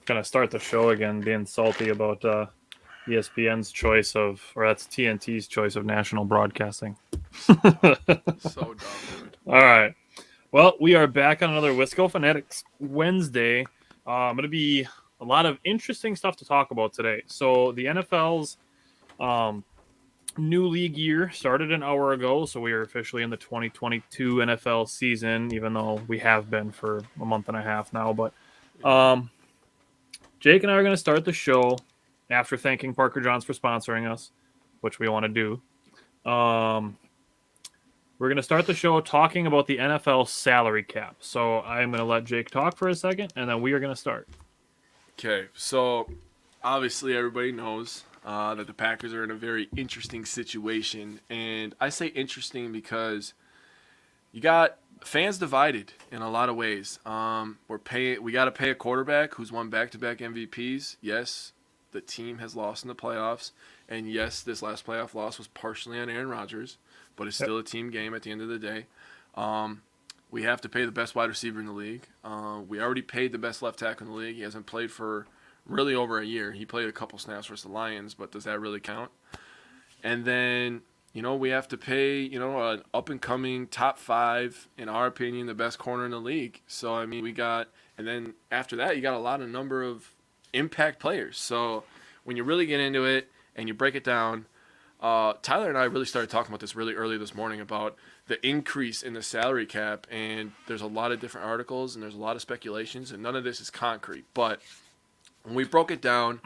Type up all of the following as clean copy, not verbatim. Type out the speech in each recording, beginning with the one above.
Gonna start the show again, being salty about ESPN's choice of, or that's TNT's choice of national broadcasting. So All dumb. So dumb, dude. right. Well, we are back on another Wisco Fanatics Wednesday. Going to be a lot of interesting stuff to talk about today. So the NFL's um, new league year started an hour ago, so we are officially in the 2022 NFL season, even though we have been for a month and a half now. But Yeah. um, Jake and I are going to start the show after thanking Parker Johns for sponsoring us, which we want to do. We're going to start the show talking about the NFL salary cap. So I'm going to let Jake talk for a second, and then we are going to start. Okay, so obviously everybody knows that the Packers are in a very interesting situation, and I say interesting because you got fans divided in a lot of ways. We got to pay a quarterback who's won back-to-back MVPs. Yes, the team has lost in the playoffs, and yes, this last playoff loss was partially on Aaron Rodgers, but it's Yep. still a team game at the end of the day. Um, we have to pay the best wide receiver in the league. We already paid the best left tackle in the league. He hasn't played for really over a year. He played a couple snaps versus the Lions, but does that really count? And then, we have to pay, an up and coming top five, in our opinion, the best corner in the league. So, I mean, and then after that, you got a lot of number of impact players. So, when you really get into it and you break it down, Tyler and I really started talking about this really early this morning about the increase in the salary cap. And there's a lot of different articles and there's a lot of speculations, and none of this is concrete. But when we broke it down,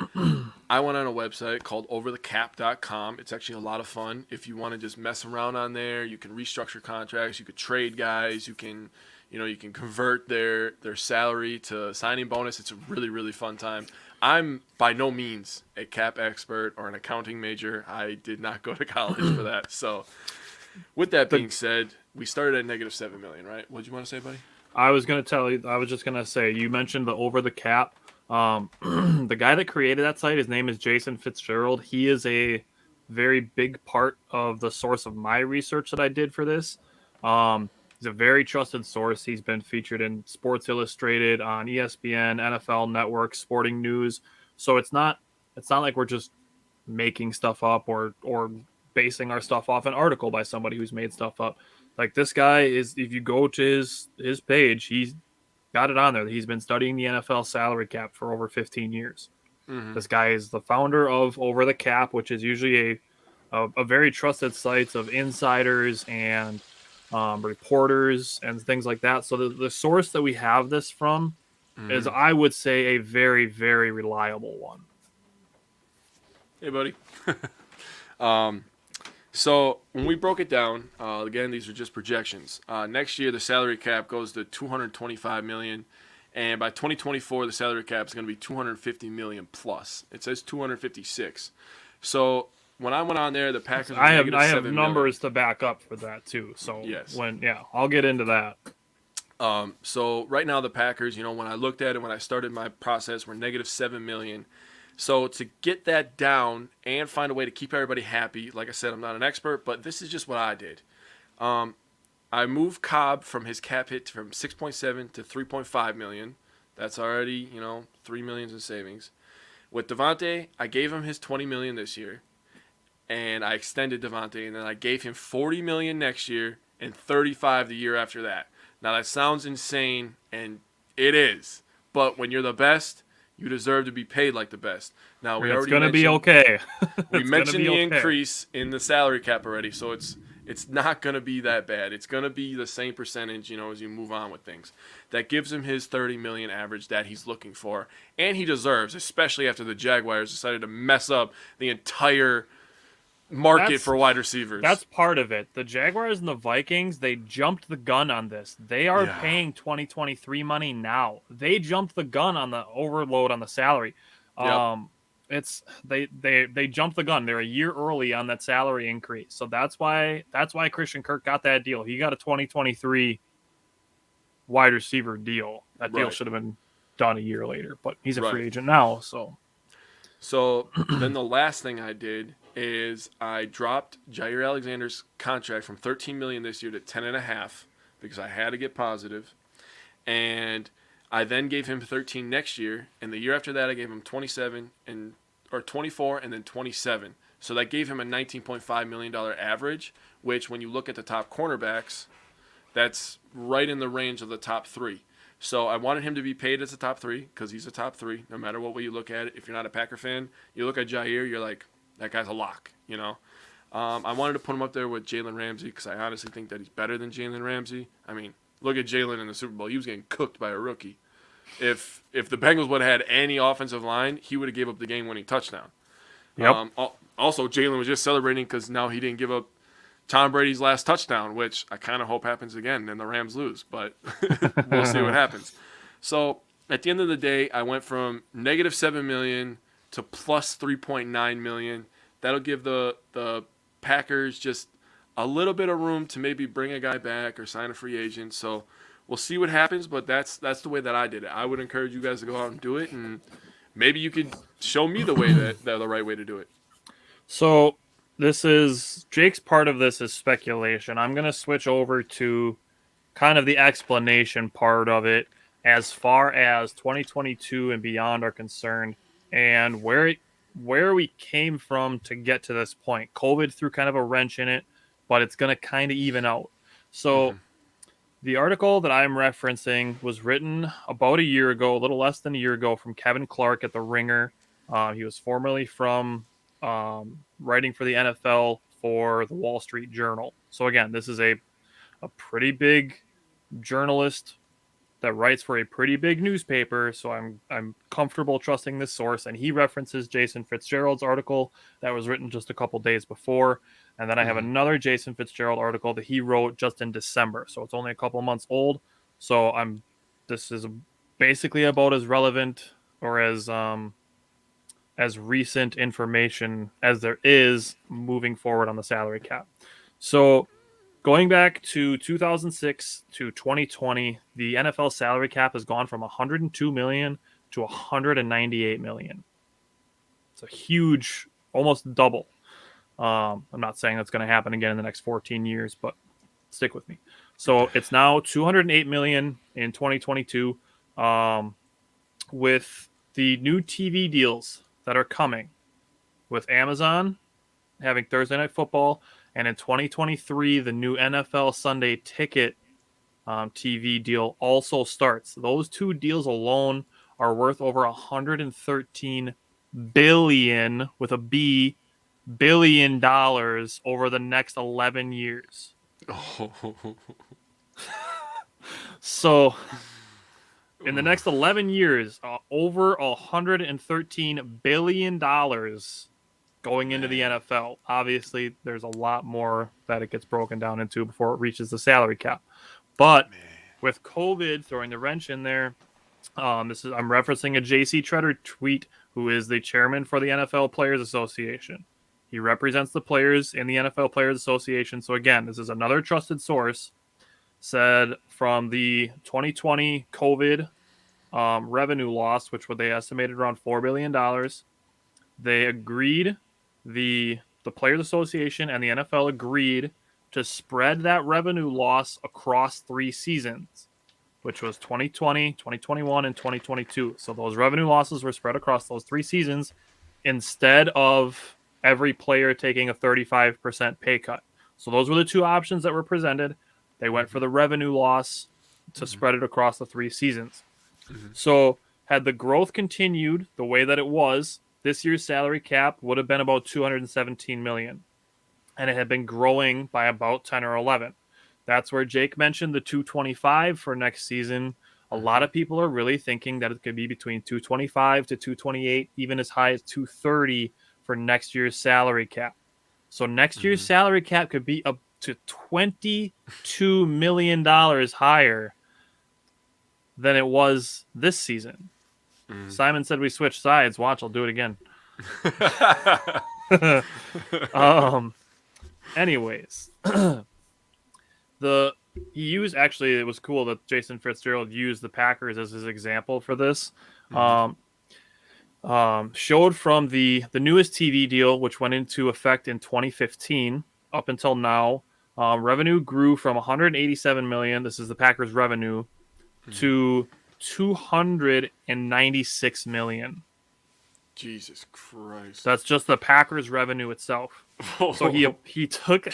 I went on a website called overthecap.com. It's actually a lot of fun. If you want to just mess around on there, you can restructure contracts, you could trade guys, you can convert their salary to signing bonus. It's a really, really fun time. I'm by no means a cap expert or an accounting major. I did not go to college for that. So, with that The, being said, we started at negative $7 million, right? What do you want to say, buddy? I was going to tell you, I was just going to say, you mentioned the over the cap. The guy that created that site, his name is Jason Fitzgerald. He is a very big part of the source of my research that I did for this. He's a very trusted source. He's been featured in Sports Illustrated, on ESPN, NFL Network, Sporting News. So it's not like we're just making stuff up or basing our stuff off an article by somebody who's made stuff up. Like this guy is, if you go to his page, he's got it on there that he's been studying the NFL salary cap for over 15 years. Mm-hmm. This guy is the founder of Over the Cap, which is usually a very trusted site of insiders and reporters and things like that. So the source that we have this from is, Mm-hmm. I would say, a very, very reliable one. Hey, buddy. um, So when we broke it down, again, these are just projections. Next year, the salary cap goes to 225 million, and by 2024, the salary cap is going to be 250 million plus. It says 256. So when I went on there, the Packers was negative I have 7 million. numbers to back up for that too. So Yes. I'll get into that. So right now, the Packers, when I looked at it, when I started my process, were negative 7 million. So to get that down and find a way to keep everybody happy, like I said, I'm not an expert, but this is just what I did. Um, I moved Cobb from his cap hit from 6.7 to 3.5 million. That's already 3 million in savings. With Devontae, I gave him his 20 million this year, and I extended Devontae, and then I gave him 40 million next year and 35 the year after that. Now that sounds insane, and it is, but when you're the best, you deserve to be paid like the best. Now we It's already gonna be mentioned okay. we It's gonna mentioned be the okay. increase in the salary cap already, so it's not going to be that bad. It's going to be the same percentage, as you move on with things. That gives him his 30 million average that he's looking for, and he deserves, especially after the Jaguars decided to mess up the entire market That's for wide receivers. That's part of it. The Jaguars and the Vikings, they jumped the gun on this. They are Yeah. paying 2023 money now. They jumped the gun on the overload on the salary. Yep. It's they jumped the gun. They're a year early on that salary increase. So that's why Christian Kirk got that deal. He got a 2023 wide receiver deal. That deal Right. should have been done a year later, but he's a Right. free agent now, so So then the last thing I did is I dropped Jair Alexander's contract from 13 million this year to 10 and a half because I had to get positive, and I then gave him 13 next year, and the year after that I gave him 27 and or 24 and then 27. So that gave him a $19.5 million average, which when you look at the top cornerbacks, that's right in the range of the top three. So I wanted him to be paid as a top three because he's a top three, no matter what way you look at it. If you're not a Packer fan, you look at Jair, you're like, that guy's a lock, you know. I wanted to put him up there with Jalen Ramsey because I honestly think that he's better than Jalen Ramsey. I mean, look at Jalen in the Super Bowl. He was getting cooked by a rookie. If the Bengals would have had any offensive line, he would have gave up the game-winning touchdown. Yep. Also, Jalen was just celebrating because now he didn't give up Tom Brady's last touchdown, which I kind of hope happens again and the Rams lose, but we'll see what happens. So at the end of the day, I went from negative $7 million to plus $3.9 million. That'll give the Packers just a little bit of room to maybe bring a guy back or sign a free agent. So we'll see what happens, but that's the way that I did it. I would encourage you guys to go out and do it, and maybe you could show me the way that the right way to do it. So this is Jake's part of this is speculation. I'm going to switch over to kind of the explanation part of it as far as 2022 and beyond are concerned and where we came from to get to this point. COVID threw kind of a wrench in it, but it's going to kind of even out. So the article that I'm referencing was written about a year ago, a little less than a year ago, from Kevin Clark at The Ringer. He was formerly from writing for the NFL for the Wall Street Journal. So again, this is a pretty big journalist that writes for a pretty big newspaper, so I'm comfortable trusting this source. And he references Jason Fitzgerald's article that was written just a couple days before. And then I have another Jason Fitzgerald article that he wrote just in December. So it's only a couple months old. So this is basically about as relevant or as recent information as there is moving forward on the salary cap. So going back to 2006 to 2020, the NFL salary cap has gone from 102 million to 198 million. It's a huge, almost double. I'm not saying that's going to happen again in the next 14 years, but stick with me. So it's now 208 million in 2022, with the new TV deals that are coming with Amazon having Thursday Night Football, and in 2023, the new NFL Sunday Ticket TV deal also starts. Those two deals alone are worth over 113 billion with a B billion dollars over the next 11 years. So in the next 11 years, over 113 billion dollars going into the NFL. Obviously, there's a lot more that it gets broken down into before it reaches the salary cap. But with COVID throwing the wrench in there, I'm referencing a JC Treader tweet, who is the chairman for the NFL Players Association. He represents the players in the NFL Players Association. So again, this is another trusted source. Said from the 2020 COVID revenue loss, which they estimated around $4 billion, they agreed, the Players Association and the NFL agreed to spread that revenue loss across 3 seasons, which was 2020, 2021, and 2022. So those revenue losses were spread across those 3 seasons instead of every player taking a 35% pay cut. So those were the 2 options that were presented. They went for the revenue loss to spread it across the 3 seasons. So had the growth continued the way that it was, this year's salary cap would have been about 217 million. And it had been growing by about 10 or 11. That's where Jake mentioned the 225 for next season. A lot of people are really thinking that it could be between 225 to 228, even as high as 230 for next year's salary cap. So next year's salary cap could be up to $22 million higher than it was this season. Simon said we switched sides. Watch, I'll do it again. Anyways, it was cool that Jason Fitzgerald used the Packers as his example for this. Showed from the newest TV deal, which went into effect in 2015 up until now. Revenue grew from 187 million. This is the Packers revenue to $296 million. Jesus Christ. That's just the Packers revenue itself. Oh. So he took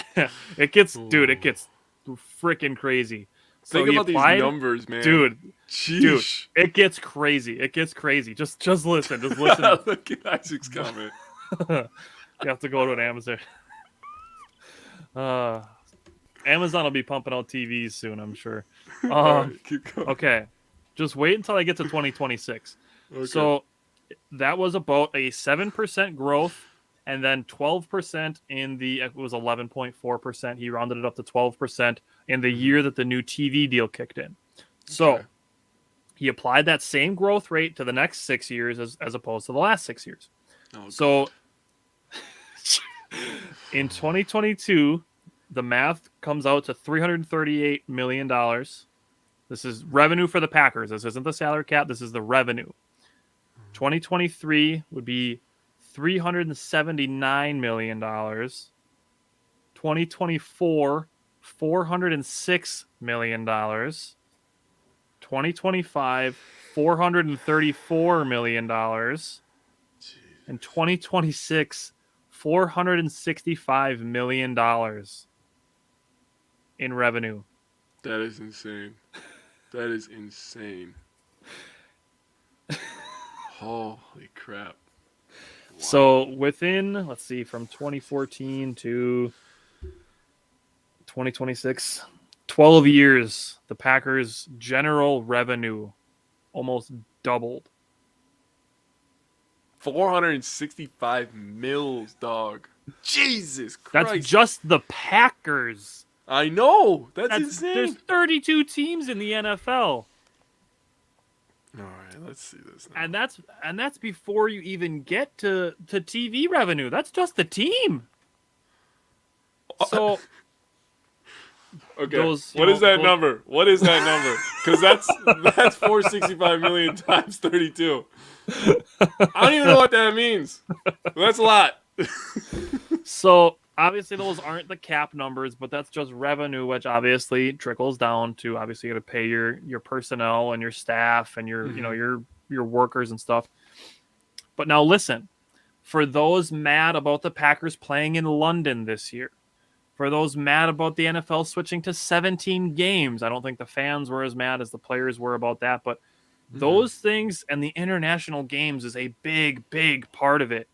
it gets freaking crazy. So Think he about applied, these numbers, man. dude. Sheesh. It gets crazy. Just listen. Just listen. Look at Isaac's comment. You have to go to an Amazon. Amazon will be pumping out TVs soon, I'm sure. All right, keep going. Okay, just wait until I get to 2026. Okay. So that was about a 7% growth, and then 12% it was 11.4%. He rounded it up to 12% in the year that the new TV deal kicked in. So Okay. he applied that same growth rate to the next 6 years as opposed to the last 6 years. Oh, So in 2022, the math comes out to $338 million. This is revenue for the Packers. This isn't the salary cap. This is the revenue. 2023 would be $379 million. 2024, $406 million. 2025, $434 million. And 2026, $465 million in revenue. That is insane. That is insane. Holy crap. Wow. So within, let's see, from 2014 to 2026, 12 years, the Packers' general revenue almost doubled. 465 mils, dog. Jesus Christ. That's just the Packers. I know. That's insane. There's 32 teams in the NFL. All right, let's see this now. And that's before you even get to TV revenue. That's just the team. So okay, what is that number? What is that number? Because that's 465 million times 32. I don't even know what that means. That's a lot. So obviously those aren't the cap numbers, but that's just revenue, which obviously trickles down to obviously you got to pay your personnel and your staff and your your workers and stuff. But now listen, for those mad about the Packers playing in London this year, for those mad about the NFL switching to 17 games, I don't think the fans were as mad as the players were about that, but those things and the international games is a big, big part of it.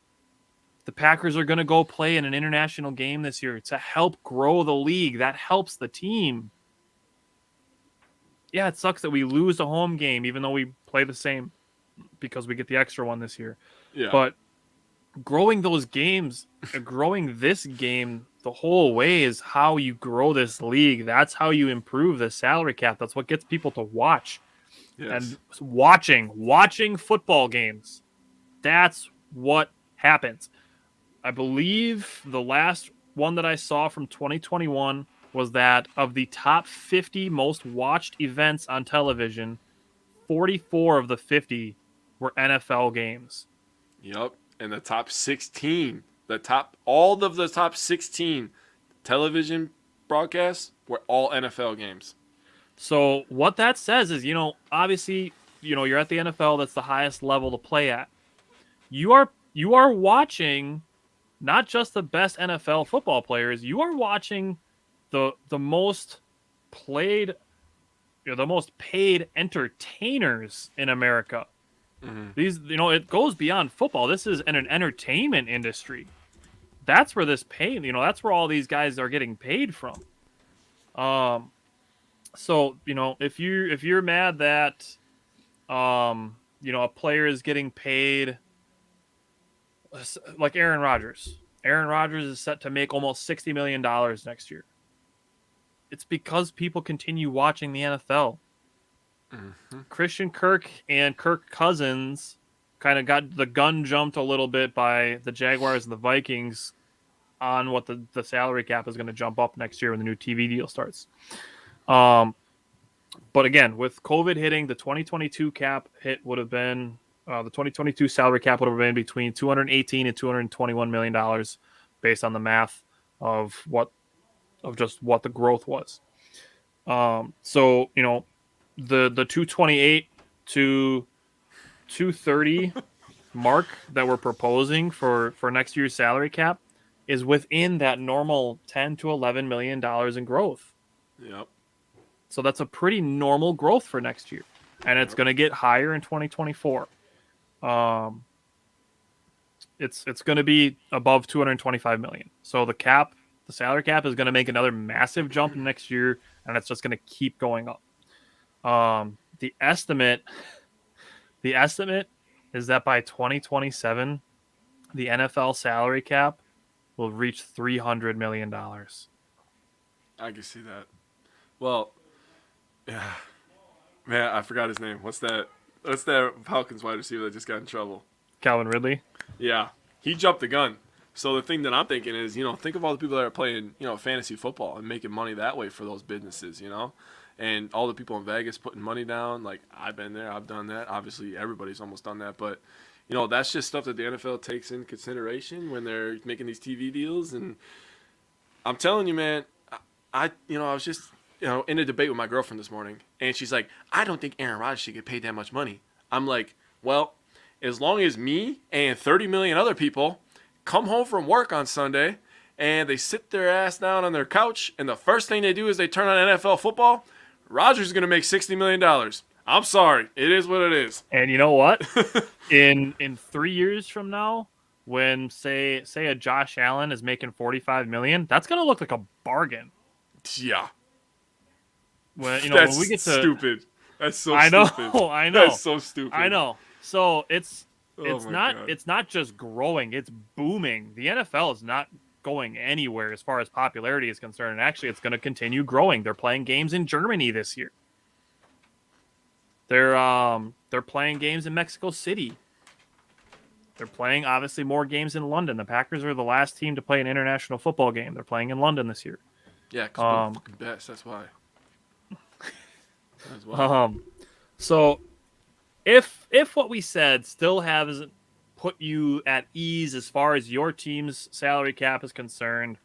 The Packers are going to go play in an international game this year to help grow the league. That helps the team. Yeah, it sucks that we lose a home game, even though we play the same because we get the extra one this year. Yeah. But growing those games, growing this game the whole way is how you grow this league. That's how you improve the salary cap. That's what gets people to watch. Yes. And watching football games. That's what happens. I believe the last one that I saw from 2021 was that of the top 50 most watched events on television, 44 of the 50 were NFL games. Yep. And the top 16, all of the top 16 television broadcasts were all NFL games. So what that says is, obviously, you're at the NFL. That's the highest level to play at. You are watching not just the best NFL football players. You are watching the most played, the most paid entertainers in America. Mm-hmm. These, it goes beyond football. This is an entertainment industry. That's where this pay, that's where all these guys are getting paid from. So, if you're mad that, a player is getting paid, like Aaron Rodgers. Aaron Rodgers is set to make almost $60 million next year. It's because people continue watching the NFL. Mm-hmm. Christian Kirk and Kirk Cousins kind of got the gun jumped a little bit by the Jaguars and the Vikings on what the salary cap is going to jump up next year when the new TV deal starts. But again, with COVID hitting, the 2022 cap hit would have been the 2022 salary cap would have been between $218 and $221 million, based on the math of just what the growth was. So the 228 to 230 mark that we're proposing for next year's salary cap is within that normal 10 to 11 million dollars in growth. Yep. So that's a pretty normal growth for next year, and it's Yep. going to get higher in 2024. It's going to be above 225 million. So the salary cap is going to make another massive jump next year, and it's just going to keep going up. The estimate is that by 2027, the NFL salary cap will reach $300 million. I can see that. Well, yeah. Man, I forgot his name. What's that Falcons wide receiver that just got in trouble? Calvin Ridley. Yeah. He jumped the gun. So the thing that I'm thinking is, think of all the people that are playing, fantasy football and making money that way for those businesses, and all the people in Vegas putting money down. Like, I've been there, I've done that. Obviously, everybody's almost done that, but that's just stuff that the NFL takes in consideration when they're making these TV deals. And I'm telling you, man, I was just in a debate with my girlfriend this morning, and she's like, I don't think Aaron Rodgers should get paid that much money. I'm like, well, as long as me and 30 million other people come home from work on Sunday and they sit their ass down on their couch and the first thing they do is they turn on NFL football, Rodgers is going to make $60 million. I'm sorry. It is what it is. And you know what? in 3 years from now, when say a Josh Allen is making $45 million, that's going to look like a bargain. Yeah. When That's when we get to stupid. That's so I know, stupid. I know. That's so stupid. I know. So it's Oh my not God. it's not just growing, it's booming. The NFL is not going anywhere as far as popularity is concerned, and actually it's going to continue growing. They're playing games in Germany this year. They're playing games in Mexico City. They're playing obviously more games in London. The Packers are the last team to play an international football game. They're playing in London this year. Yeah, because we're the fucking best. That's why. That's why. So if what we said still hasn't put you at ease as far as your team's salary cap is concerned,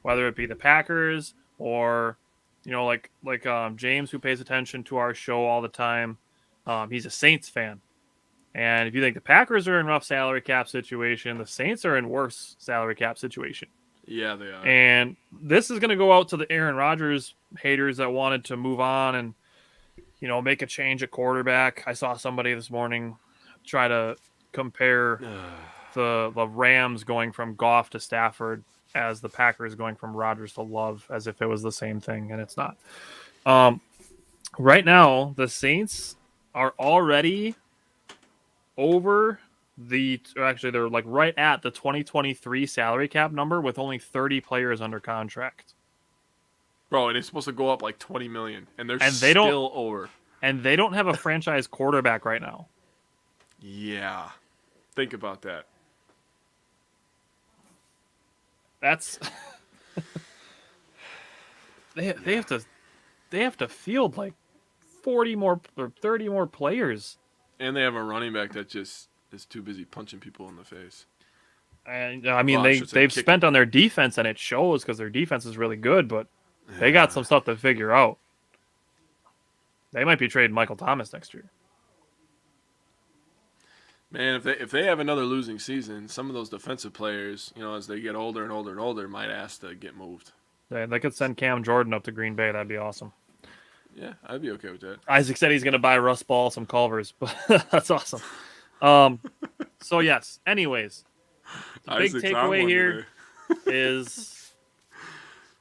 whether it be the Packers or like James, who pays attention to our show all the time, he's a Saints fan, and if you think the Packers are in rough salary cap situation, the Saints are in worse salary cap situation. Yeah, they are. And this is going to go out to the Aaron Rodgers haters that wanted to move on and make a change at quarterback. I saw somebody this morning try to compare the Rams going from Goff to Stafford as the Packers going from Rodgers to Love, as if it was the same thing, and it's not. Right now, the Saints are already over they're like right at the 2023 salary cap number with only 30 players under contract. Bro, and it's supposed to go up like 20 million, and they still over. And they don't have a franchise quarterback right now. Yeah. Think about that. That's they have to field like 40 more or 30 more players. And they have a running back that just is too busy punching people in the face. And I mean, they've spent on their defense, and it shows because their defense is really good, but they got some stuff to figure out. They might be trading Michael Thomas next year. Man, if they have another losing season, some of those defensive players, as they get older and older and older, might ask to get moved. They could send Cam Jordan up to Green Bay. That'd be awesome. Yeah, I'd be okay with that. Isaac said he's going to buy Russ Ball some Culvers, but that's awesome. So yes. Anyways, the big takeaway here is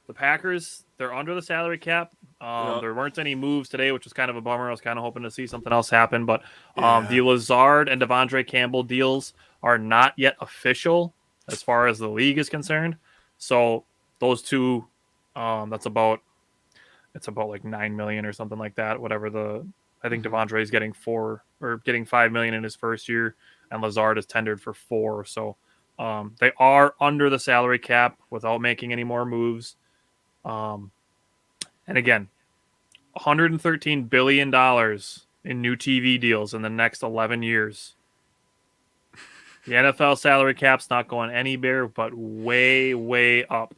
the Packers. They're under the salary cap. There weren't any moves today, which was kind of a bummer. I was kind of hoping to see something else happen, but the Lazard and Devondre Campbell deals are not yet official as far as the league is concerned. So those two, it's about like $9 million or something like that. Whatever I think Devondre is getting $5 million in his first year, and Lazard is tendered for $4 million. So they are under the salary cap without making any more moves. And again, $113 billion in new TV deals in the next 11 years. The NFL salary cap's not going anywhere but way, way up.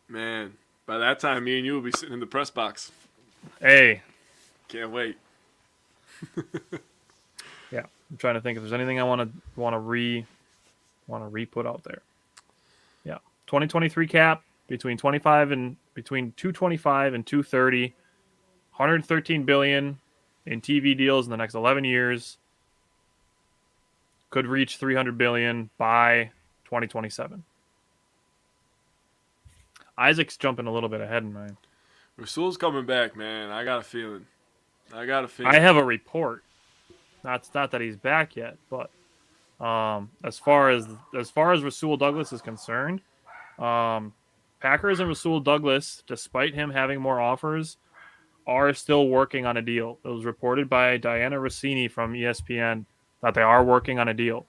Man, by that time, me and you will be sitting in the press box. Hey. Can't wait. Yeah, I'm trying to think if there's anything I want to re-put out there. Yeah, 2023 cap between 225 and 230, 113 billion in TV deals in the next 11 years. Could reach 300 billion by 2027. Isaac's jumping a little bit ahead in mine. Rasul's coming back, man. I got a feeling. I have a report. Not that he's back yet, but as far as Rasul Douglas is concerned, Packers and Rasul Douglas, despite him having more offers, are still working on a deal. It was reported by Diana Rossini from ESPN that they are working on a deal.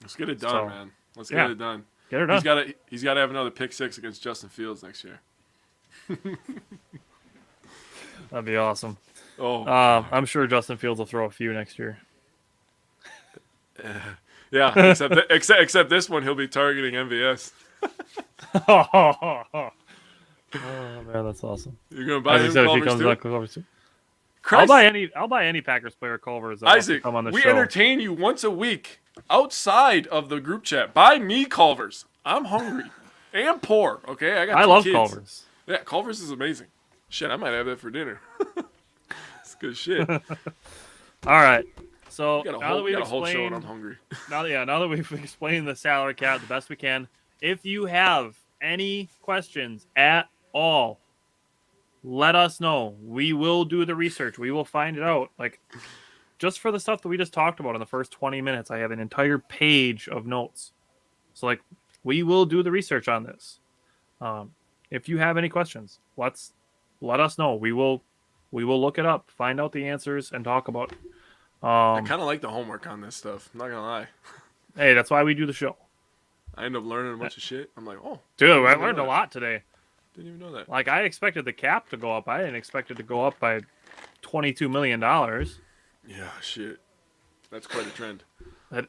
Let's get it done, man. Let's get it done. Get it done. He's got to have another pick six against Justin Fields next year. That'd be awesome. Oh, I'm sure Justin Fields will throw a few next year. Yeah, except this one, he'll be targeting MVS. Oh man, that's awesome. You're gonna buy him Culver's too? I'll buy any Packers player Culver's. Isaac, come on the we show. entertain you once a week outside of the group chat. Buy me Culver's. I'm hungry and poor. Okay, I love kids. Culver's. Yeah, Culver's is amazing. Shit, I might have that for dinner. It's good shit. All right. So we got a whole show and I'm hungry. Now that we've explained the salary cap the best we can, if you have any questions at all, let us know. We will do the research. We will find it out. Like, just for the stuff that we just talked about in the first 20 minutes, I have an entire page of notes. So, like, we will do the research on this. If you have any questions, let us know. We will look it up, find out the answers, and talk about it. I kind of like the homework on this stuff. I'm not gonna lie. Hey, that's why we do the show. I end up learning a bunch of shit. I'm like, oh, dude, I learned a lot today. Didn't even know that. Like, I expected the cap to go up. I didn't expect it to go up by $22 million. Yeah, shit. That's quite a trend.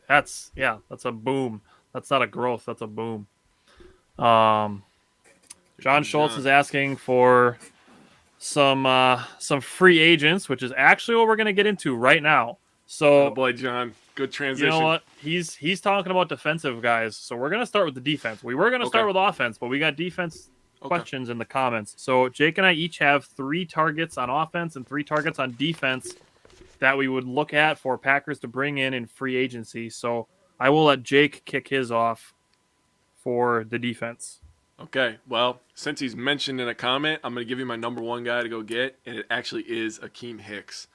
That's a boom. That's not a growth. That's a boom. John Schultz is asking for some free agents, which is actually what we're going to get into right now. So, oh boy, John, good transition. You know what? He's talking about defensive guys. So we're going to start with the defense. We were going to start with offense, but we got defense questions in the comments. So Jake and I each have 3 targets on offense and 3 targets on defense that we would look at for Packers to bring in free agency. So I will let Jake kick his off for the defense. Okay, well, since he's mentioned in a comment, I'm going to give you my number 1 guy to go get, and it actually is Akeem Hicks.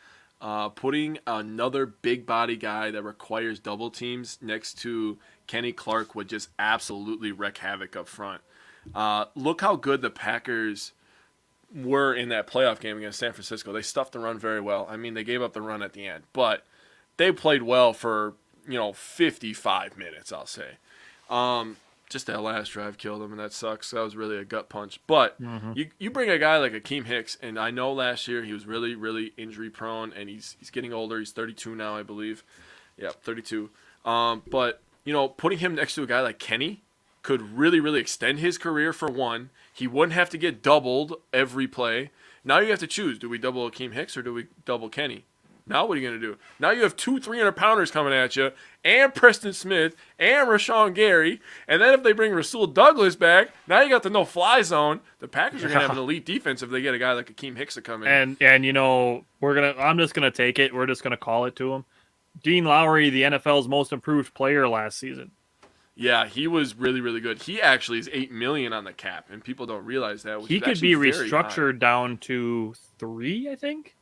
Putting another big body guy that requires double teams next to Kenny Clark would just absolutely wreak havoc up front. Look how good the Packers were in that playoff game against San Francisco. They stuffed the run very well. I mean, they gave up the run at the end, but they played well for, 55 minutes, I'll say. Just that last drive killed them, and that sucks. That was really a gut punch. But you bring a guy like Akeem Hicks, and I know last year he was really, really injury prone, and he's getting older. He's 32 now, I believe. Yeah, 32. But, putting him next to a guy like Kenny could really, really extend his career for one. He wouldn't have to get doubled every play. Now you have to choose. Do we double Akeem Hicks or do we double Kenny? Now what are you going to do? Now you have 2 300-pounders coming at you, and Preston Smith, and Rashawn Gary, and then if they bring Rasul Douglas back, now you got the no-fly zone. The Packers are going to have an elite defense if they get a guy like Akeem Hicks to come in. And I'm just going to take it. We're just going to call it to him. Dean Lowry, the NFL's most improved player last season. Yeah, he was really, really good. He actually is $8 million on the cap, and people don't realize that. He could be restructured down to 3, I think.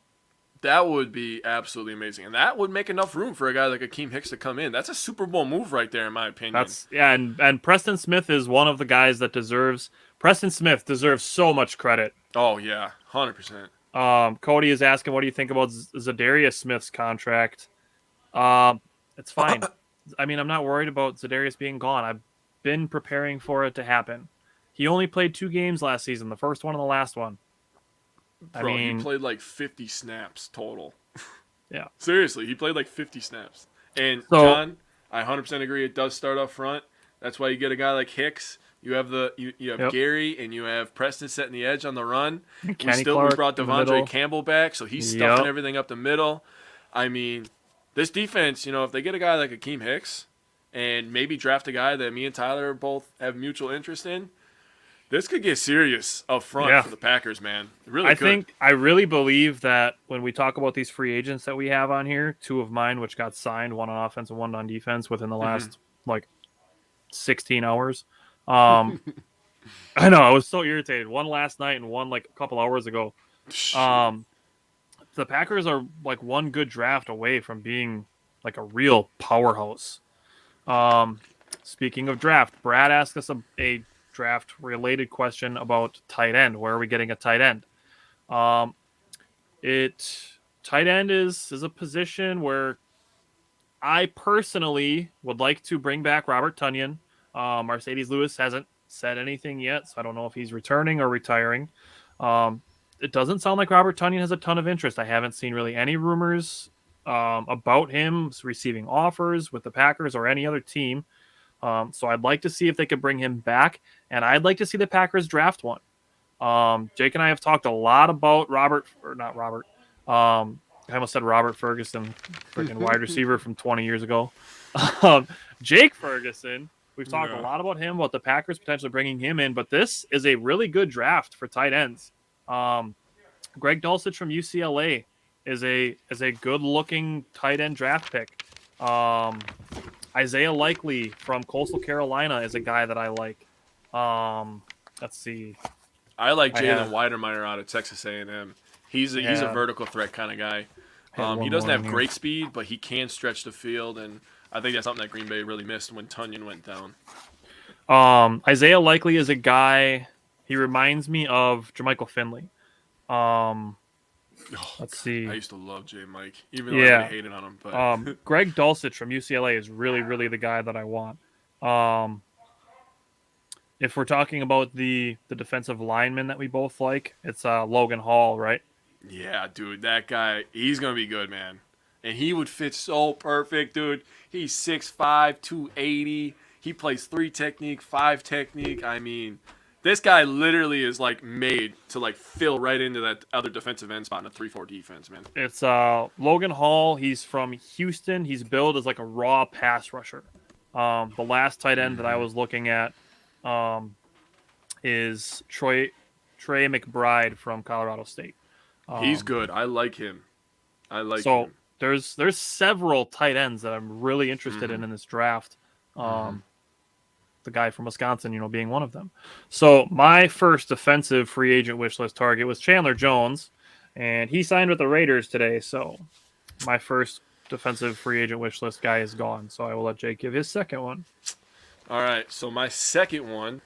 That would be absolutely amazing, and that would make enough room for a guy like Akeem Hicks to come in. That's a Super Bowl move right there, in my opinion. And Preston Smith is one of the guys that deserves. Preston Smith deserves so much credit. Oh yeah, 100%. Cody is asking, what do you think about Zadarius Smith's contract? It's fine. I mean, I'm not worried about Zadarius being gone. I've been preparing for it to happen. He only played 2 games last season, the first one and the last one. Bro, he played like 50 snaps total. Yeah. Seriously, he played like 50 snaps. And, John, I 100% agree. It does start up front. That's why you get a guy like Hicks. You have you have Yep. Gary and you have Preston setting the edge on the run. Kenny We Clark brought in the middle. Devondre Campbell back, so he's stuffing Yep. everything up the middle. I mean, this defense, if they get a guy like Akeem Hicks and maybe draft a guy that me and Tyler both have mutual interest in, this could get serious up front Yeah. for the Packers, man. It really could. I really believe that when we talk about these free agents that we have on here, two of mine which got signed, one on offense and one on defense within the last like 16 hours. I know, I was so irritated. One last night and one like a couple hours ago. The Packers are like one good draft away from being like a real powerhouse. Speaking of draft, Brad asked us a draft related question about tight end. Where are we getting a tight end? Tight end is a position where I personally would like to bring back Robert Tonyan. Mercedes Lewis hasn't said anything yet, so I don't know if he's returning or retiring. It doesn't sound like Robert Tonyan has a ton of interest. I haven't seen really any rumors about him receiving offers with the Packers or any other team. So I'd like to see if they could bring him back, and I'd like to see the Packers draft one. Jake and I have talked a lot about I almost said Robert Ferguson, freaking wide receiver from 20 years ago. Jake Ferguson, we've talked a lot about him, about the Packers potentially bringing him in, but this is a really good draft for tight ends. Greg Dulcich from UCLA is a good-looking tight end draft pick. Isaiah Likely from Coastal Carolina is a guy that I like. Let's see. I like Jalen Weidermeyer out of Texas A&M. He's a vertical threat kind of guy. He doesn't have great speed, but he can stretch the field, and I think that's something that Green Bay really missed when Tonyan went down. Isaiah Likely is a guy. He reminds me of Jermichael Finley. Let's see. I used to love J. Mike, even though I hated on him. But Greg Dulcich from UCLA is really, really the guy that I want. If we're talking about the defensive lineman that we both like, it's Logan Hall, right? Yeah, dude, that guy, he's going to be good, man. And he would fit so perfect, dude. He's 6'5", 280. He plays 3 technique, 5 technique. I mean, this guy literally is like made to like fill right into that other defensive end spot in a 3-4 defense, man. It's Logan Hall. He's from Houston. He's billed as like a raw pass rusher. The last tight end that I was looking at is Trey McBride from Colorado State. He's good. I like him. him. So there's several tight ends that I'm really interested in this draft. The guy from Wisconsin, being one of them. So my first defensive free agent wish list target was Chandler Jones, and he signed with the Raiders today. So my first defensive free agent wish list guy is gone. So I will let Jake give his second one. All right. So my second one,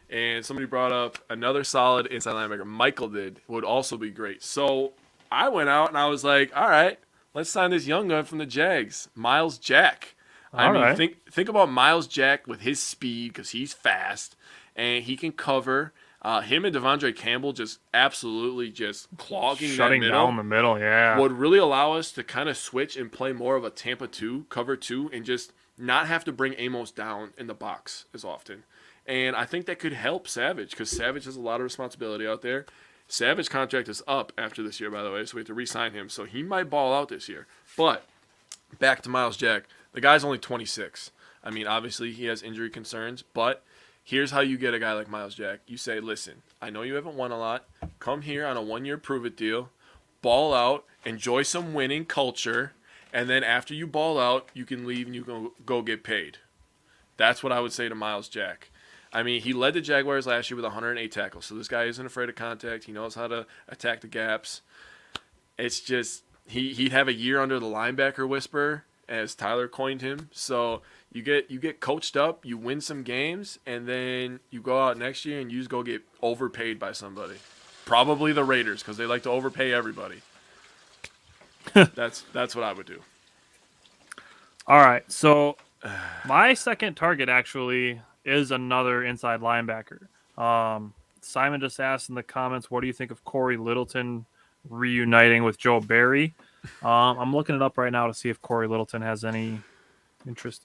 and somebody brought up another solid inside linebacker. Michael would also be great. So I went out and I was like, all right, let's sign this young gun from the Jags, Miles Jack. Think about Miles Jack with his speed because he's fast and he can cover. Him and Devondre Campbell just absolutely just clogging shutting that middle. Down the middle, yeah. Would really allow us to kind of switch and play more of a Tampa 2, cover 2, and just not have to bring Amos down in the box as often. And I think that could help Savage because Savage has a lot of responsibility out there. Savage contract is up after this year, by the way, so we have to re-sign him. So he might ball out this year. But back to Miles Jack. The guy's only 26. I mean, obviously he has injury concerns, but here's how you get a guy like Miles Jack. You say, listen, I know you haven't won a lot. Come here on a 1-year prove-it deal. Ball out. Enjoy some winning culture. And then after you ball out, you can leave and you can go get paid. That's what I would say to Miles Jack. I mean, he led the Jaguars last year with 108 tackles. So this guy isn't afraid of contact. He knows how to attack the gaps. It's just he'd have a year under the linebacker whisperer, as Tyler coined him. So you get coached up, you win some games, and then you go out next year and you just go get overpaid by somebody. Probably the Raiders because they like to overpay everybody. That's what I would do. All right, so my second target actually is another inside linebacker. Simon just asked in the comments, what do you think of Corey Littleton reuniting with Joe Barry? I'm looking it up right now to see if Corey Littleton has any interest.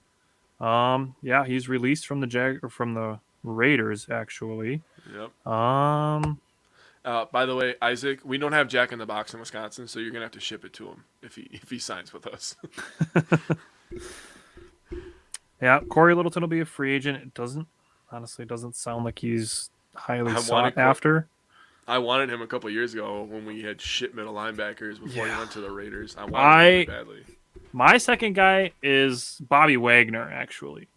Yeah, he's released from the Raiders actually. Yep. Um, By the way, Isaac, we don't have Jack in the Box in Wisconsin, so you're gonna have to ship it to him if he signs with us. yeah, Corey Littleton will be a free agent. It doesn't sound like he's highly I sought wanted after. I wanted him a couple years ago when we had shit middle linebackers before he Yeah. went to the Raiders. I wanted him really badly. My second guy is Bobby Wagner, actually.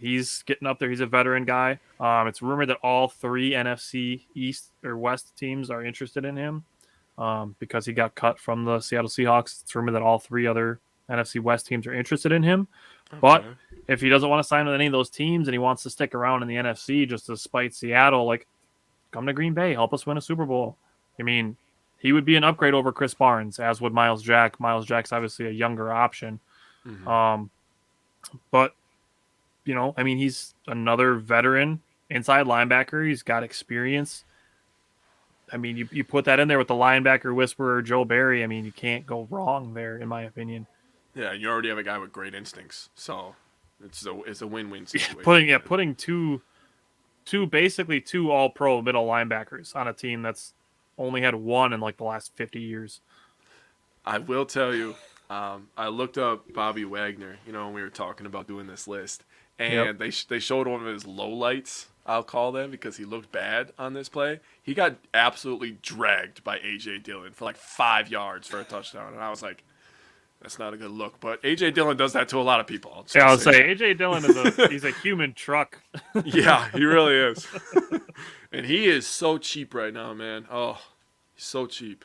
He's getting up there. He's a veteran guy. It's rumored that all three NFC East or West teams are interested in him because he got cut from the Seattle Seahawks. It's rumored that all three other NFC West teams are interested in him. But Okay. if he doesn't want to sign with any of those teams and he wants to stick around in the NFC just to spite Seattle, like, come to Green Bay, help us win a Super Bowl. I mean, he would be an upgrade over Chris Barnes, as would Miles Jack. Miles Jack's obviously a younger option. Mm-hmm. But, I mean, he's another veteran inside linebacker. He's got experience. I mean, you put that in there with the linebacker whisperer, Joe Barry. I mean, you can't go wrong there, in my opinion. Yeah, you already have a guy with great instincts, so it's a win-win situation. Putting basically two all-pro middle linebackers on a team that's only had one in like the last 50 years. I will tell you, I looked up Bobby Wagner, when we were talking about doing this list, and they showed one of his lowlights, I'll call them, because he looked bad on this play. He got absolutely dragged by A.J. Dillon for like 5 yards for a touchdown, and I was like, that's not a good look. But A.J. Dillon does that to a lot of people. Yeah, I'll say A.J. Dillon he's a human truck. Yeah, he really is. And he is so cheap right now, man. Oh, he's so cheap.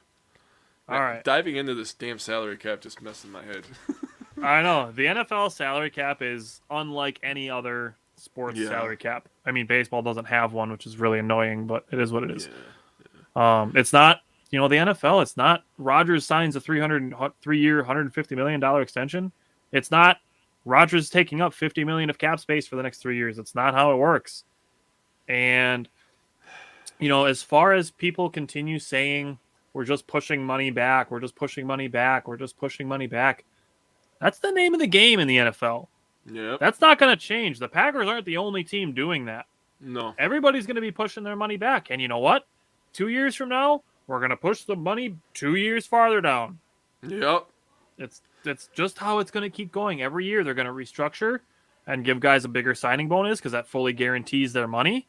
All right. Diving into this damn salary cap just messed in my head. I know. The NFL salary cap is unlike any other sports Yeah. salary cap. I mean, baseball doesn't have one, which is really annoying, but it is what it is. Yeah. It's not, the NFL, it's not Rodgers signs a 3-year, $150 million extension. It's not Rodgers taking up $50 million of cap space for the next 3 years. It's not how it works. And, as far as people continue saying, we're just pushing money back, that's the name of the game in the NFL. Yep. That's not going to change. The Packers aren't the only team doing that. No. Everybody's going to be pushing their money back. And you know what? 2 years from now, we're going to push the money 2 years farther down. Yep. It's just how it's going to keep going. Every year they're going to restructure and give guys a bigger signing bonus because that fully guarantees their money.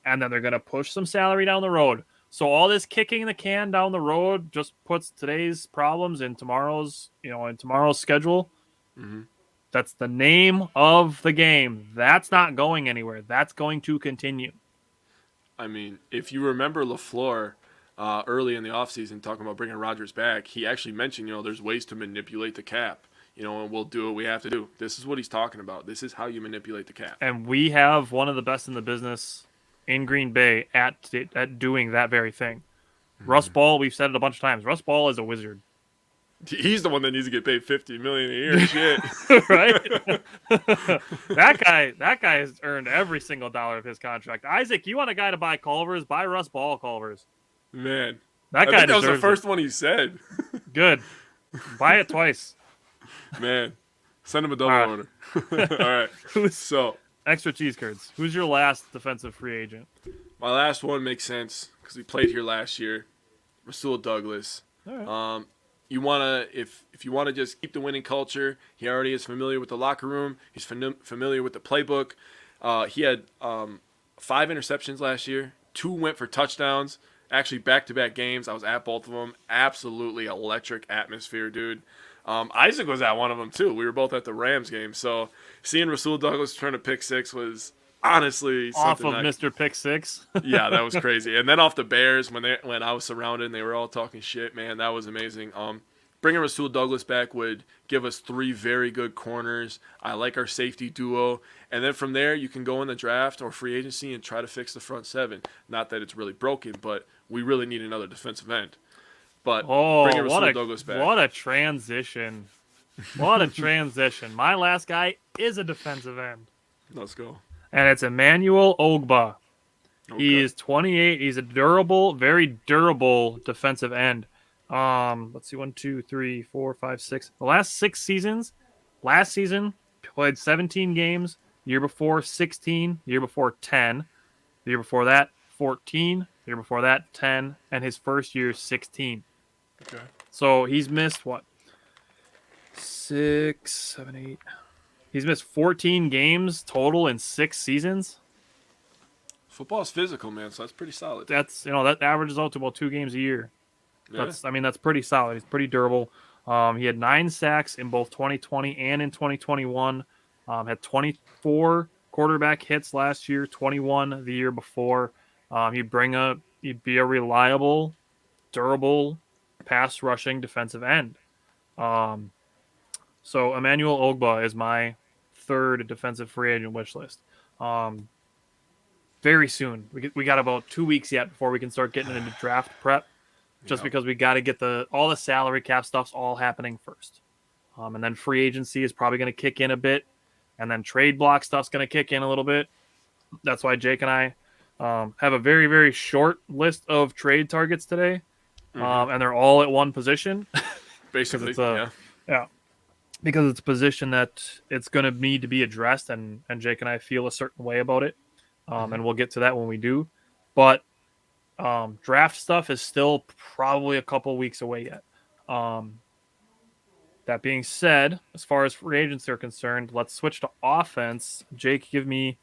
And then they're going to push some salary down the road. So all this kicking the can down the road just puts today's problems in tomorrow's schedule. Mm-hmm. That's the name of the game. That's not going anywhere. That's going to continue. I mean, if you remember LaFleur early in the offseason talking about bringing Rodgers back, he actually mentioned, there's ways to manipulate the cap, and we'll do what we have to do. This is what he's talking about. This is how you manipulate the cap. And we have one of the best in the business in Green Bay at doing that very thing. Mm-hmm. Russ Ball, we've said it a bunch of times. Russ Ball is a wizard. He's the one that needs to get paid $50 million a year. Shit, right? That guy has earned every single dollar of his contract. Isaac, you want a guy to buy Culver's? Buy Russ Ball Culver's. Man, that guy. That was the first one he said. Good. Buy it twice. Man, send him a double order. All right. So extra cheese curds. Who's your last defensive free agent? My last one makes sense because he played here last year. Rasul Douglas. All right. You wanna if you wanna just keep the winning culture, he already is familiar with the locker room. He's familiar with the playbook. He had 5 interceptions last year. 2 went for touchdowns. Actually, back-to-back games. I was at both of them. Absolutely electric atmosphere, dude. Isaac was at one of them too. We were both at the Rams game. So seeing Rasul Douglas turn a pick six was honestly off something of Mr. Pick Six. Yeah, that was crazy. And then off the Bears when I was surrounded and they were all talking shit, man, that was amazing. Bringing Rasul Douglas back would give us 3 very good corners. I like our safety duo. And then from there, you can go in the draft or free agency and try to fix the front 7. Not that it's really broken, but we really need another defensive end. But bringing Rasul Douglas back. What a transition. What a transition. My last guy is a defensive end. Let's go. And it's Emmanuel Ogba. Okay. He is 28. He's a very durable defensive end. Let's see, 1, 2, 3, 4, 5, 6. The last 6 seasons, last season, played 17 games. Year before 16. Year before 10. The year before that 14. The year before that 10, and his first year 16. Okay. So he's missed what? 6, 7, 8. He's missed 14 games total in 6 seasons. Football's physical, man, so that's pretty solid. That's that averages out to about 2 games a year. Yeah. That's pretty solid. He's pretty durable. He had 9 sacks in both 2020 and in 2021. Had 24 quarterback hits last year, 21 the year before. He'd be a reliable, durable, pass rushing defensive end. So Emmanuel Ogba is my third defensive free agent wish list. Very soon. We got about 2 weeks yet before we can start getting into draft prep. Just because we got to get all the salary cap stuff's all happening first. And then free agency is probably going to kick in a bit. And then trade block stuff's going to kick in a little bit. That's why Jake and I have a very, very short list of trade targets today. And they're all at one position. Basically, yeah. Because it's a position that it's going to need to be addressed. And Jake and I feel a certain way about it. And we'll get to that when we do. But draft stuff is still probably a couple weeks away yet. That being said, as far as free agents are concerned, let's switch to offense. Jake, give me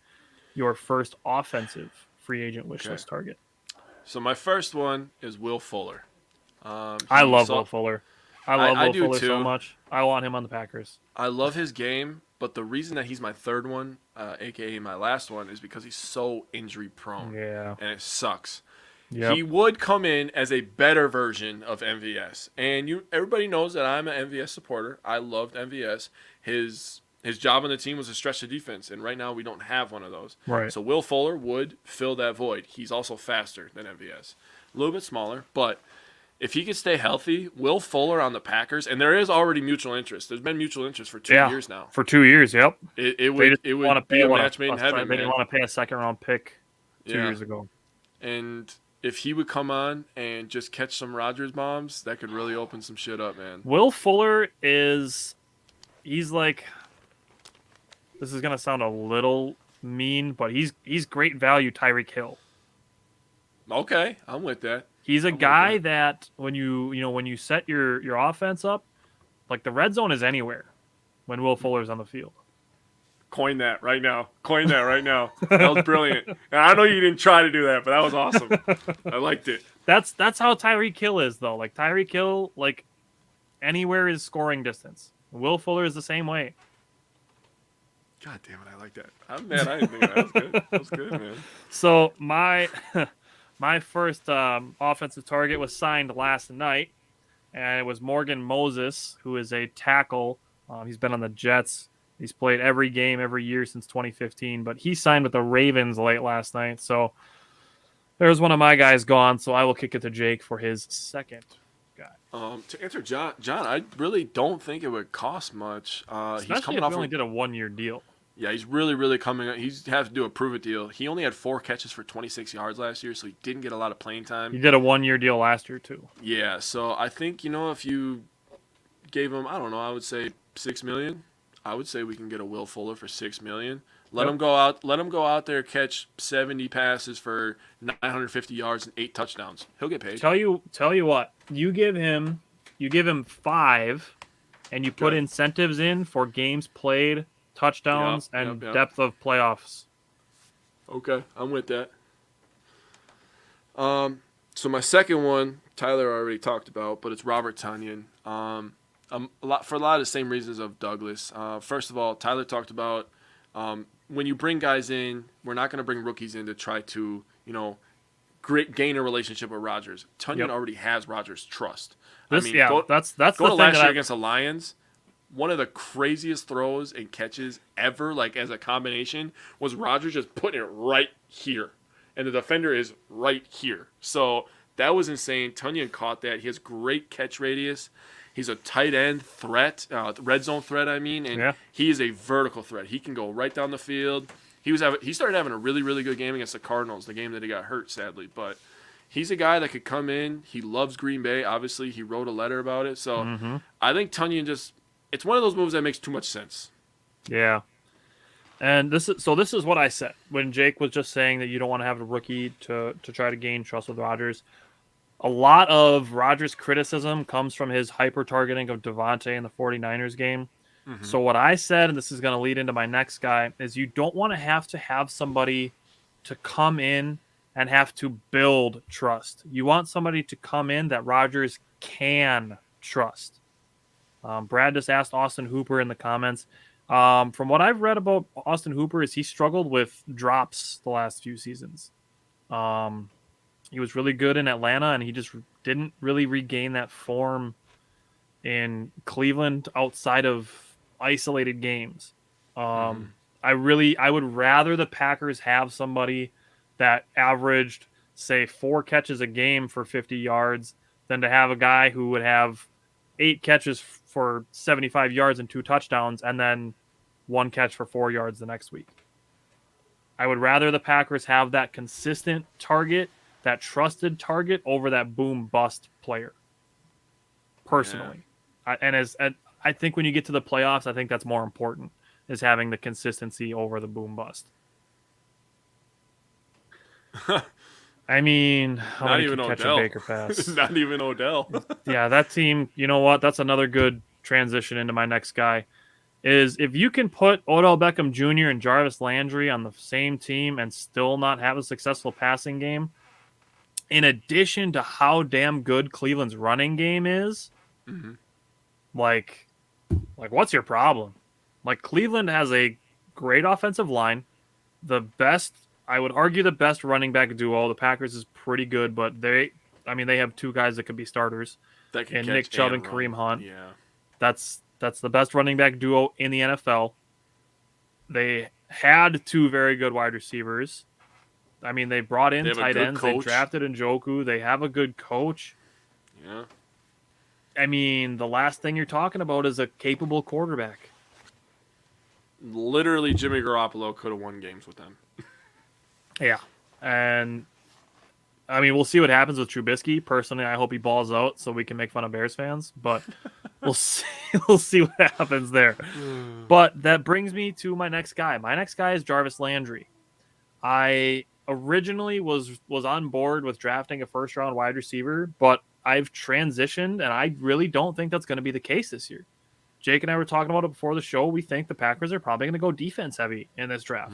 your first offensive free agent wish list target. So my first one is Will Fuller. I love Will Fuller. I love Will Fuller too. so much. I want him on the Packers. I love his game, but the reason that he's my third one, aka my last one, is because he's so injury prone. Yeah. And it sucks. Yep. He would come in as a better version of MVS. And everybody knows that I'm an MVS supporter. I loved MVS. His job on the team was to stretch the defense, and right now we don't have one of those. Right. So Will Fuller would fill that void. He's also faster than MVS. A little bit smaller, but if he could stay healthy, Will Fuller on the Packers, and there is already mutual interest. There's been mutual interest for 2 years now. For 2 years, yep. It would be a match made in heaven. They didn't want to pay a second-round pick 2 years ago. And if he would come on and just catch some Rodgers bombs, that could really open some shit up, man. Will Fuller he's like, this is going to sound a little mean, but he's great value Tyreek Hill. Okay, I'm with that. He's a guy that when you set your offense up, like the red zone is anywhere when Will Fuller's on the field. Coin that right now. That was brilliant. And I know you didn't try to do that, but that was awesome. I liked it. That's how Tyreek Hill is, though. Like Tyreek Hill, like anywhere is scoring distance. Will Fuller is the same way. God damn it, I like that. I'm mad. I didn't think that was good. That was good, man. So my first offensive target was signed last night, and it was Morgan Moses, who is a tackle. He's been on the Jets. He's played every game every year since 2015, but he signed with the Ravens late last night. So there's one of my guys gone, so I will kick it to Jake for his second guy. To answer John, I really don't think it would cost much. Especially he's coming if off he only did a 1-year deal. Yeah, he's really, really coming up. He's have to do a prove-it deal. He only had 4 catches for 26 yards last year, so he didn't get a lot of playing time. He did a 1-year deal last year, too. Yeah, so I think, if you gave him, I don't know, I would say $6 million. I would say we can get a Will Fuller for $6 million. Let him go out there, catch 70 passes for 950 yards and 8 touchdowns. He'll get paid. Tell you what, you give him 5, and you put incentives in for games played, touchdowns, and depth of playoffs. Okay, I'm with that. So my second one, Tyler already talked about, but it's Robert Tonyan. For a lot of the same reasons of Douglas. First of all, Tyler talked about when you bring guys in, we're not going to bring rookies in to try to, gain a relationship with Rodgers. Tonyan already has Rodgers' trust. That's go the to thing last year against the Lions. One of the craziest throws and catches ever, like as a combination, was Rodgers just putting it right here, and the defender is right here. So that was insane. Tonyan caught that. He has great catch radius. He's a tight end threat, red zone threat, and he is a vertical threat. He can go right down the field. He started having a really, really good game against the Cardinals, the game that he got hurt, sadly. But he's a guy that could come in. He loves Green Bay. Obviously, he wrote a letter about it. So I think Tonyan it's one of those moves that makes too much sense. Yeah. And this is what I said when Jake was just saying that you don't want to have a rookie to try to gain trust with Rodgers. A lot of Rodgers' criticism comes from his hyper targeting of Devontae in the 49ers game. Mm-hmm. So what I said, and this is going to lead into my next guy, is you don't want to have somebody to come in and have to build trust. You want somebody to come in that Rodgers can trust. Brad just asked Austin Hooper in the comments. From what I've read about Austin Hooper, is he struggled with drops the last few seasons. Um, he was really good in Atlanta, and he just didn't really regain that form in Cleveland outside of isolated games. Mm-hmm. I would rather the Packers have somebody that averaged, say, 4 catches a game for 50 yards than to have a guy who would have 8 catches for 75 yards and 2 touchdowns and then 1 catch for 4 yards the next week. I would rather the Packers have that consistent target, that trusted target over that boom bust player. Yeah. Personally, and I think when you get to the playoffs, I think that's more important is having the consistency over the boom bust. I mean, how Not many even can catch a Odell. Baker pass? Not even Odell. Yeah, that team. You know what? That's another good transition into my next guy. Is if you can put Odell Beckham Jr. and Jarvis Landry on the same team and still not have a successful passing game, in addition to how damn good Cleveland's running game is, Mm-hmm. like, what's your problem? Like Cleveland has a great offensive line, the best, I would argue, the best running back duo. The Packers is pretty good, but they have 2 guys that could be starters, That can and Nick catch Chubb and and run. Kareem Hunt. Yeah. That's the best running back duo in the NFL. They had 2 very good wide receivers. I mean, they brought They in have a tight good ends. They coach. drafted Njoku. They have a good coach. Yeah. I mean, the last thing you're talking about is a capable quarterback. Literally, Jimmy Garoppolo could have won games with them. Yeah. And I mean, we'll see what happens with Trubisky. Personally, I hope he balls out so we can make fun of Bears fans, but we'll see. We'll see what happens there. But that brings me to my next guy. My next guy is Jarvis Landry. I originally was on board with drafting a first round wide receiver, but I've transitioned, and I really don't think that's going to be the case this year. Jake and I were talking about it before the show. We think the Packers are probably going to go defense heavy in this draft,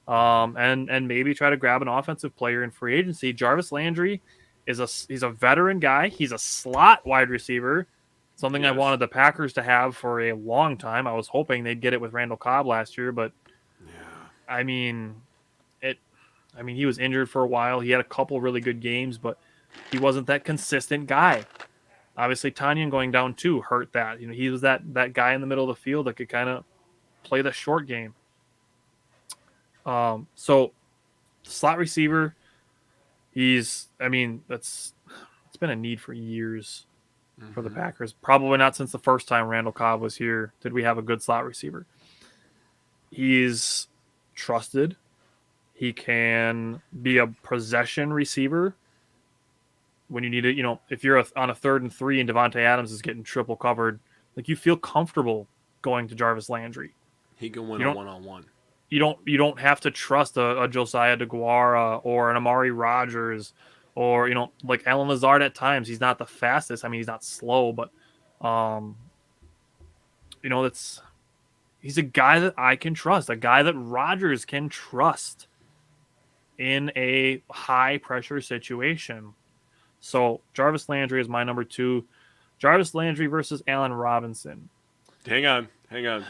and maybe try to grab an offensive player in free agency. Jarvis Landry he's a veteran guy. He's a slot wide receiver, something I Yes. wanted the Packers to have for a long time. I was hoping they'd get it with Randall Cobb last year, but Yeah. I mean, it. I mean, he was injured for a while. He had a couple really good games, but he wasn't that consistent guy. Obviously, Tanyan going down too hurt that. You know, he was that guy in the middle of the field that could kind of play the short game. So slot receiver, he's. I mean, it's been a need for years for the Mm-hmm. Packers. Probably not since the first time Randall Cobb was here did we have a good slot receiver. He's trusted. He can be a possession receiver when you need it. You know, if you're on a 3rd and 3 and Devontae Adams is getting triple covered, like you feel comfortable going to Jarvis Landry. He can win You a don't one-on-one. you don't have to trust a Josiah DeGuara or an Amari Rogers or like Alan Lazard at times. He's not the fastest. I mean, he's not slow, but um, that's he's a guy that I can trust, a guy that Rodgers can trust in a high pressure situation. So Jarvis Landry is my number 2. Jarvis Landry versus Allen Robinson. Hang on. Hang on.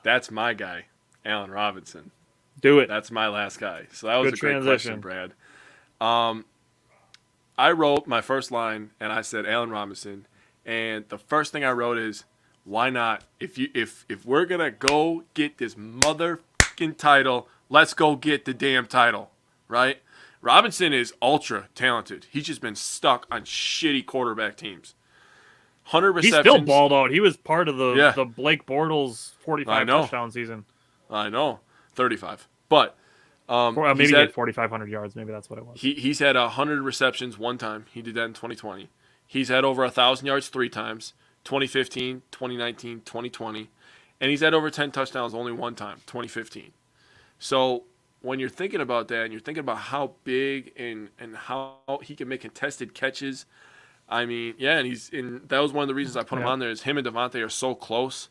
That's my guy, Allen Robinson. Do it. That's my last guy. So that was Good a great question, transition. Brad. Um, I wrote my first line and I said Allen Robinson, and the first thing I wrote is, why not? If we're gonna go get this motherfucking title, let's go get the damn title, right? Robinson is ultra talented. He's just been stuck on shitty quarterback teams. 100 He receptions. still balled out. He was part of Yeah, the Blake Bortles I 45 know. touchdown season. I know. 35. But Maybe he's he had had 4,500 yards. Maybe that's what it was. he's had 100 receptions one time. He did that in 2020. He's had over 1,000 yards 3 times. 2015, 2019, 2020. And he's had over 10 touchdowns only one time, 2015. So when you're thinking about that and you're thinking about how big and how he can make contested catches, I mean, yeah, and that was one of the reasons I put him on there is him and Devontae are so close.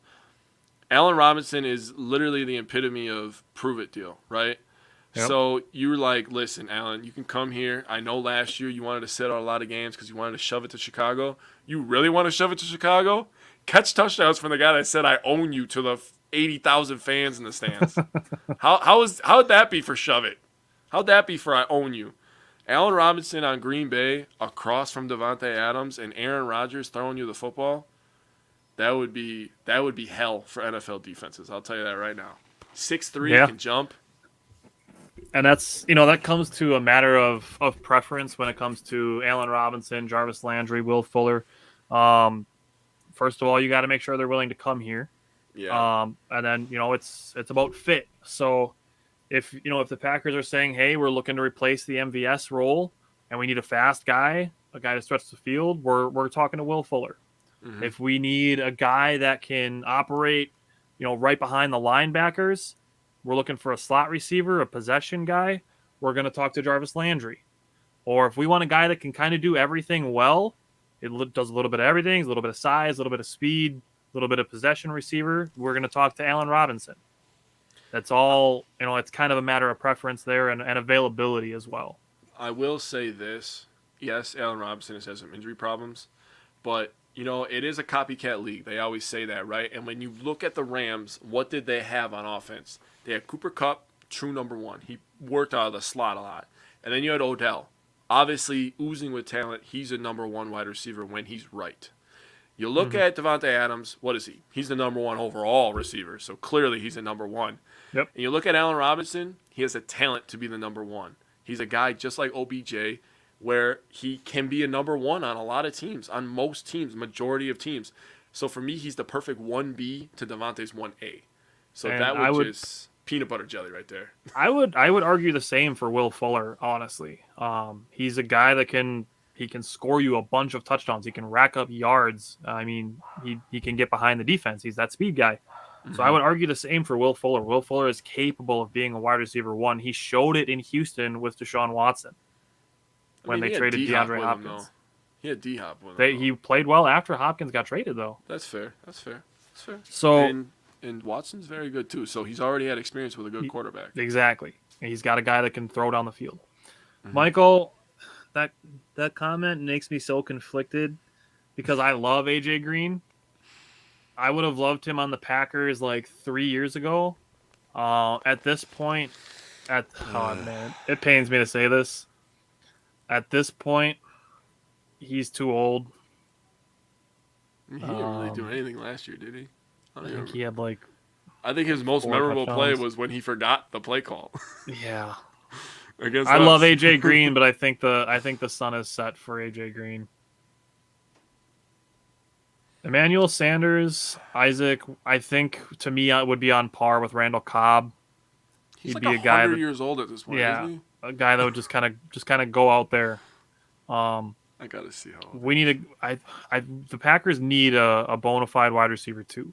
Allen Robinson is literally the epitome of prove it deal, right? Yep. So you were like, listen, Allen, you can come here. I know last year you wanted to sit out a lot of games because you wanted to shove it to Chicago. You really want to shove it to Chicago? Catch touchdowns from the guy that said I own you to the 80,000 fans in the stands. How'd that be for shove it? How'd that be for I own you? Allen Robinson on Green Bay across from Davante Adams and Aaron Rodgers throwing you the football. That would be hell for NFL defenses. I'll tell you that right now. 6'3", can jump. And that's, that comes to a matter of preference when it comes to Allen Robinson, Jarvis Landry, Will Fuller. First of all, you got to make sure they're willing to come here. Yeah. And then, it's about fit. So if the Packers are saying, hey, we're looking to replace the MVS role and we need a fast guy, a guy to stretch the field, we're talking to Will Fuller. Mm-hmm. If we need a guy that can operate, right behind the linebackers, we're looking for a slot receiver, a possession guy, we're going to talk to Jarvis Landry. Or if we want a guy that can kind of do everything well, it does a little bit of everything, a little bit of size, a little bit of speed, a little bit of possession receiver, we're going to talk to Allen Robinson. That's all, it's kind of a matter of preference there and availability as well. I will say this. Yes, Allen Robinson has had some injury problems, but it is a copycat league. They always say that, right? And when you look at the Rams, what did they have on offense? They had Cooper Kupp, true number one. He worked out of the slot a lot. And then you had Odell. Obviously, oozing with talent, he's a number one wide receiver when he's right. You look at Davante Adams, what is he? He's the number one overall receiver, so clearly he's a number one. Yep. And you look at Allen Robinson, he has a talent to be the number one. He's a guy just like OBJ, where he can be a number one on a lot of teams, on most teams, majority of teams. So for me, he's the perfect 1B to Davante's 1A. So and that would just peanut butter jelly right there. I would argue the same for Will Fuller, honestly. He's a guy that can score you a bunch of touchdowns. He can rack up yards. I mean, he can get behind the defense. He's that speed guy. Mm-hmm. So I would argue the same for Will Fuller. Will Fuller is capable of being a wide receiver one. He showed it in Houston with Deshaun Watson. When they traded DeAndre Hopkins. He had D-Hop with him. He played well after Hopkins got traded, though. That's fair. So and Watson's very good, too. So he's already had experience with a good quarterback. Exactly. And he's got a guy that can throw down the field. Mm-hmm. Michael, that comment makes me so conflicted because I love A.J. Green. I would have loved him on the Packers like 3 years ago. At this point, man, it pains me to say this. At this point, he's too old. He didn't really do anything last year, did he? I think he had like. I think his most memorable play was when he forgot the play call. Yeah. Against I love AJ Green, but I think the sun is set for AJ Green. Emmanuel Sanders, Isaac, I think to me would be on par with Randall Cobb. He's like 100 years old at this point, isn't he? A guy that would just kind of go out there. I gotta see how. We need the Packers need a bona fide wide receiver too.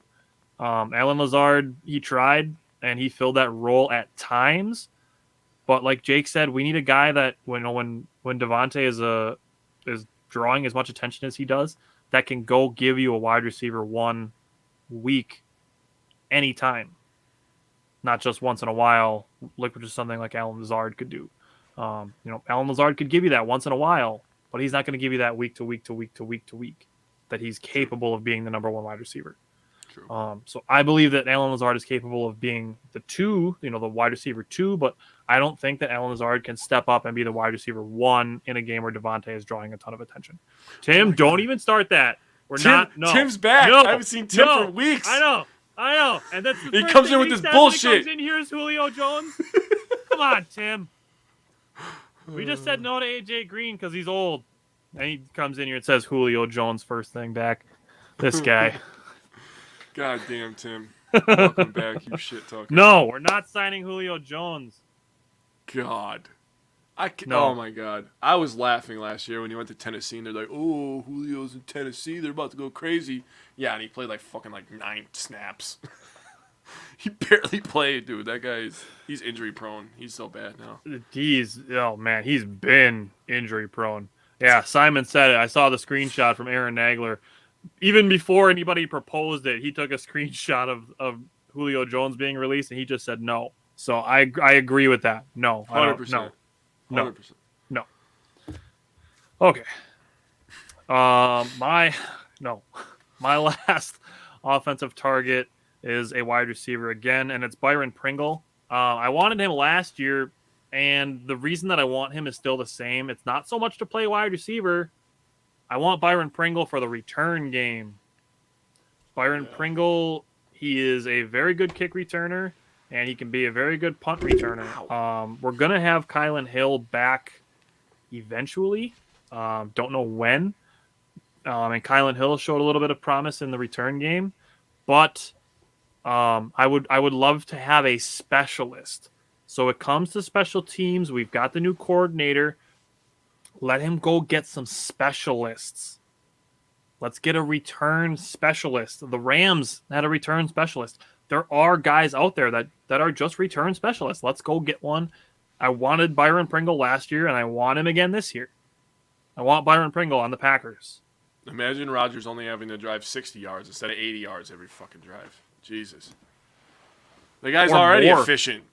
Allen Lazard, he tried and he filled that role at times, but like Jake said, we need a guy that when Davante is drawing as much attention as he does, that can go give you a wide receiver 1 week, anytime. Not just once in a while, which is something like Allen Lazard could do. Allen Lazard could give you that once in a while, but he's not going to give you that week to week to week to week to week that he's capable of being the number 1 wide receiver. True. So I believe that Allen Lazard is capable of being the 2, the wide receiver 2, but I don't think that Allen Lazard can step up and be the wide receiver 1 in a game where Davante is drawing a ton of attention. Tim, don't even start that. Tim's back. No, I haven't seen Tim for weeks. I know. And that's he comes in with this bullshit. He comes in here as Julio Jones. Come on, Tim. We just said no to AJ Green because he's old. And he comes in here and says Julio Jones first thing back. This guy. God damn, Tim. Welcome back, you shit talker. No, we're not signing Julio Jones. God. No. Oh, my God. I was laughing last year when he went to Tennessee, and they're like, oh, Julio's in Tennessee. They're about to go crazy. Yeah, and he played like 9 snaps. He barely played, dude. That he's injury prone. He's so bad now. Oh man, he's been injury prone. Yeah, Simon said it. I saw the screenshot from Aaron Nagler. Even before anybody proposed it, he took a screenshot of Julio Jones being released, and he just said no. So I agree with that. No, I don't. 100%. No, no, 100%. no. Okay. My last offensive target is a wide receiver again, and it's Byron Pringle. I wanted him last year, and the reason that I want him is still the same. It's not so much to play wide receiver. I want Byron Pringle for the return game. Byron Pringle, he is a very good kick returner, and he can be a very good punt returner. We're going to have Kylan Hill back eventually. Don't know when. And Kylan Hill showed a little bit of promise in the return game, but I would love to have a specialist. So it comes to special teams. We've got the new coordinator. Let him go get some specialists. Let's get a return specialist. The Rams had a return specialist. There are guys out there that are just return specialists. Let's go get one. I wanted Byron Pringle last year, and I want him again this year. I want Byron Pringle on the Packers. Imagine Rodgers only having to drive 60 yards instead of 80 yards every fucking drive. Jesus. The guy's already efficient.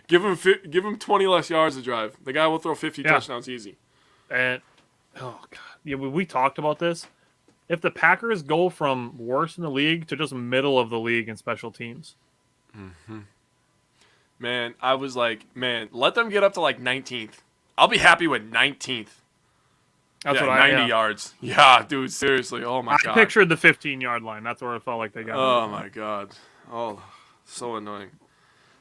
give him 20 less yards to drive. The guy will throw 50 touchdowns easy. And oh god, yeah, we talked about this. If the Packers go from worst in the league to just middle of the league in special teams, man, I was like, let them get up to like 19th. I'll be happy with 19th. That's what 90 yards. Yeah, dude, seriously. Oh my god. I pictured the 15-yard line. That's where it felt like they got. Oh my god. Oh, so annoying.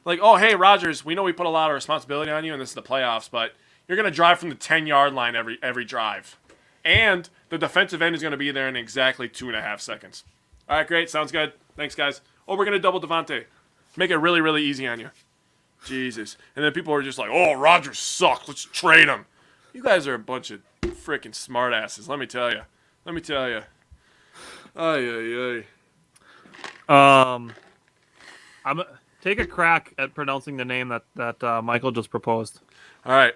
Like, oh hey Rodgers, we know we put a lot of responsibility on you, and this is the playoffs, but you're gonna drive from the 10-yard line every drive, and the defensive end is gonna be there in exactly 2.5 seconds. All right, great, sounds good. Thanks, guys. Oh, we're gonna double Devontae. Make it really, really easy on you. Jesus. And then people are just like, oh, Rodgers sucks. Let's trade him. You guys are a bunch of freaking smartasses. Let me tell you. Ay. I'm take a crack at pronouncing the name that Michael just proposed. All right.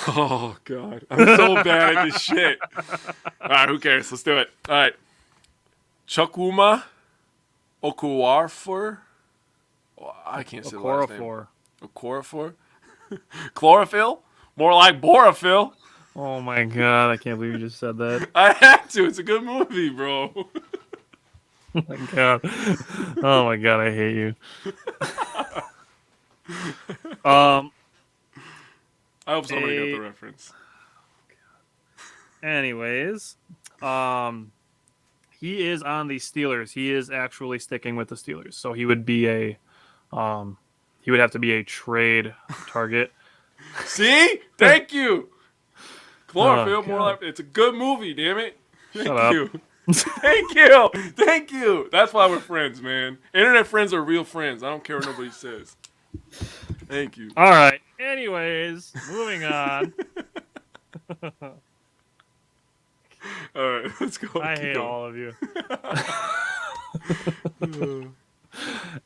Oh god, I'm so bad at this shit. All right, who cares? Let's do it. All right. Chukwuma Okorafor. Oh, I can't say the last name. Okorafor. Chlorophyll. More like Borophyll. Oh my god, I can't believe you just said that. I had to. It's a good movie, bro. Oh my god. Oh my god, I hate you. I hope somebody got the reference. Anyways, he is on the Steelers. He is actually sticking with the Steelers. So he would be he would have to be a trade target. See? Thank you. Chlorophyll, more like it's a good movie, damn it. Thank you. Thank you. That's why we're friends, man. Internet friends are real friends. I don't care what nobody says. Thank you. All right. Anyways, moving on. All right, let's go. I hate all of you.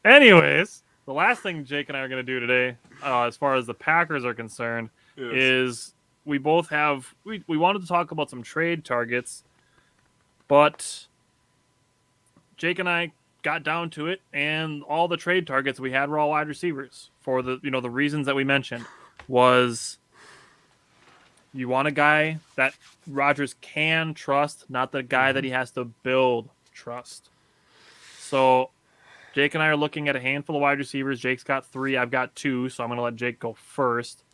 Anyways, the last thing Jake and I are going to do today, as far as the Packers are concerned, is we both have we wanted to talk about some trade targets, but Jake and I got down to it, and all the trade targets we had were all wide receivers for the the reasons that we mentioned. Was you want a guy that Rodgers can trust, not the guy that he has to build trust. So Jake and I are looking at a handful of wide receivers. Jake's got 3. I've got 2, so I'm going to let Jake go first.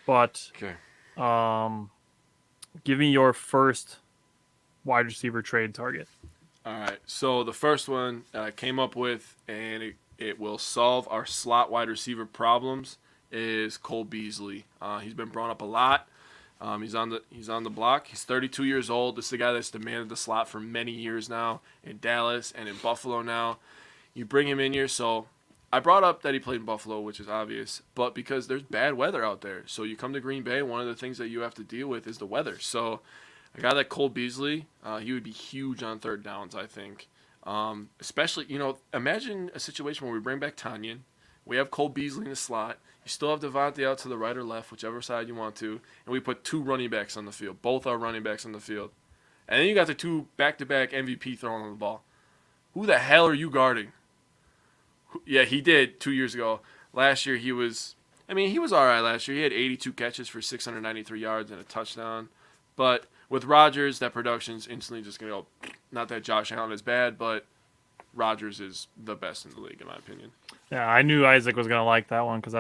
But give me your first wide receiver trade target. All right. So the first one I came up with, and it will solve our slot wide receiver problems, is Cole Beasley. He's been brought up a lot. He's on the block. He's 32 years old. This is the guy that's demanded the slot for many years now in Dallas and in Buffalo now. You bring him in here. So I brought up that he played in Buffalo, which is obvious, but because there's bad weather out there. So you come to Green Bay, one of the things that you have to deal with is the weather. So a guy like Cole Beasley, he would be huge on third downs, I think. Especially, imagine a situation where we bring back Tanyan. We have Cole Beasley in the slot. You still have Devontae out to the right or left, whichever side you want to. And we put 2 running backs on the field. Both are running backs on the field. And then you got the 2 back-to-back MVP throwing on the ball. Who the hell are you guarding? Yeah, he did 2 years ago. Last year he was all right last year. He had 82 catches for 693 yards and a touchdown. But with Rodgers, that production's instantly just going to go, not that Josh Allen is bad, but Rodgers is the best in the league, in my opinion. Yeah, I knew Isaac was going to like that one because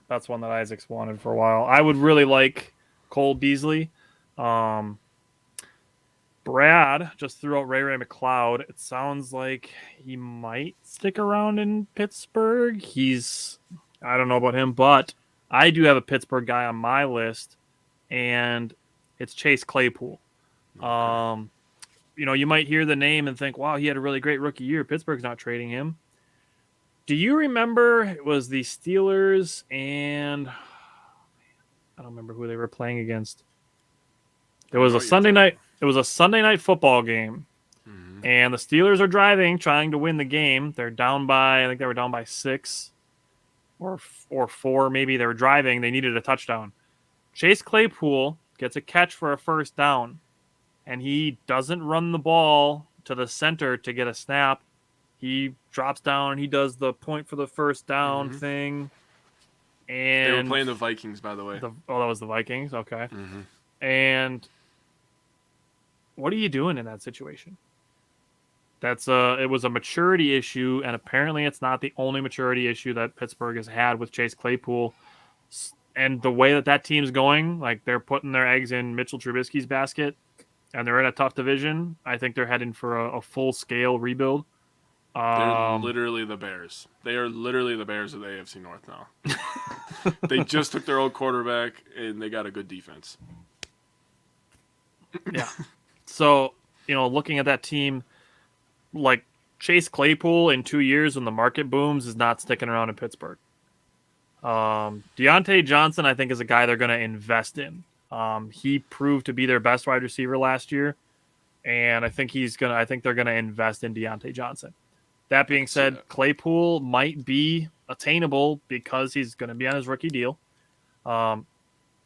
that's one that Isaac's wanted for a while. I would really like Cole Beasley. Brad just threw out Ray McLeod. It sounds like he might stick around in Pittsburgh. I don't know about him, but I do have a Pittsburgh guy on my list, and it's Chase Claypool. Okay. You might hear the name and think, wow, he had a really great rookie year. Pittsburgh's not trading him. Do you remember it was the Steelers and I don't remember who they were playing against. It was a Sunday night. It was a Sunday night football game, and the Steelers are driving, trying to win the game. They're down by, I think they were down by 6 or 4. Maybe they were driving. They needed a touchdown. Chase Claypool gets a catch for a first down, and he doesn't run the ball to the center to get a snap. He drops down and he does the point for the first down thing. And they were playing the Vikings, by the way. That was the Vikings. Okay. Mm-hmm. And what are you doing in that situation? It was a maturity issue, and apparently it's not the only maturity issue that Pittsburgh has had with Chase Claypool. And the way that team's going, like they're putting their eggs in Mitchell Trubisky's basket, and they're in a tough division. I think they're heading for a full-scale rebuild. They're literally the Bears. They are literally the Bears of the AFC North now. They just took their old quarterback, and they got a good defense. Yeah. So, looking at that team, like Chase Claypool in 2 years when the market booms is not sticking around in Pittsburgh. Deontay Johnson, I think, is a guy they're going to invest in. He proved to be their best wide receiver last year, and I think they're going to invest in Deontay Johnson. That being said, Claypool might be attainable because he's going to be on his rookie deal.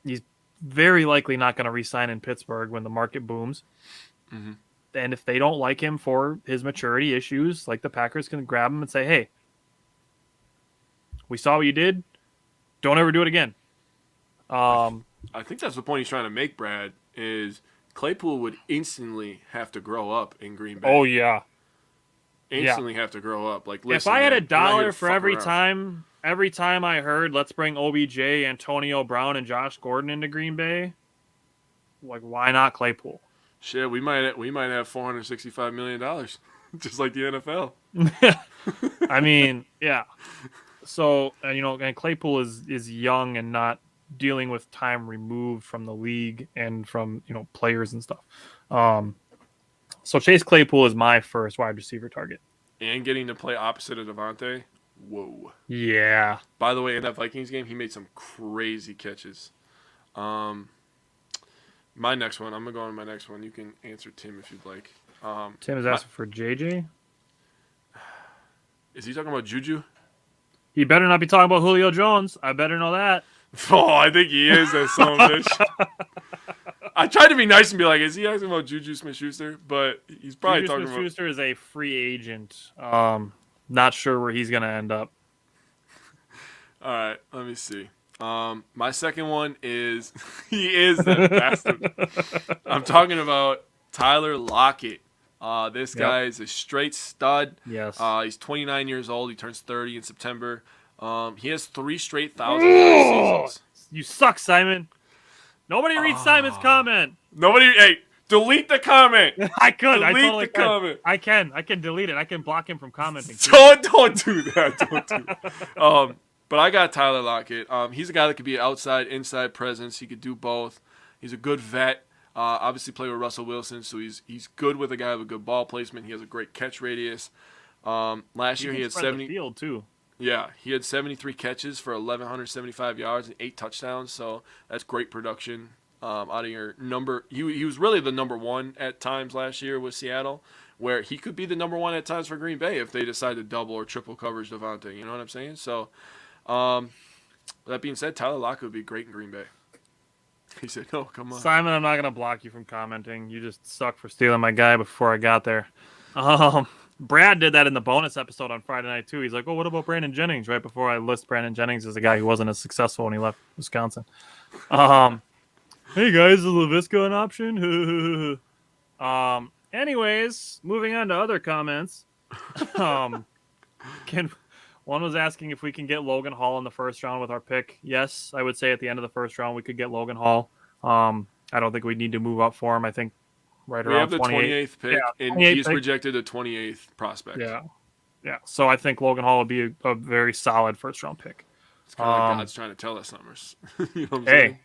He's very likely not going to re-sign in Pittsburgh when the market booms. Mm-hmm. And if they don't like him for his maturity issues, like the Packers can grab him and say, hey, we saw what you did. Don't ever do it again. I think that's the point he's trying to make, Brad, is Claypool would instantly have to grow up in Green Bay. Oh, yeah. Instantly have to grow up. Like, listen, if I had man, $1 for every time I heard, let's bring OBJ, Antonio Brown, and Josh Gordon into Green Bay, like, why not Claypool? Shit, we might have $465 million, just like the NFL. I mean, yeah. So, and Claypool is young and not dealing with time removed from the league and from, players and stuff. So Chase Claypool is my first wide receiver target. And getting to play opposite of Devontae. Whoa. Yeah. By the way, in that Vikings game, he made some crazy catches. My next one. I'm going to go on to my next one. You can answer Tim if you'd like. Tim is asking for JJ. Is he talking about Juju? He better not be talking about Julio Jones. I better know that. Oh, I think he is, that son of a bitch. I tried to be nice and be like, is he asking about Juju Smith-Schuster? But he's probably Juju talking Smith-Schuster is a free agent. Not sure where he's going to end up. All right, let me see. My second one is, he is that bastard. I'm talking about Tyler Lockett. This guy is a straight stud. Yes. He's 29 years old. He turns 30 in September. He has 3 straight 1,000-yard seasons. You suck, Simon. Nobody reads Simon's comment. Hey, delete the comment. I could. Delete I totally the comment. I can delete it. I can block him from commenting. Don't do that. Don't do that. But I got Tyler Lockett. He's a guy that could be an outside, inside presence. He could do both. He's a good vet. Obviously played with Russell Wilson, so he's good with a guy with a good ball placement. He has a great catch radius. Last year he had 70 field too. Yeah, he had 73 catches for 1,175 yards and 8 touchdowns. So that's great production out of your number. He was really the number one at times last year with Seattle, where he could be the number one at times for Green Bay if they decide to double or triple coverage Devontae. You know what I'm saying? So, that being said, Tyler Lockett would be great in Green Bay. He said, "No, come on, Simon, I'm not gonna block you from commenting. You just suck for stealing my guy before I got there." Brad did that in the bonus episode on Friday night too. He's like, "Oh, what about Brandon Jennings?" Right before I list Brandon Jennings as a guy who wasn't as successful when he left Wisconsin. Hey guys, is Laviska an option? Anyways, moving on to other comments. One was asking if we can get Logan Hall in the first round with our pick. Yes, I would say at the end of the first round we could get Logan Hall. I don't think we need to move up for him. I think right we around have the 28th pick, and 28th he's pick. projected a 28th prospect." Yeah. So I think Logan Hall would be a very solid first round pick. It's kind of like God's trying to tell us numbers. You know what I'm saying?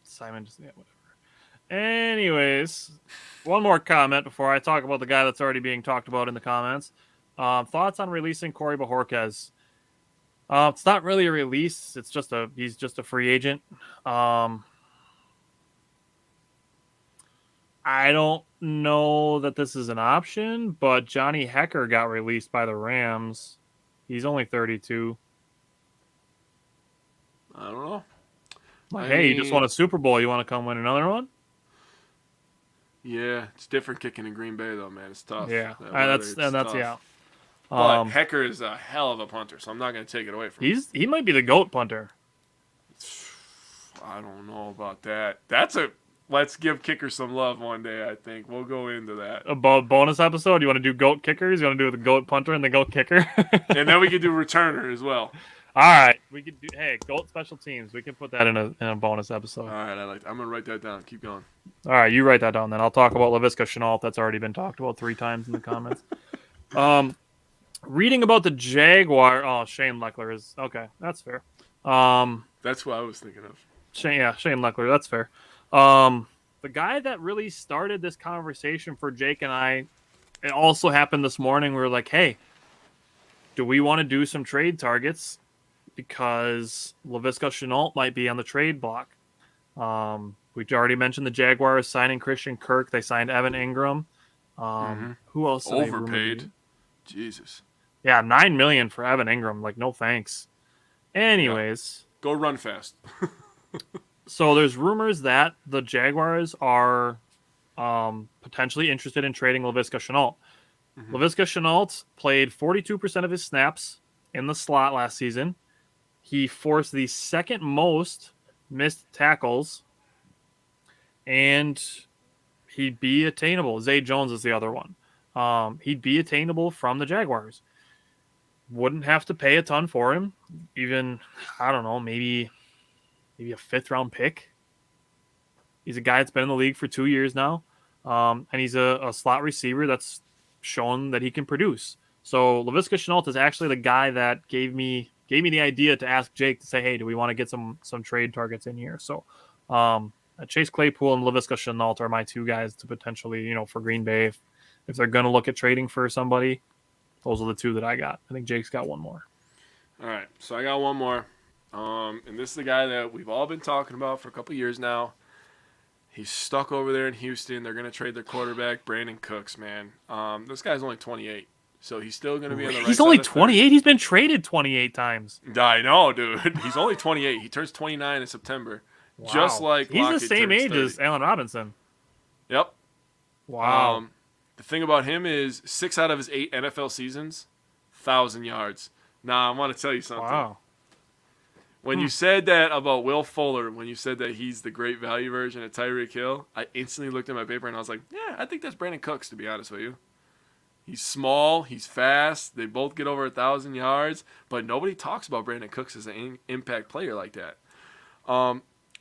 Simon just whatever. Anyways, one more comment before I talk about the guy that's already being talked about in the comments. Thoughts on releasing Corey Bajorquez? It's not really a release. It's just he's just a free agent. I don't know that this is an option, but Johnny Hecker got released by the Rams. He's only 32. I don't know. You just won a Super Bowl. You want to come win another one? Yeah, it's different kicking in Green Bay though, man. It's tough. Yeah, That's tough. yeah. But Hecker is a hell of a punter, so I'm not going to take it away from him. He might be the GOAT punter. I don't know about that. Let's give kickers some love one day, I think. We'll go into that. A bonus episode? You want to do GOAT kickers? You want to do the GOAT punter and the GOAT kicker? And then we could do returner as well. All right. We could do, GOAT special teams. We can put that in a bonus episode. All right, I'm going to write that down. Keep going. All right, you write that down then. I'll talk about Laviska Shenault. That's already been talked about 3 times in the comments. Reading about the Jaguar. Oh, Shane Leckler is okay. That's fair. That's what I was thinking of. Shane Leckler. That's fair. The guy that really started this conversation for Jake and I, it also happened this morning. We were like, hey, do we want to do some trade targets? Because Laviska Shenault might be on the trade block. We already mentioned the Jaguars signing Christian Kirk. They signed Evan Ingram. Who else? Overpaid. Jesus. Yeah, $9 million for Evan Ingram. Like, no thanks. Anyways, go run fast. So there's rumors that the Jaguars are potentially interested in trading Laviska Shenault. Laviska Shenault played 42% of his snaps in the slot last season. He forced the second most missed tackles, and he'd be attainable. Zay Jones is the other one. He'd be attainable from the Jaguars. Wouldn't have to pay a ton for him. Even, I don't know, maybe a 5th-round pick. He's a guy that's been in the league for 2 years now, and he's a slot receiver that's shown that he can produce. So Laviska Shenault is actually the guy that gave me the idea to ask Jake to say, hey, do we want to get some trade targets in here? So Chase Claypool and Laviska Shenault are my 2 guys to potentially, for Green Bay. If they're going to look at trading for somebody, those are the 2 that I got. I think Jake's got one more. All right, so I got one more. And this is the guy that we've all been talking about for a couple years now. He's stuck over there in Houston. They're going to trade their quarterback, Brandon Cooks, man. This guy's only 28, so he's still going to be on the right side. He's only 28? He's been traded 28 times. I know, dude. He's only 28. He turns 29 in September. Wow. Just like he's Lockett the same age 30. as Allen Robinson. Yep. Wow. The thing about him is 6 out of his 8 NFL seasons, 1,000 yards. Now, I want to tell you something. Wow. When you said that about Will Fuller, when you said that he's the great value version of Tyreek Hill, I instantly looked at my paper and I was like, yeah, I think that's Brandon Cooks, to be honest with you. He's small, he's fast, they both get over 1,000 yards, but nobody talks about Brandon Cooks as an impact player like that.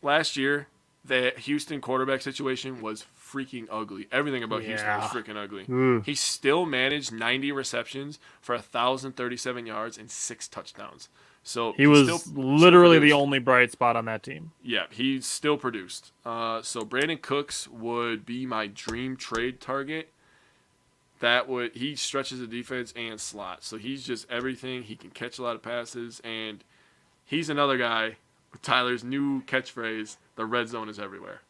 Last year, the Houston quarterback situation was freaking ugly. Everything about Houston was freaking ugly. He still managed 90 receptions for 1,037 yards and 6 touchdowns. So he was literally the only bright spot on that team. Yeah, he still produced. So Brandon Cooks would be my dream trade target. He stretches the defense and slot. So he's just everything. He can catch a lot of passes, and he's another guy with Tyler's new catchphrase, the red zone is everywhere.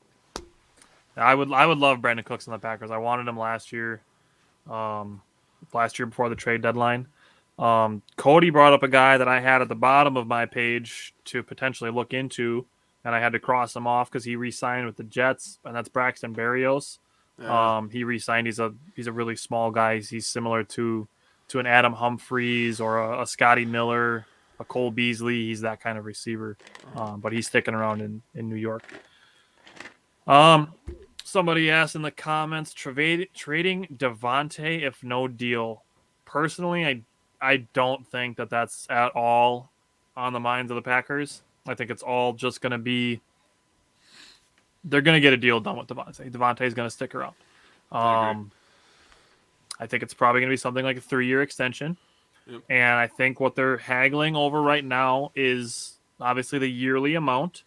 I would love Brandon Cooks on the Packers. I wanted him last year before the trade deadline. Cody brought up a guy that I had at the bottom of my page to potentially look into, and I had to cross him off because he re-signed with the Jets, and that's Braxton Berrios. He re-signed. He's a really small guy. He's similar to an Adam Humphries or a Scotty Miller, a Cole Beasley. He's that kind of receiver, but he's sticking around in New York. Somebody asked in the comments, trading Devontae if no deal. Personally, I don't think that that's at all on the minds of the Packers. I think it's all just going to be they're going to get a deal done with Devontae. Devontae's going to stick around. I think it's probably going to be something like a 3-year extension. Yep. And I think what they're haggling over right now is obviously the yearly amount,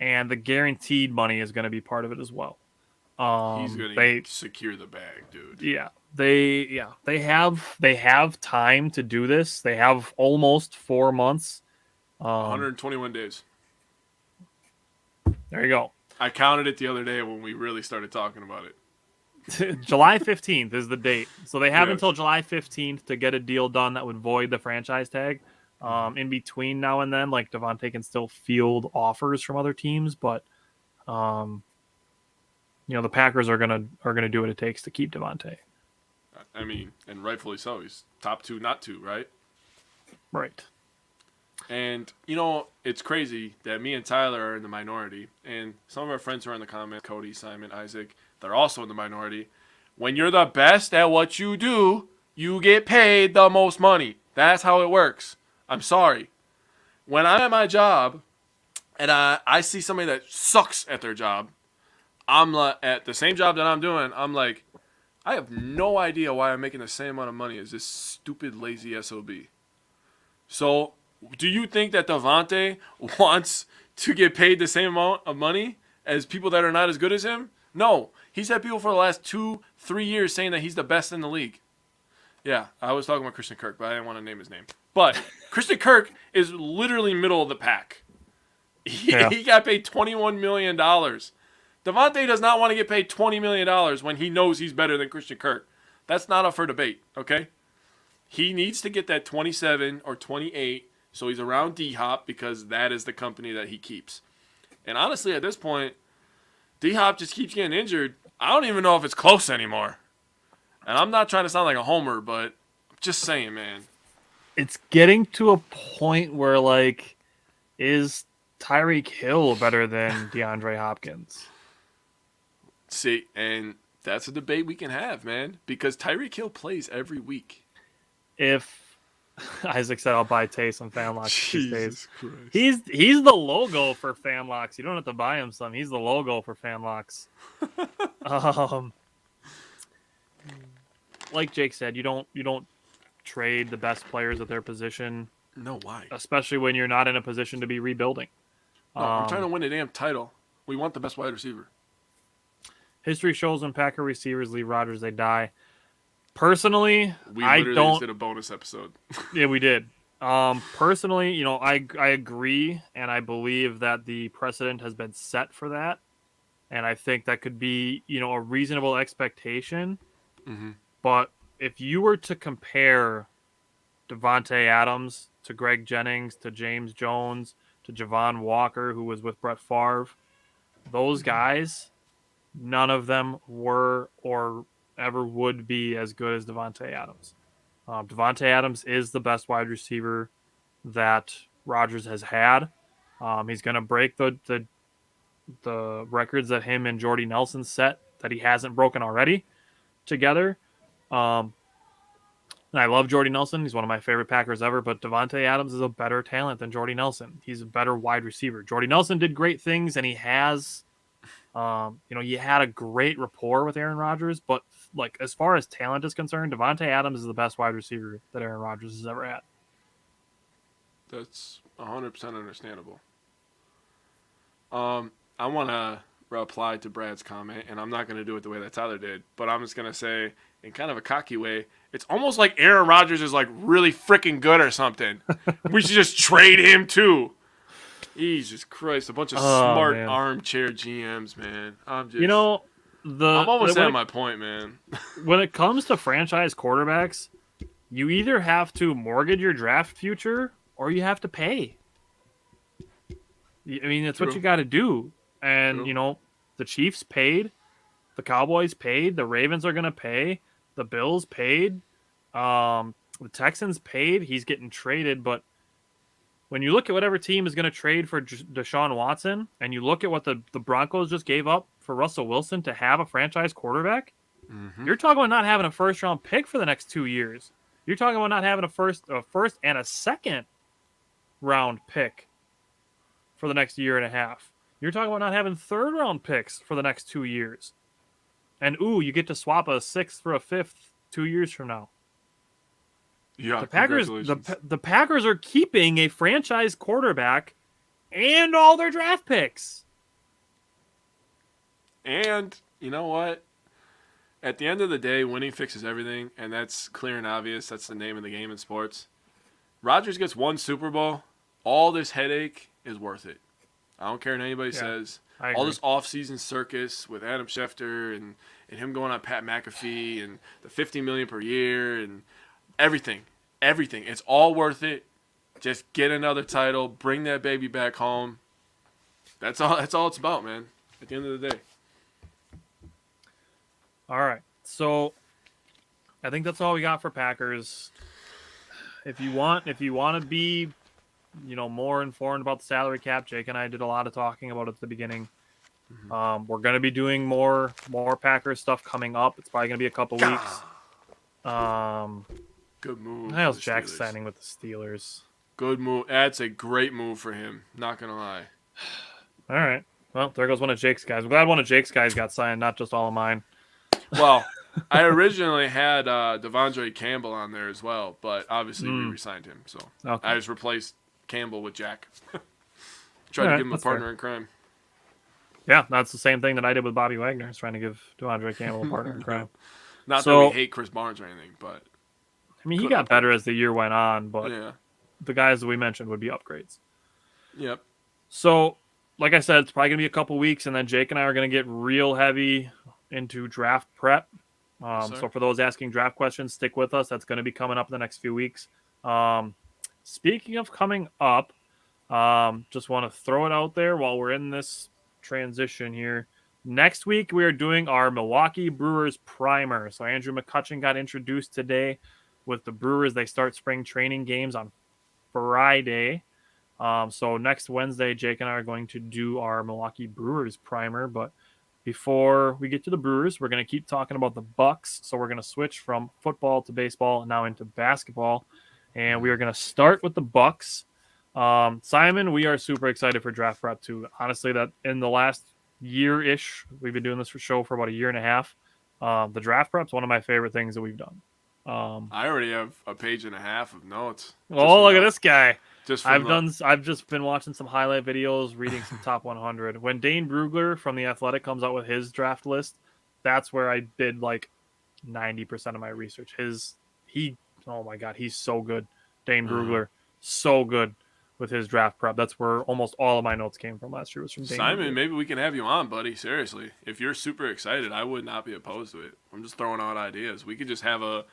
and the guaranteed money is going to be part of it as well. He's going to secure the bag, dude. Yeah. They have time to do this. They have almost 4 months. 121 days. There you go. I counted it the other day when we really started talking about it. July 15th is the date. So they have until July 15th to get a deal done that would void the franchise tag. In between now and then, like Devontae can still field offers from other teams, but the Packers are gonna do what it takes to keep Devontae. I mean, and rightfully so. He's top 2, not 2, right? Right. And, it's crazy that me and Tyler are in the minority. And some of our friends who are in the comments, Cody, Simon, Isaac, they're also in the minority. When you're the best at what you do, you get paid the most money. That's how it works. I'm sorry. When I'm at my job and I see somebody that sucks at their job, I'm at the same job that I'm doing, I'm like, I have no idea why I'm making the same amount of money as this stupid, lazy SOB. So, do you think that Devontae wants to get paid the same amount of money as people that are not as good as him? No. He's had people for the last 2-3 years saying that he's the best in the league. Yeah, I was talking about Christian Kirk, but I didn't want to name his name. But Christian Kirk is literally middle of the pack. He got paid $21 million. Devontae does not want to get paid $20 million when he knows he's better than Christian Kirk. That's not up for debate, okay? He needs to get that 27 or 28 so he's around D-Hop because that is the company that he keeps. And honestly, at this point, D-Hop just keeps getting injured. I don't even know if it's close anymore. And I'm not trying to sound like a homer, but I'm just saying, man. It's getting to a point where, is Tyreek Hill better than DeAndre Hopkins? See, and that's a debate we can have, man, because Tyreek Hill plays every week. If Isaac said I'll buy Tay some fan locks these days. Christ. He's the logo for fan locks. You don't have to buy him some. He's the logo for fan locks. Like Jake said, you don't trade the best players at their position. No, why? Especially when you're not in a position to be rebuilding. No, I'm trying to win a damn title. We want the best wide receiver. History shows when Packer receivers leave Rodgers, they die. Personally, we literally just did a bonus episode. Yeah, we did. Personally, I agree, and I believe that the precedent has been set for that, and I think that could be, a reasonable expectation. Mm-hmm. But if you were to compare Devontae Adams to Greg Jennings to James Jones to Javon Walker, who was with Brett Favre, those guys, none of them were or ever would be as good as Devontae Adams. Devontae Adams is the best wide receiver that Rodgers has had. He's going to break the records that him and Jordy Nelson set that he hasn't broken already together. And I love Jordy Nelson. He's one of my favorite Packers ever, but Devontae Adams is a better talent than Jordy Nelson. He's a better wide receiver. Jordy Nelson did great things, and he has, he had a great rapport with Aaron Rodgers, but as far as talent is concerned, Devontae Adams is the best wide receiver that Aaron Rodgers has ever had. That's 100% understandable. I want to reply to Brad's comment, and I'm not going to do it the way that Tyler did, but I'm just going to say, in kind of a cocky way, it's almost like Aaron Rodgers is really freaking good or something. We should just trade him too. Jesus Christ, a bunch of Oh smart man, armchair GMs, man. you know I'm the almost when at it, my point, man. when it comes to franchise quarterbacks, you either have to mortgage your draft future or you have to pay. I mean, it's what True, you got to do. And, true. the Chiefs paid, the Cowboys paid, the Ravens are going to pay, the Bills paid, the Texans paid. He's getting traded. But when you look at whatever team is going to trade for Deshaun Watson and you look at what the Broncos just gave up for Russell Wilson to have a franchise quarterback, Mm-hmm. you're talking about not having a first round pick for the next 2 years. You're talking about not having a first and a second round pick for the next year and a half. You're talking about not having third round picks for the next 2 years. And you get to swap a sixth for a fifth 2 years from now. Yeah, The Packers, congratulations. the Packers are keeping a franchise quarterback and all their draft picks. And you know what? At the end of the day, winning fixes everything, and that's clear and obvious. That's the name of the game in sports. Rodgers gets one Super Bowl. All this headache is worth it. I don't care what anybody says. I All agree. this off-season circus with Adam Schefter and him going on Pat McAfee and the $50 million per year and everything. It's all worth it. Just get another title. Bring that baby back home. That's all it's about, man. At the end of the day. All right. So I think that's all we got for Packers. If you want to be, more informed about the salary cap, Jake and I did a lot of talking about it at the beginning. We're going to be doing more Packers stuff coming up. It's probably going to be a couple weeks. Good move. How's for the Jack Steelers. signing with the Steelers? Good move. That's a great move for him. Not gonna lie. All right. Well, there goes one of Jake's guys. I'm glad one of Jake's guys got signed, not just all of mine. Well, I originally had Devondre Campbell on there as well, but obviously we re-signed him, so Okay. I just replaced Campbell with Jack. Tried to All give him a that's partner fair. in crime. Yeah, that's the same thing that I did with Bobby Wagner. Is trying to give DeAndre Campbell a partner in crime. Not So- that we hate Chris Barnes or anything, but I mean, he got better as the year went on, but yeah. the guys that we mentioned would be upgrades. Yep. So, like I said, it's probably going to be a couple weeks, and then Jake and I are going to get real heavy into draft prep. Yes, So for those asking draft questions, stick with us. That's going to be coming up in the next few weeks. Speaking of coming up, just want to throw it out there while we're in this transition here. Next week, we are doing our Milwaukee Brewers primer. So Andrew McCutcheon got introduced today with the Brewers. They start spring training games on Friday. So next Wednesday, Jake and I are going to do our Milwaukee Brewers primer. But before we get to the Brewers, we're going to keep talking about the Bucks. So we're going to switch from football to baseball and now into basketball. And we are going to start with the Bucks. Simon, we are super excited for draft prep too. Honestly, that in the last year-ish, we've been doing this show for about a year and a half. The draft prep is one of my favorite things that we've done. I already have a page and a half of notes. Oh, look at this guy. Just I've just been watching some highlight videos, reading some top 100. When Dane Brugler from The Athletic comes out with his draft list, that's where I did like 90% of my research. Oh my God, he's so good. Dane Brugler, so good with his draft prep. That's where almost all of my notes came from last year was from Dane Simon, Brugler. maybe we can have you on, buddy. Seriously. If you're super excited, I would not be opposed to it. I'm just throwing out ideas. We could just have a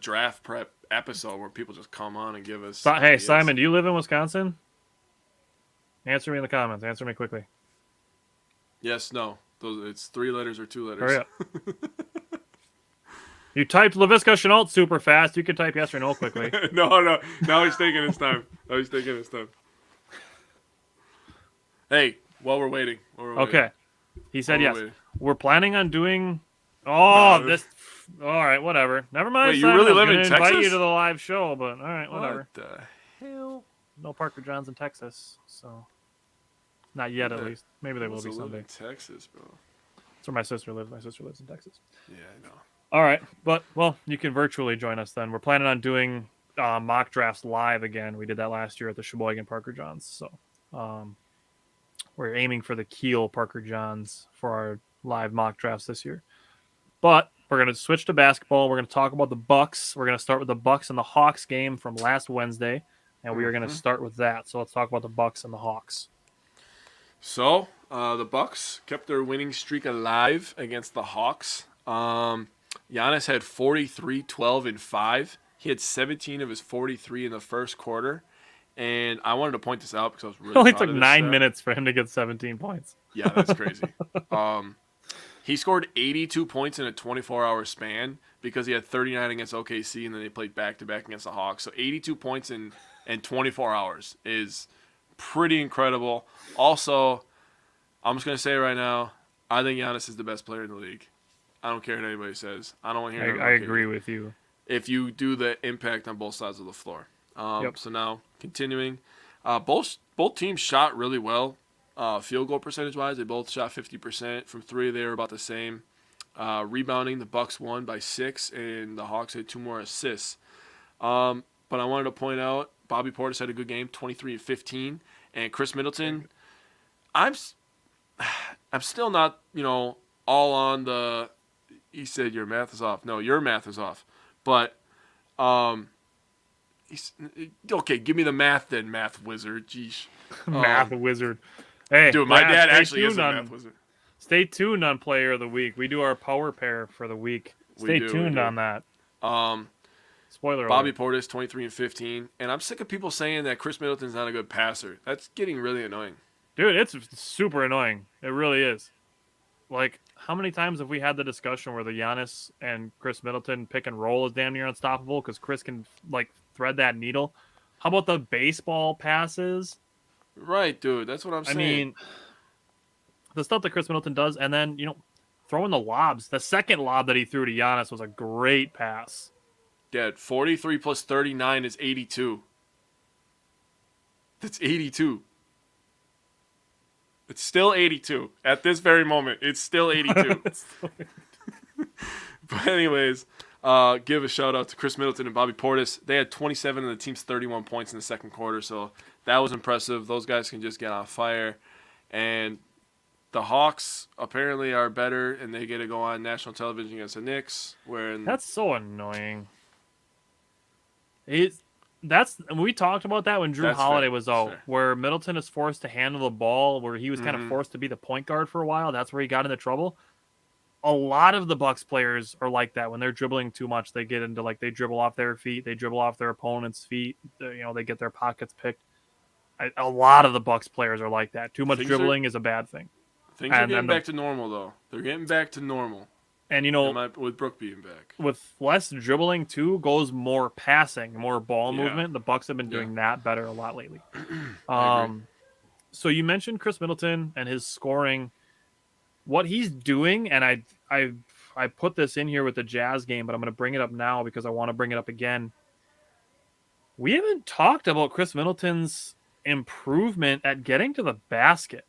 draft prep episode where people just come on and give us Hey, ideas. Simon, do you live in Wisconsin? Answer me in the comments. Answer me quickly. Yes, no. It's 3 letters or 2 letters. Hurry up. You typed LaVisca Chenault super fast. You can type yes or no quickly. No. Now he's taking his time. Hey, while we're waiting. Okay. He said While we're yes. waiting. We're planning on doing. No. This. All right, whatever. Never mind. Wait, you Simon. really I was live in gonna invite Texas? you to the live show, but all right, whatever. What the hell? No Parker Johns in Texas, so not yet at Yeah. least. Maybe they will Must be have lived someday. in Texas, bro. That's where my sister lives. My sister lives in Texas. Yeah, I know. All right, but you can virtually join us then. We're planning on doing mock drafts live again. We did that last year at the Sheboygan Parker Johns, so we're aiming for the Kiel Parker Johns for our live mock drafts this year. But we're going to switch to basketball. We're going to talk about the Bucks. We're going to start with the Bucks and the Hawks game from last Wednesday. and we are going to start with that. So let's talk about the Bucks and the Hawks. So the Bucks kept their winning streak alive against the Hawks. Giannis had 43, 12, and 5. He had 17 of his 43 in the first quarter. And I wanted to point this out because I was really It only proud took of this 9 stat. minutes for him to get 17 points. Yeah, that's crazy. He scored 82 points in a 24-hour span because he had 39 against OKC and then they played back-to-back against the Hawks. So 82 points in 24 hours is pretty incredible. Also, I'm just going to say right now, I think Giannis is the best player in the league. I don't care what anybody says. I don't want to hear I agree with you. if you do the impact on both sides of the floor. Yep. So now, continuing. Both teams shot really well. Field goal percentage wise, they both shot 50%. From three, they were about the same. Rebounding, the Bucks won by 6, and the Hawks had 2 more assists. But I wanted to point out, Bobby Portis had a good game, 23 and 15, and Chris Middleton. I'm still not, all on the. He said your math is off. No, your math is off. But okay, give me the math then, math wizard. Jeez. Math wizard. Hey, dude, my dad actually is a on, math wizard. Stay tuned on Player of the Week. We do our power pair for the week. Stay tuned on that. Spoiler Bobby alert. Portis, 23 and 15. And I'm sick of people saying that Chris Middleton's not a good passer. That's getting really annoying. Dude, it's super annoying. It really is. Like, how many times have we had the discussion where the Giannis and Chris Middleton pick and roll is damn near unstoppable because Chris can, thread that needle? How about the baseball passes? Right, dude. That's what I'm saying. I mean, the stuff that Chris Middleton does, and then, throwing the lobs. The second lob that he threw to Giannis was a great pass. Dad, 43 plus 39 is 82. That's 82. It's still 82. At this very moment, it's still 82. But anyways, give a shout out to Chris Middleton and Bobby Portis. They had 27 of the team's 31 points in the second quarter, so that was impressive. Those guys can just get on fire. And the Hawks apparently are better, and they get to go on national television against the Knicks. That's so annoying. We talked about that when Drew Holiday was out, where Middleton is forced to handle the ball, where he was kind of forced to be the point guard for a while. That's where he got into trouble. A lot of the Bucks players are like that. When they're dribbling too much, they get into they dribble off their feet, they dribble off their opponent's feet. They get their pockets picked. A lot of the Bucks players are like that. Too much dribbling is a bad thing. Things are getting back to normal, though. They're getting back to normal. And, with Brook being back. With less dribbling, too, goes more passing, more ball movement. The Bucks have been doing that better a lot lately. So you mentioned Chris Middleton and his scoring. What he's doing, and I put this in here with the Jazz game, but I'm going to bring it up now because I want to bring it up again. We haven't talked about Chris Middleton's improvement at getting to the basket.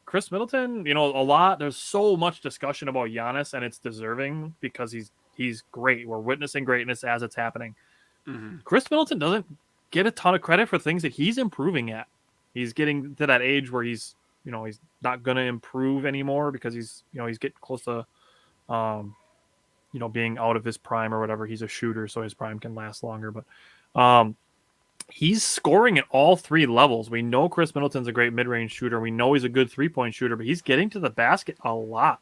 Chris Middleton, there's so much discussion about Giannis, and it's deserving because he's great. We're witnessing greatness as it's happening. Mm-hmm. Chris Middleton doesn't get a ton of credit for things that he's improving at. He's getting to that age where he's not going to improve anymore because he's getting close to, being out of his prime or whatever. He's a shooter, so his prime can last longer. But he's scoring at all 3 levels. We know Chris Middleton's a great mid-range shooter. We know he's a good 3-point shooter, but he's getting to the basket a lot.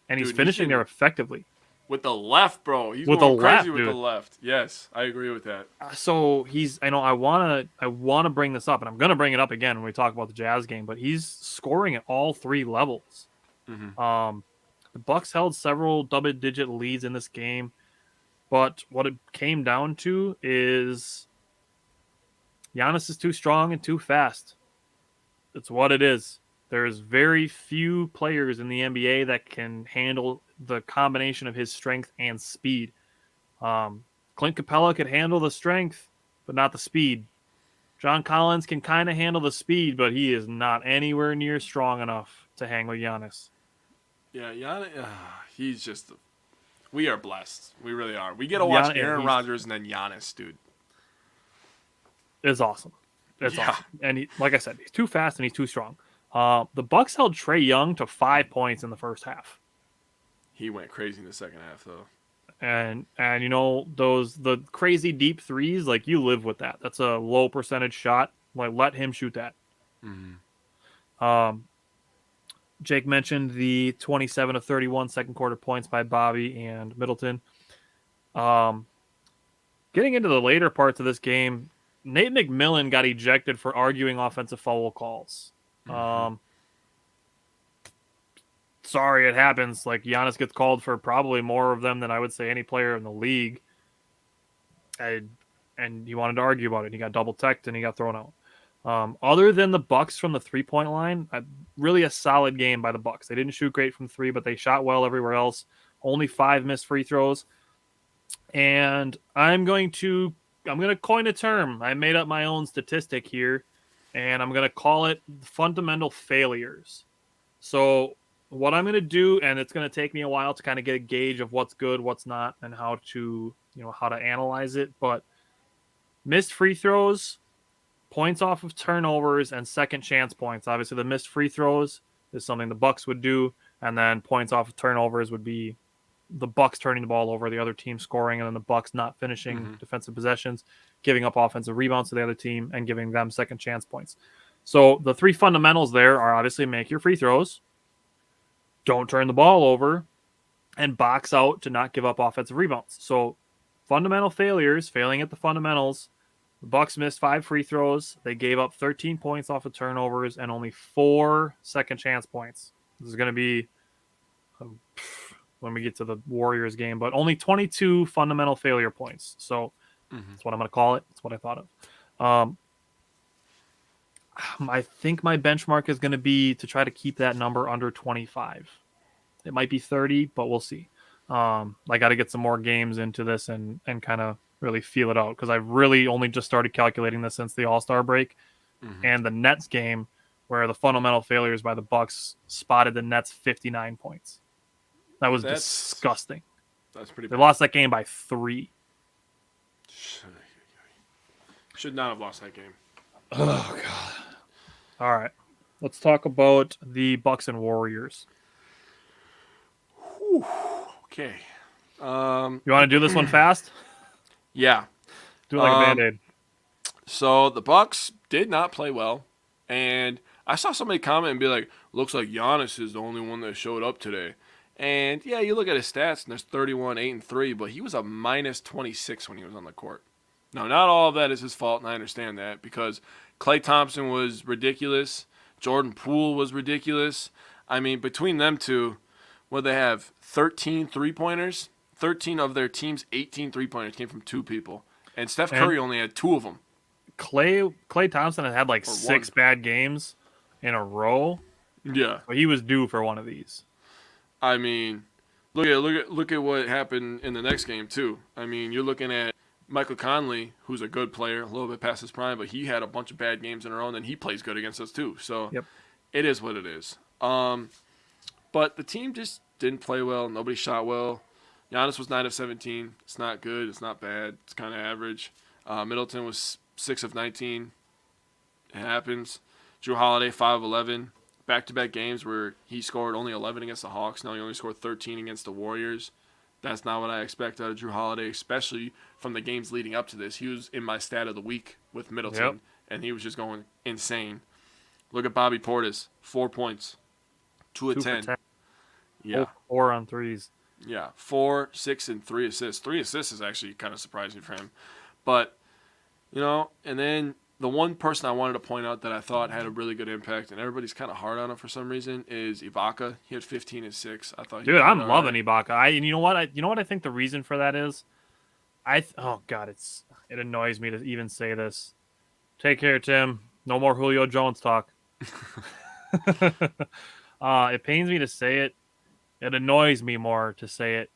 And he's finishing there effectively. With the left, bro. He's going crazy with the left. Yes, I agree with that. So I want to bring this up, and I'm going to bring it up again when we talk about the Jazz game, but he's scoring at all 3 levels. Mm-hmm. The Bucks held several double-digit leads in this game, but what it came down to is Giannis is too strong and too fast. It's what it is. There's very few players in the NBA that can handle the combination of his strength and speed. Clint Capella could handle the strength, but not the speed. John Collins can kind of handle the speed, but he is not anywhere near strong enough to hang with Giannis. Yeah, Giannis, he's just... We are blessed. We really are. We get to watch Aaron Rodgers and then Giannis, dude. It's awesome. It's awesome. And like I said, he's too fast and he's too strong. The Bucks held Trae Young to 5 points in the first half. He went crazy in the second half, though. And the crazy deep threes, like you live with that. That's a low percentage shot. Like let him shoot that. Um, Jake mentioned the 27 of 31 second quarter points by Bobby and Middleton. Um, Getting into the later parts of this game, Nate McMillan got ejected for arguing offensive foul calls. Sorry, it happens. Like Giannis gets called for probably more of them than I would say any player in the league. And he wanted to argue about it. He got double teched and he got thrown out. Other than the Bucks from the 3-point line, really a solid game by the Bucks. They didn't shoot great from three, but they shot well everywhere else. Only 5 missed free throws. And I'm going to coin a term. I made up my own statistic here, and I'm going to call it fundamental failures. So what I'm going to do, and it's going to take me a while to kind of get a gauge of what's good, what's not, and how to analyze it. But missed free throws, points off of turnovers, and second chance points. Obviously, the missed free throws is something the Bucks would do, and then points off of turnovers would be the Bucks turning the ball over, the other team scoring, and then the Bucks not finishing defensive possessions, giving up offensive rebounds to the other team, and giving them second chance points. So the 3 fundamentals there are obviously make your free throws, don't turn the ball over, and box out to not give up offensive rebounds. So fundamental failures, failing at the fundamentals. The Bucks missed 5 free throws. They gave up 13 points off of turnovers and only 4 second chance points. This is going to be when we get to the Warriors game, but only 22 fundamental failure points. So that's what I'm going to call it. That's what I thought of. I think my benchmark is going to be to try to keep that number under 25. It might be 30, but we'll see. I got to get some more games into this and kind of really feel it out because I've really only just started calculating this since the All-Star break and the Nets game where the fundamental failures by the Bucks spotted the Nets 59 points. That was disgusting. That's pretty bad. They bad. lost that game by 3. Should not have lost that game. Oh, God. All right. Let's talk about the Bucks and Warriors. Whew. Okay. You want to do this one fast? Yeah. Do it like a Band-Aid. So the Bucks did not play well. And I saw somebody comment and be like, looks like Giannis is the only one that showed up today. And yeah, you look at his stats, and there's 31, 8, and 3, but he was a minus 26 when he was on the court. Now, not all of that is his fault, and I understand that, because Klay Thompson was ridiculous. Jordan Poole was ridiculous. I mean, between them two, what they have, 13 three-pointers? 13 of their team's 18 three-pointers came from 2 people. And Steph Curry only had 2 of them. Klay Thompson had like 6 bad games in a row. Yeah. But he was due for one of these. I mean, look at what happened in the next game too. I mean, you're looking at Michael Conley, who's a good player, a little bit past his prime, but he had a bunch of bad games in a row, and then he plays good against us too. So It is what it is. But the team just didn't play well. Nobody shot well. Giannis was 9 of 17. It's not good. It's not bad. It's kind of average. Middleton was 6 of 19. It happens. Drew Holiday 5 of 11. Back-to-back games where he scored only 11 against the Hawks. Now he only scored 13 against the Warriors. That's not what I expect out of Drew Holiday, especially from the games leading up to this. He was in my stat of the week with Middleton, and he was just going insane. Look at Bobby Portis, 4 points, 2 of 10. Yeah. 4 on threes. Yeah, 4, 6, and 3 assists. 3 assists is actually kind of surprising for him. But, and then the one person I wanted to point out that I thought had a really good impact, and everybody's kind of hard on him for some reason, is Ibaka. He had 15 and 6. I thought. Dude, I'm loving Ibaka. You know what? I think the reason for that is, oh God, it annoys me to even say this. Take care, Tim. No more Julio Jones talk. It pains me to say it. It annoys me more to say it.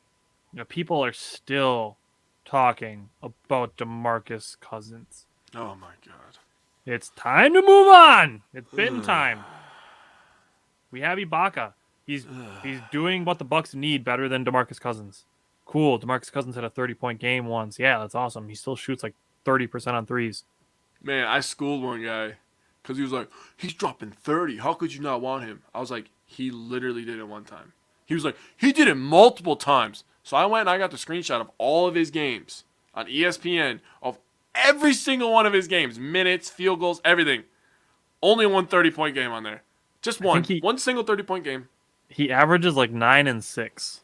People are still talking about DeMarcus Cousins. Oh my God. It's time to move on. It's been time. We have Ibaka. He's doing what the Bucks need better than DeMarcus Cousins. Cool. DeMarcus Cousins had a 30-point game once. Yeah, that's awesome. He still shoots like 30% on threes. Man, I schooled one guy because he was like, he's dropping 30. How could you not want him? I was like, he literally did it one time. He was like, he did it multiple times. So I went and I got the screenshot of all of his games on ESPN of every single one of his games, minutes, field goals, everything. Only one 30-point game on there. Just I think one single 30-point game. he averages like 9 and 6.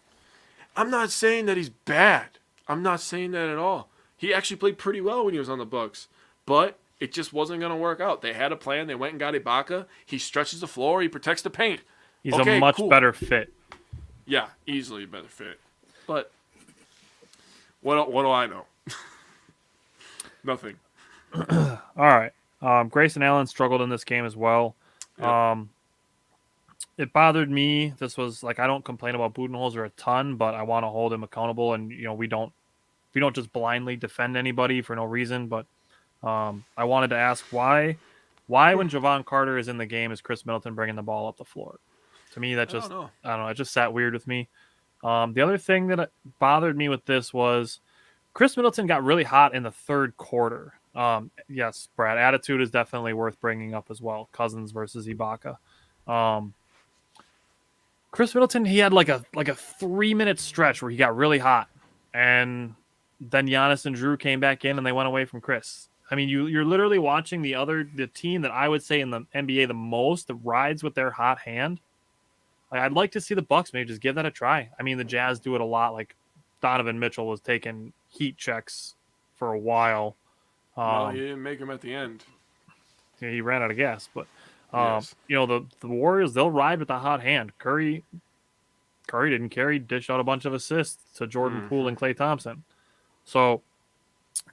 I'm not saying that he's bad. I'm not saying that at all. He actually played pretty well when he was on the Bucks, but it just wasn't going to work out. They had a plan. They went and got Ibaka. He stretches the floor. He protects the paint. He's okay, a much cool. better fit. Yeah, easily a better fit. But what do I know? Nothing. All right. Grayson Allen struggled in this game as well. Yep. It bothered me. This was like, I don't complain about Budenholzer a ton, but I want to hold him accountable. And we don't just blindly defend anybody for no reason. But I wanted to ask why when Javon Carter is in the game is Chris Middleton bringing the ball up the floor? To me, that just I don't know. It just sat weird with me. The other thing that bothered me with this was Chris Middleton got really hot in the third quarter. Yes, Brad, attitude is definitely worth bringing up as well. Cousins versus Ibaka. Chris Middleton, he had like a 3-minute stretch where he got really hot, and then Giannis and Drew came back in and they went away from Chris. I mean, you're literally watching the team that I would say in the NBA the most that rides with their hot hand. Like, I'd like to see the Bucks maybe just give that a try. I mean, the Jazz do it a lot. Like Donovan Mitchell was taking heat checks for a while. Well, he didn't make him at the end. He ran out of gas, but Yes. the Warriors, they'll ride with the hot hand. Curry didn't care. He dished out a bunch of assists to Jordan Poole and Klay Thompson. So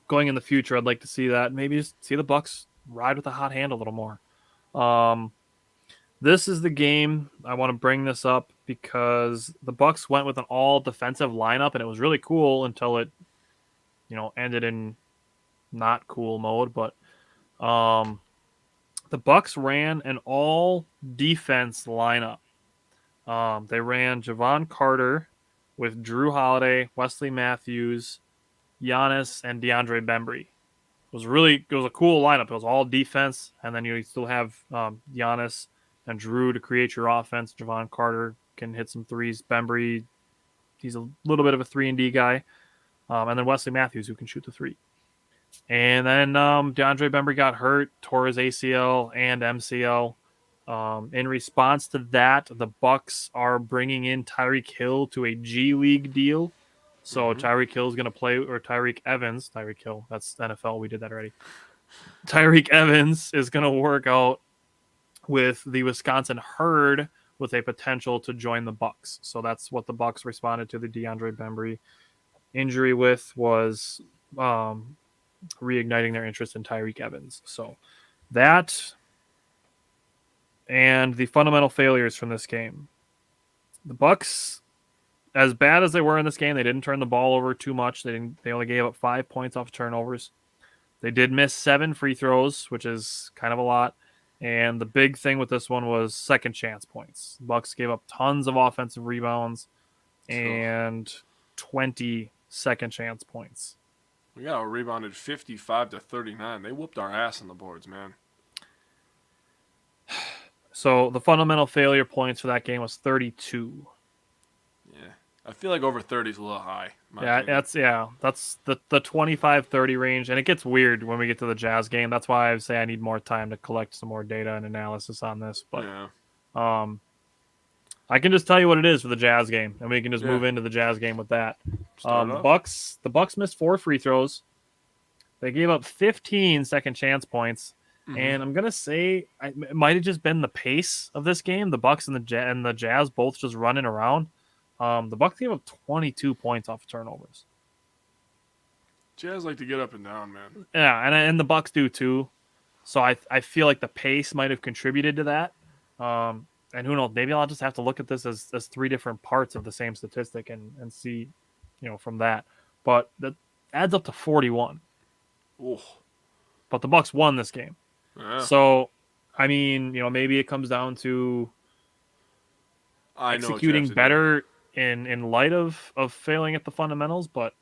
going in the future, I'd like to see that. Maybe just see the Bucks ride with the hot hand a little more. This is the game I want to bring this up because the Bucks went with an all defensive lineup, and it was really cool until it, ended in not cool mode. But the Bucks ran an all defense lineup. They ran Javon Carter with Drew Holiday, Wesley Matthews, Giannis, and DeAndre Bembry. It was a cool lineup. It was all defense, and then you still have Giannis and Drew to create your offense. Javon Carter can hit some threes. Bembry, he's a little bit of a 3-and-D guy. And then Wesley Matthews, who can shoot the three. And then DeAndre Bembry got hurt, tore his ACL and MCL. In response to that, the Bucks are bringing in Tyreek Hill to a G League deal. So Tyreek Hill is going to play, or Tyreek Hill, that's NFL, we did that already. Tyreek Evans is going to work out with the Wisconsin Herd with a potential to join the Bucks. So that's what the Bucks responded to the DeAndre Bembry injury with, was reigniting their interest in Tyreek Evans. So that and the fundamental failures from this game. The Bucks, as bad as they were in this game, they didn't turn the ball over too much. They only gave up 5 points off turnovers. They did miss 7 free throws, which is kind of a lot. And the big thing with this one was second chance points. The Bucks gave up tons of offensive rebounds and 20 second chance points. We got rebounded 55-39. They whooped our ass on the boards, man. So the fundamental failure points for that game was 32. Yeah. I feel like over 30 is a little high. That's the 25-30 range, and it gets weird when we get to the Jazz game. That's why I say I need more time to collect some more data and analysis on this. But I can just tell you what it is for the Jazz game, and we can just move into the Jazz game with that. The Bucks missed 4 free throws. They gave up 15 second chance points, and I'm gonna say it might have just been the pace of this game. The Bucks and the Jazz both just running around. The Bucks gave up 22 points off of turnovers. Jazz like to get up and down, man. Yeah, and the Bucks do too. So I feel like the pace might have contributed to that. And who knows? Maybe I'll just have to look at this as 3 different parts of the same statistic and see, from that. But that adds up to 41. Ooh. But the Bucks won this game. Yeah. So, I mean, maybe it comes down to executing better in light of failing at the fundamentals, but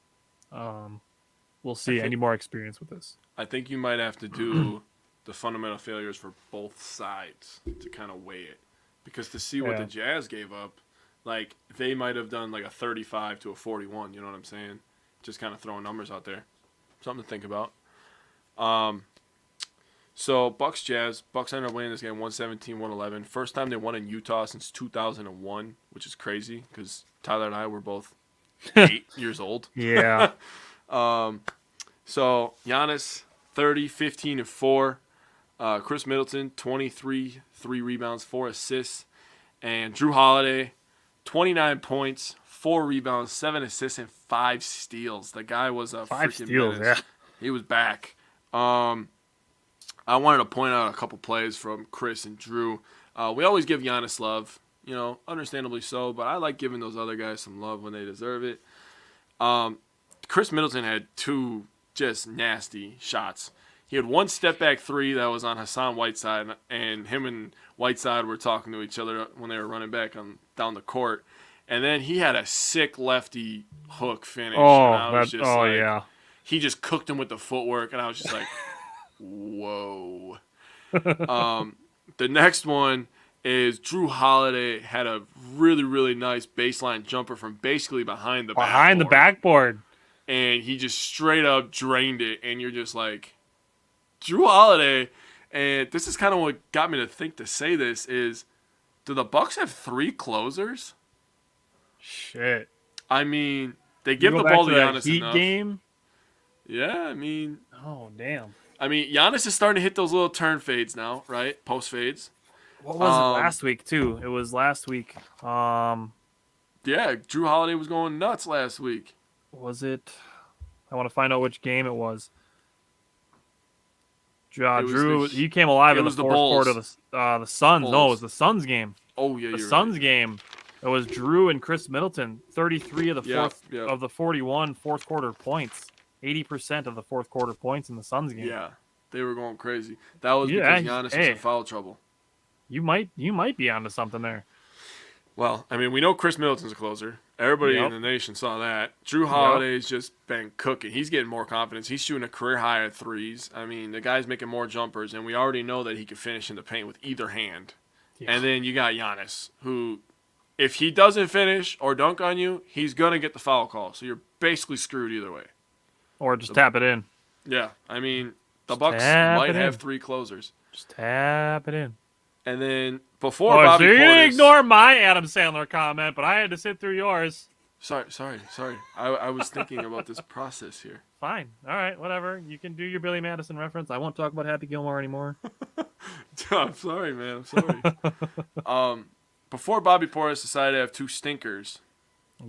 we'll see. I need more experience with this. I think you might have to do the fundamental failures for both sides to kind of weigh it. Because to see what the Jazz gave up, like they might have done like a 35 to a 41. You know what I'm saying? Just kind of throwing numbers out there. Something to think about. So Bucks Jazz. Bucks ended up winning this game 117-111. First time they won in Utah since 2001, which is crazy because Tyler and I were both 8 years old. Yeah. So Giannis 30, 15 and 4. Chris Middleton 23, 3 rebounds, 4 assists, and Drew Holiday 29 points, 4 rebounds, 7 assists, and 5 steals. The guy was a 5 freaking steals. menace. Yeah. He was back. I wanted to point out a couple plays from Chris and Drew. We always give Giannis love, understandably so, but I like giving those other guys some love when they deserve it. Chris Middleton had 2 just nasty shots. He had 1 step-back 3 that was on Hassan Whiteside, and him and Whiteside were talking to each other when they were running back down the court. And then he had a sick lefty hook finish. Oh, and I was just yeah. He just cooked him with the footwork, and I was just like, whoa. The next one is Drew Holiday had a really, really nice baseline jumper from basically behind the backboard. And he just straight up drained it, and you're just like, Drew Holiday, and this is kind of what got me to think to say this, is do the Bucks have 3 closers? Shit. I mean, they give the ball to Giannis Heat enough. Game? Yeah, I mean... Oh, damn. I mean, Giannis is starting to hit those little turn fades now, right? Post fades. What was it last week, too? It was last week. Yeah, Drew Holiday was going nuts last week. Was it? I want to find out which game it was. Drew, he came alive in the fourth quarter of the Suns. Bulls. No, it was the Suns game. Oh, yeah, the you're Suns right. game. It was Drew and Chris Middleton. 33 of the of the 41 fourth quarter points. 80% of the fourth quarter points in the Suns game. Yeah, they were going crazy. That was because Giannis was in foul trouble. You might be onto something there. Well, I mean, we know Chris Middleton's a closer. Everybody in the nation saw that. Drew Holiday's just been cooking. He's getting more confidence. He's shooting a career high at threes. I mean, the guy's making more jumpers, and we already know that he can finish in the paint with either hand. Yeah. And then you got Giannis, who, if he doesn't finish or dunk on you, he's going to get the foul call. So you're basically screwed either way. Or just tap it in. Yeah, I mean, the Bucks might have 3 closers. Just tap it in. And then before Bobby so you Portis... ignore my Adam Sandler comment, but I had to sit through yours. Sorry. I was thinking about this process here. Fine. All right, whatever. You can do your Billy Madison reference. I won't talk about Happy Gilmore anymore. I'm sorry, man. I'm sorry. Before Bobby Portis decided to have 2 stinkers,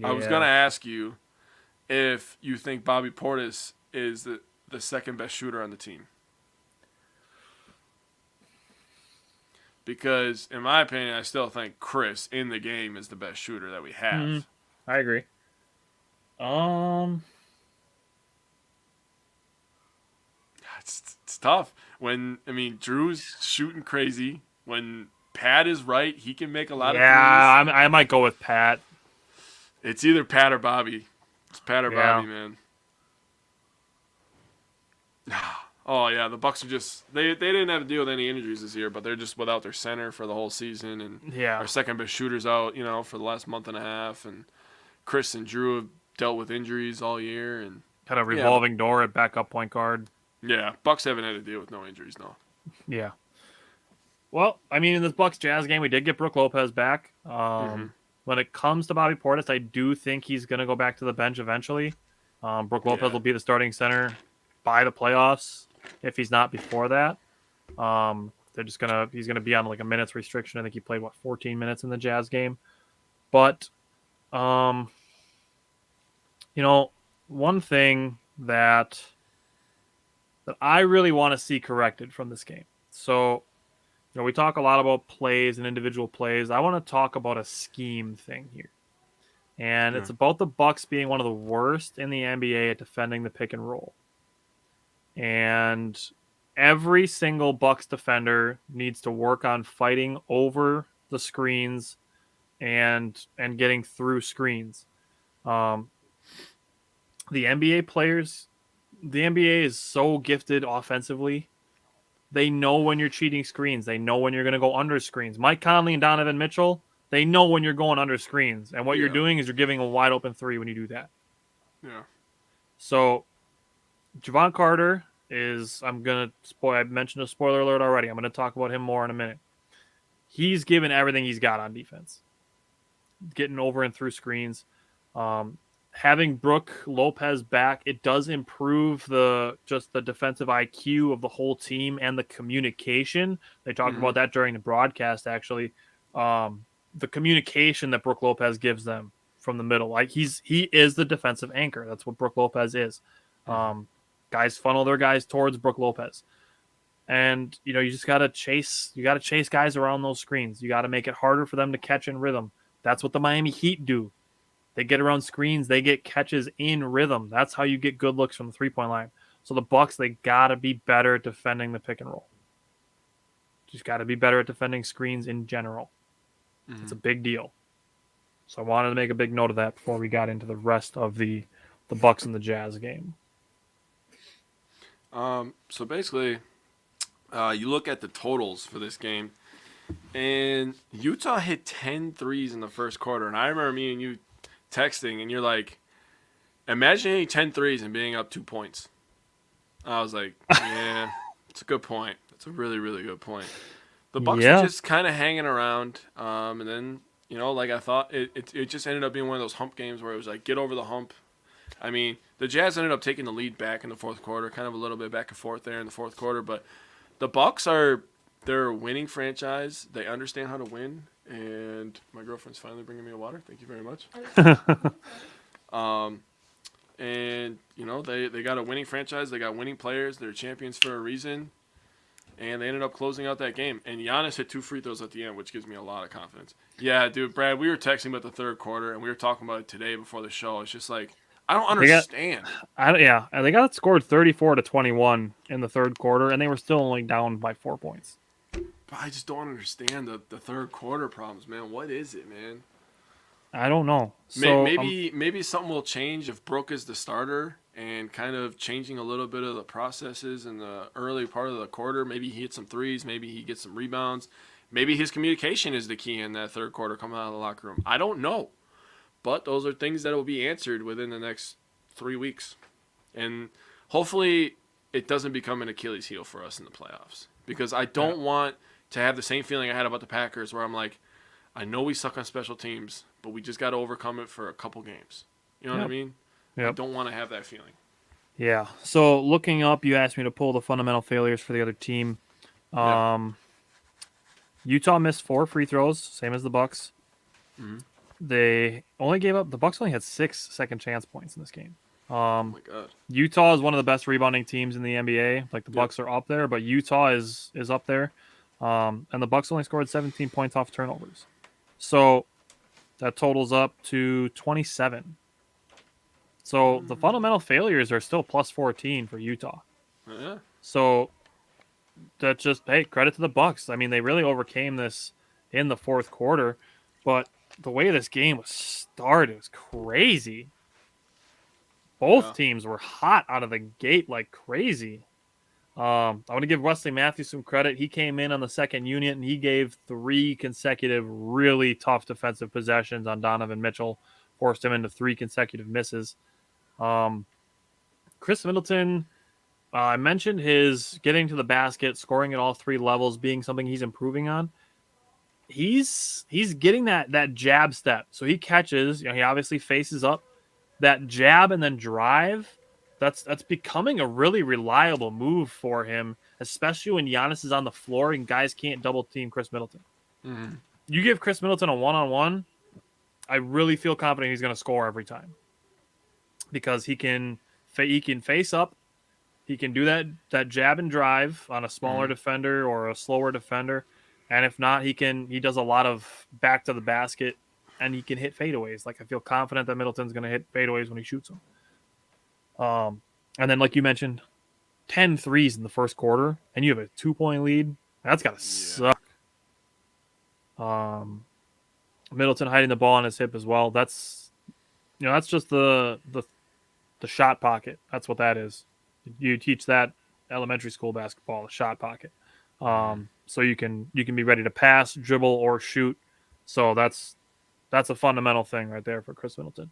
I was going to ask you if you think Bobby Portis is the second best shooter on the team. Because, in my opinion, I still think Chris in the game is the best shooter that we have. Mm-hmm. I agree. It's tough. Drew's shooting crazy. When Pat is right, he can make a lot of threes. Yeah, I might go with Pat. It's either Pat or Bobby. It's Pat or Bobby, man. Oh, yeah, the Bucks are just... They didn't have to deal with any injuries this year, but they're just without their center for the whole season. And our second-best shooter's out, for the last month and a half. And Chris and Drew have dealt with injuries all year. And kind of revolving door at backup point guard. Yeah, Bucks haven't had to deal with no injuries, no. Yeah. Well, in this Bucks-Jazz game, we did get Brook Lopez back. When it comes to Bobby Portis, I do think he's going to go back to the bench eventually. Brook Lopez will be the starting center by the playoffs. If he's not before that, he's gonna be on like a minutes restriction. I think he played 14 minutes in the Jazz game. But one thing that I really want to see corrected from this game. So, we talk a lot about plays and individual plays. I want to talk about a scheme thing here. And it's about the Bucks being one of the worst in the NBA at defending the pick and roll. And every single Bucks defender needs to work on fighting over the screens and getting through screens. The NBA is so gifted offensively. They know when you're cheating screens. They know when you're going to go under screens. Mike Conley and Donovan Mitchell, They know when you're going under screens, and what you're Yeah. doing is you're giving a wide open three when you do that. Yeah. So Javon Carter is, I'm gonna spoil. I mentioned a spoiler alert already. I'm gonna talk about him more in a minute. He's given everything he's got on defense, getting over and through screens. Um, Having Brooke Lopez back, it does improve the defensive IQ of the whole team and the communication. They talked Mm-hmm. about that during the broadcast. Actually, the communication that Brooke Lopez gives them from the middle, like he is the defensive anchor. That's what Brooke Lopez is. Mm-hmm. Guys funnel their guys towards Brooke Lopez. And you just gotta chase. You gotta chase guys around those screens. You gotta make it harder for them to catch in rhythm. That's what the Miami Heat do. They get around screens. They get catches in rhythm. That's how you get good looks from the 3-point line. So the Bucks, they gotta be better at defending the pick and roll. Just gotta be better at defending screens in general. Mm-hmm. It's a big deal. So I wanted to make a big note of that before we got into the rest of the Bucks and the Jazz game. So basically, you look at the totals for this game, and Utah hit 10 threes in the first quarter. And I remember me and you texting, and you're like, imagine hitting 10 threes and being up 2 points. I was like, yeah, it's a good point. It's a really, really good point. The Bucks were just kind of hanging around, and then, like I thought, it just ended up being one of those hump games where it was like, get over the hump. I mean, the Jazz ended up taking the lead back in the fourth quarter, kind of a little bit back and forth there in the fourth quarter, but the Bucks they're a winning franchise. They understand how to win, and my girlfriend's finally bringing me a water. Thank you very much. And they got a winning franchise. They got winning players. They're champions for a reason, and they ended up closing out that game. And Giannis hit 2 free throws at the end, which gives me a lot of confidence. Yeah, dude, Brad, we were texting about the third quarter, and we were talking about it today before the show. It's just like, I don't understand. They got scored 34-21 in the third quarter, and they were still only down by 4 points. But I just don't understand the third quarter problems, man. What is it, man? I don't know. So maybe something will change if Brooke is the starter and kind of changing a little bit of the processes in the early part of the quarter. Maybe he hits some threes. Maybe he gets some rebounds. Maybe his communication is the key in that third quarter coming out of the locker room. I don't know. But those are things that will be answered within the next 3 weeks. And hopefully it doesn't become an Achilles heel for us in the playoffs. Because I don't want to have the same feeling I had about the Packers where I'm like, I know we suck on special teams, but we just got to overcome it for a couple games. You know what I mean? Yep. I don't want to have that feeling. Yeah. So looking up, you asked me to pull the fundamental failures for the other team. Utah missed 4 free throws, same as the Bucks. Mm-hmm. The Bucks only had 6 second chance points in this game. Oh my God. Utah is one of the best rebounding teams in the NBA. Like the Bucks are up there, but Utah is up there. And the Bucks only scored 17 points off turnovers. So that totals up to 27. So the fundamental failures are still plus 14 for Utah. Yeah. So that's just, hey, credit to the Bucks. I mean, they really overcame this in the fourth quarter, but the way this game was started was crazy. Both teams were hot out of the gate like crazy. I want to give Wesley Matthews some credit. He came in on the second unit, and he gave 3 consecutive really tough defensive possessions on Donovan Mitchell, forced him into 3 consecutive misses. Chris Middleton, I mentioned his getting to the basket, scoring at all 3 levels, being something he's improving on. He's getting that jab step. So he catches, he obviously faces up, that jab and then drive. That's becoming a really reliable move for him, especially when Giannis is on the floor and guys can't double team Chris Middleton. Mm-hmm. You give Chris Middleton a one-on-one, I really feel confident he's going to score every time because he can face up, he can do that jab and drive on a smaller defender or a slower defender, and if not, he does a lot of back to the basket, and he can hit fadeaways. Like I feel confident that Middleton's going to hit fadeaways when he shoots them. And then, like you mentioned, 10 threes in the first quarter, and you have a 2-point lead. That's got to suck. Middleton hiding the ball on his hip as well. That's just the shot pocket. That's what that is. You teach that elementary school basketball, the shot pocket. So you can be ready to pass, dribble, or shoot. So that's a fundamental thing right there for Chris Middleton.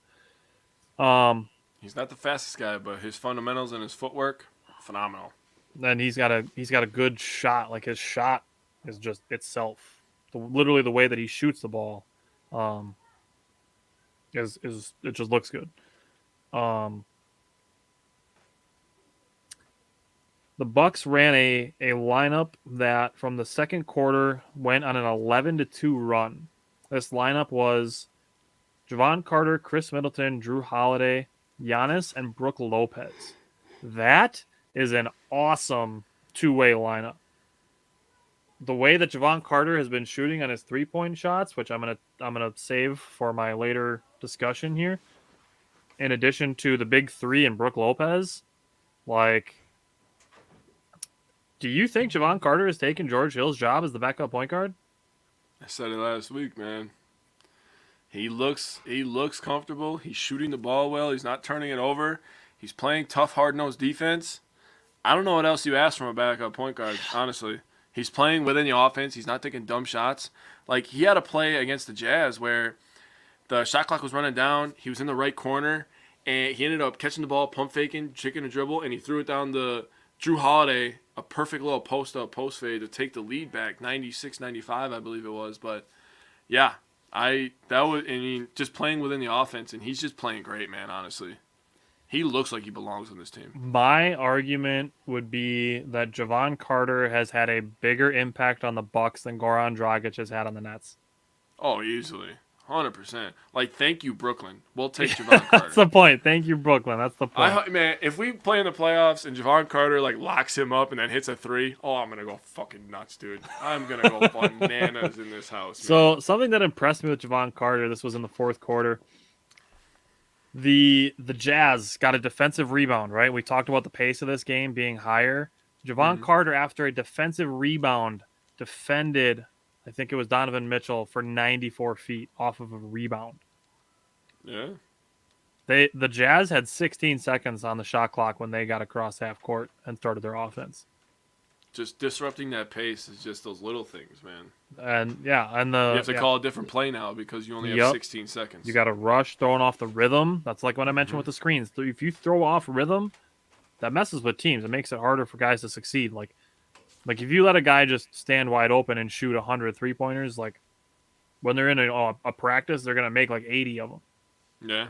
Um, He's not the fastest guy, but his fundamentals and his footwork, phenomenal. then he's got a good shot. Like his shot is just itself. Literally the way that he shoots the ball, um, is it just looks good. Um, the Bucks ran a lineup that from the second quarter went on an 11-2 run. This lineup was Javon Carter, Chris Middleton, Drew Holiday, Giannis, and Brook Lopez. That is an awesome two-way lineup. The way that Javon Carter has been shooting on his three-point shots, which I'm gonna save for my later discussion here, in addition to the big three and Brook Lopez, like, do you think Javon Carter has taken George Hill's job as the backup point guard? I said it last week, man. He looks comfortable. He's shooting the ball well. He's not turning it over. He's playing tough, hard-nosed defense. I don't know what else you ask from a backup point guard, honestly. He's playing within the offense. He's not taking dumb shots. Like, he had a play against the Jazz where the shot clock was running down. He was in the right corner, and he ended up catching the ball, pump faking, chicken a dribble, and he threw it down to Drew Holiday, a perfect little post-up, post-fade to take the lead back, 96-95, I believe it was. But, yeah, just playing within the offense, and he's just playing great, man, honestly. He looks like he belongs on this team. My argument would be that Javon Carter has had a bigger impact on the Bucks than Goran Dragic has had on the Nets. Oh, easily. 100%. Like, thank you, Brooklyn. We'll take Javon Carter. That's the point. Thank you, Brooklyn. That's the point. Man, if we play in the playoffs and Javon Carter, like, locks him up and then hits a three, I'm going to go fucking nuts, dude. I'm going to go bananas in this house, man. So, something that impressed me with Javon Carter, this was in the fourth quarter. The Jazz got a defensive rebound, right? We talked about the pace of this game being higher. Javon Carter, after a defensive rebound, defended, I think it was Donovan Mitchell, for 94 feet off of a rebound. Yeah. The Jazz had 16 seconds on the shot clock when they got across half court and started their offense. Just disrupting that pace is just those little things, man. And you have to call a different play now because you only have 16 seconds. You got to rush throwing off the rhythm. That's like what I mentioned with the screens. So if you throw off rhythm, that messes with teams. It makes it harder for guys to succeed. Like if you let a guy just stand wide open and shoot 100 3-pointers, like when they're in a practice, they're gonna make like 80 of them. Yeah.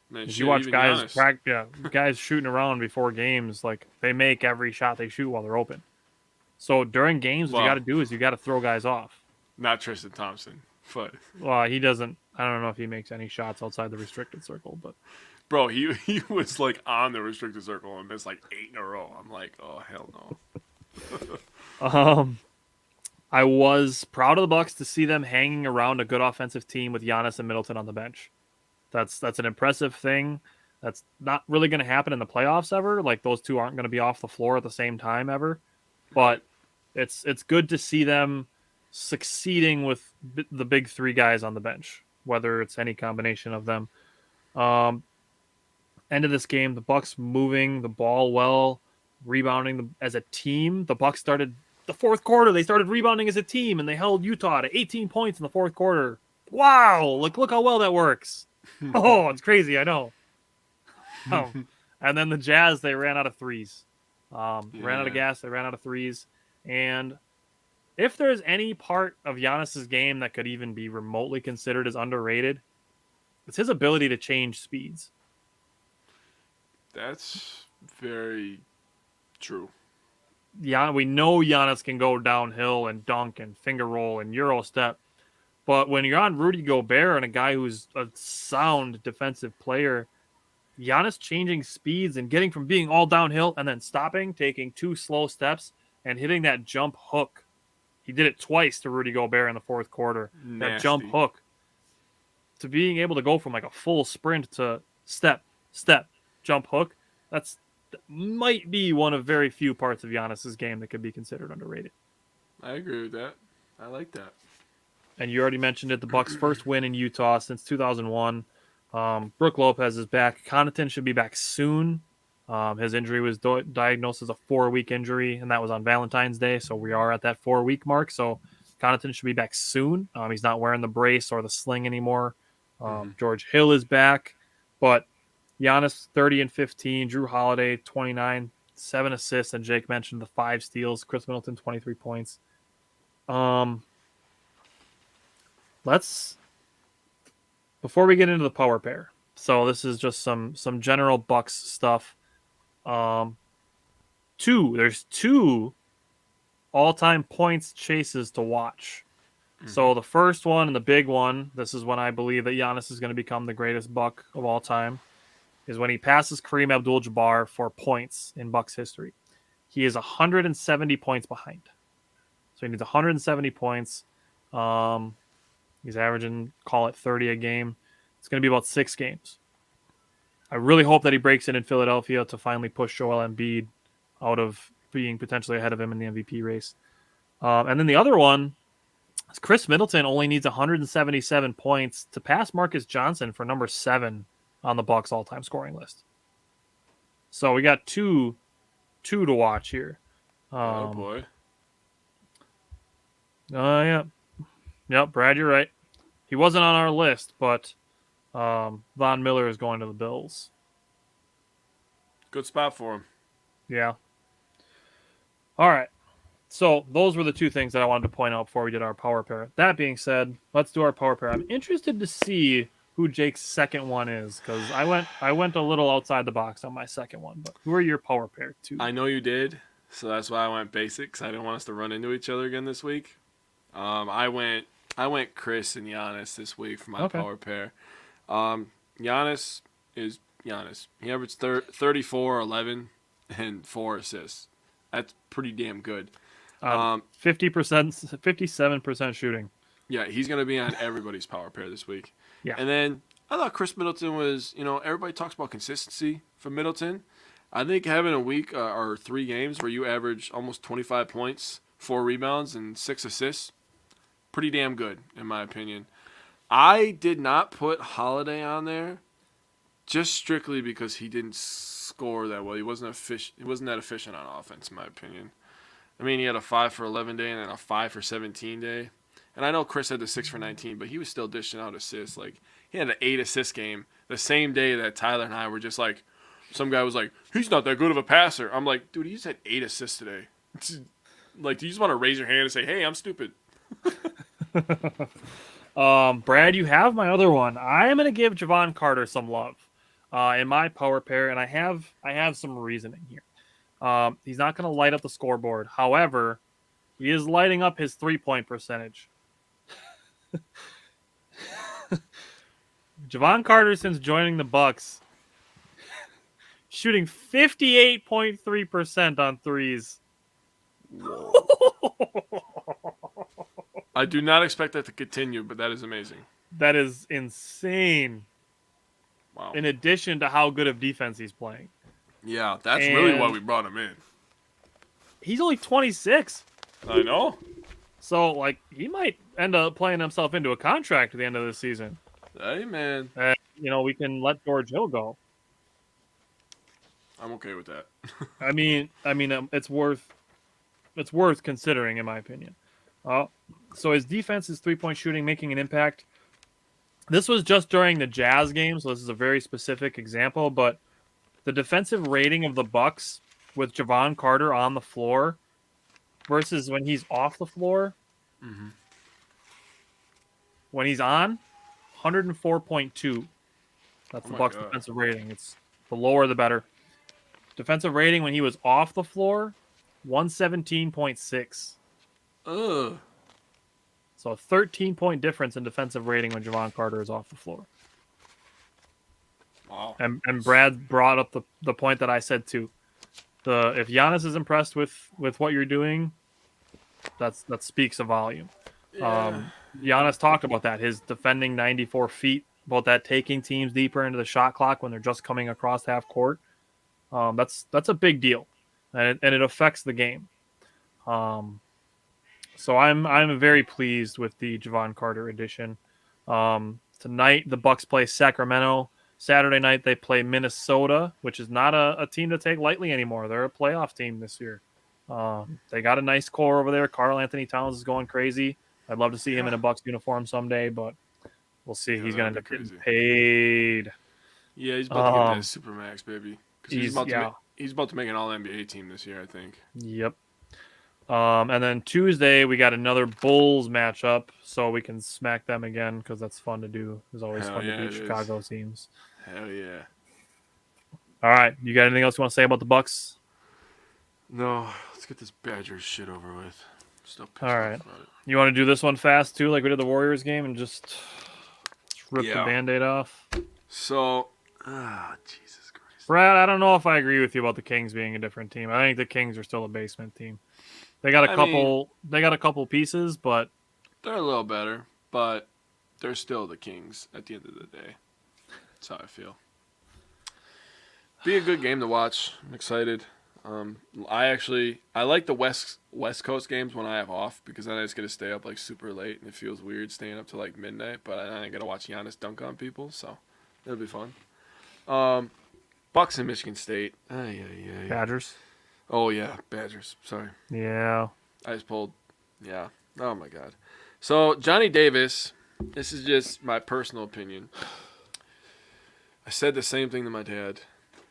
Man, if you watch guys shooting around before games, like they make every shot they shoot while they're open. So during games, what you got to do is you got to throw guys off. Not Tristan Thompson, but he doesn't. I don't know if he makes any shots outside the restricted circle, but bro, he was like on the restricted circle and missed like 8 in a row. I'm like, oh hell no. I was proud of the Bucks to see them hanging around a good offensive team with Giannis and Middleton on the bench. That's an impressive thing. That's not really going to happen in the playoffs ever. Like those two aren't going to be off the floor at the same time ever. But it's good to see them succeeding with the big three guys on the bench, whether it's any combination of them. End of this game, the Bucks moving the ball well, rebounding as a team. The Bucks started the fourth quarter. They started rebounding as a team, and they held Utah to 18 points in the fourth quarter. Wow! Look how well that works. Oh, it's crazy. I know. And then the Jazz, they ran out of threes. Ran out of gas. They ran out of threes. And if there's any part of Giannis's game that could even be remotely considered as underrated, it's his ability to change speeds. That's very true. Yeah, we know Giannis can go downhill and dunk and finger roll and Euro step. But when you're on Rudy Gobert and a guy who's a sound defensive player, Giannis changing speeds and getting from being all downhill and then stopping, taking 2 slow steps, and hitting that jump hook. He did it twice to Rudy Gobert in the fourth quarter. Nasty. That jump hook. To being able to go from like a full sprint to step, jump hook, that might be one of very few parts of Giannis's game that could be considered underrated. I agree with that. I like that. And you already mentioned it, the Bucks' first win in Utah since 2001. Brook Lopez is back. Connaughton should be back soon. His injury was diagnosed as a 4-week injury, and that was on Valentine's Day, so we are at that 4-week mark. So Connaughton should be back soon. He's not wearing the brace or the sling anymore. Mm-hmm. George Hill is back, but Giannis 30 and 15, Drew Holiday 29, 7 assists, and Jake mentioned the 5 steals. Chris Middleton 23 points. Let's before we get into the power pair. So this is just some general Bucks stuff. There's two all-time points chases to watch. So the first one and the big one, this is when I believe that Giannis is going to become the greatest Buck of all time, is when he passes Kareem Abdul-Jabbar for points in Bucks history. He is 170 points behind. So he needs 170 points. He's averaging, call it 30 a game. It's going to be about 6 games. I really hope that he breaks it in Philadelphia to finally push Joel Embiid out of being potentially ahead of him in the MVP race. And then the other one, Chris Middleton only needs 177 points to pass Marcus Johnson for number 7 on the Bucks all-time scoring list. So we got two to watch here. Oh boy. Yeah. Yep, Brad, you're right. He wasn't on our list, but Von Miller is going to the Bills. Good spot for him. Yeah. All right. So those were the 2 things that I wanted to point out before we did our power pair. That being said, let's do our power pair. I'm interested to see who Jake's second one is, because I went a little outside the box on my second one. But who are your power pair 2? I know you did, so that's why I went basic, because I didn't want us to run into each other again this week. I went Chris and Giannis this week for my power pair. Giannis is Giannis. He averaged 34, 11, and 4 assists. That's pretty damn good. 50%, 57% shooting. Yeah, he's going to be on everybody's power pair this week. Yeah. And then I thought Chris Middleton was, everybody talks about consistency for Middleton. I think having a week or 3 games where you average almost 25 points, 4 rebounds, and 6 assists, pretty damn good, in my opinion. I did not put Holiday on there just strictly because he didn't score that well. He wasn't that efficient on offense, in my opinion. I mean, he had a 5 for 11 day and then a 5 for 17 day. And I know Chris had the 6 for 19, but he was still dishing out assists. Like, he had an 8 assist game the same day that Tyler and I were just like, some guy was like, he's not that good of a passer. I'm like, dude, he just had 8 assists today. Like, do you just want to raise your hand and say, hey, I'm stupid? Brad, you have my other one. I am going to give Javon Carter some love in my power pair, and I have some reasoning here. He's not going to light up the scoreboard. However, he is lighting up his 3-point percentage. Javon Carter, since joining the Bucks, shooting 58.3% on threes. I do not expect that to continue, but that is amazing. That is insane. Wow. In addition to how good of defense he's playing. Yeah, that's really why we brought him in. He's only 26. I know. So, like, he might end up playing himself into a contract at the end of the season. Hey, man. We can let George Hill go. I'm okay with that. I mean, it's worth considering, in my opinion. So his defense is 3-point shooting, making an impact. This was just during the Jazz game, so this is a very specific example. But the defensive rating of the Bucks with Javon Carter on the floor versus when he's off the floor, when he's on, 104.2. That's the Bucks' defensive rating. It's the lower the better. Defensive rating when he was off the floor, 117.6. Ugh. So a 13-point difference in defensive rating when Javon Carter is off the floor. Wow. And Brad brought up the point that I said too. If Giannis is impressed with what you're doing, that speaks a volume. Yeah. Giannis talked about that, his defending 94 feet, about that taking teams deeper into the shot clock when they're just coming across half court. That's a big deal, and it affects the game. So I'm very pleased with the Javon Carter addition. Tonight the Bucks play Sacramento. Saturday night they play Minnesota, which is not a team to take lightly anymore. They're a playoff team this year. They got a nice core over there. Karl Anthony Towns is going crazy. I'd love to see him in a Bucks uniform someday, but we'll see. Yeah, He's going to that'd end be up getting crazy. paid. Yeah, he's about to get that Supermax, baby. Because he's about to make an All-NBA team this year, I think. Yep. And then Tuesday we got another Bulls matchup, so we can smack them again because that's fun to do. It's always Hell fun yeah, to it beat is. Chicago teams. Hell yeah. All right, you got anything else you want to say about the Bucks? No, let's get this Badgers shit over with. Still pissed All off right, about it. you want to do this one fast too, like we did the Warriors game, and just rip the Band-Aid off? So, Jesus Christ. Brad, I don't know if I agree with you about the Kings being a different team. I think the Kings are still a basement team. They got a couple pieces, but they're a little better, but they're still the Kings at the end of the day. That's how I feel. Be a good game to watch. I'm excited. I like the West Coast games when I have off because then I just get to stay up like super late and it feels weird staying up till like midnight. But I gotta watch Giannis dunk on people, so it'll be fun. Bucks and Michigan State. Badgers. Oh yeah, Badgers. Sorry. Yeah. I just pulled. Yeah. Oh my God. So Johnny Davis. This is just my personal opinion. I said the same thing to my dad.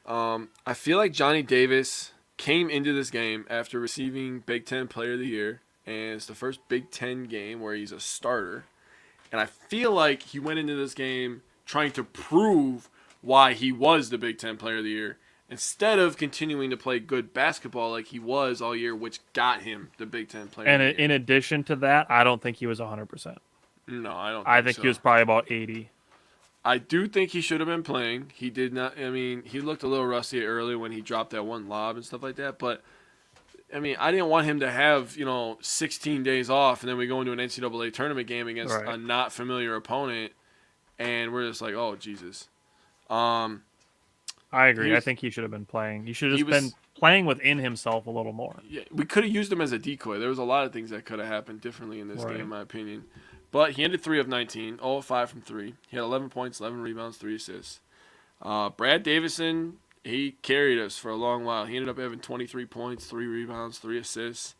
I feel like Johnny Davis came into this game after receiving Big Ten Player of the Year, and it's the first Big Ten game where he's a starter. And I feel like he went into this game trying to prove why he was the Big Ten Player of the Year instead of continuing to play good basketball like he was all year, which got him the Big Ten Player of the Year. And in addition to that, I don't think he was 100%. No, I don't. I think so. He was probably about 80. I do think he should have been playing. He did not. I mean, he looked a little rusty early when he dropped that one lob and stuff like that. But, I mean, I didn't want him to have, 16 days off and then we go into an NCAA tournament game against a not familiar opponent and we're just like, oh, Jesus. I agree. I think he should have been playing. He should have just been playing within himself a little more. Yeah, we could have used him as a decoy. There was a lot of things that could have happened differently in this game, in my opinion. But he ended 3 of 19, 0 of 5 from 3. He had 11 points, 11 rebounds, 3 assists. Brad Davison, he carried us for a long while. He ended up having 23 points, 3 rebounds, 3 assists.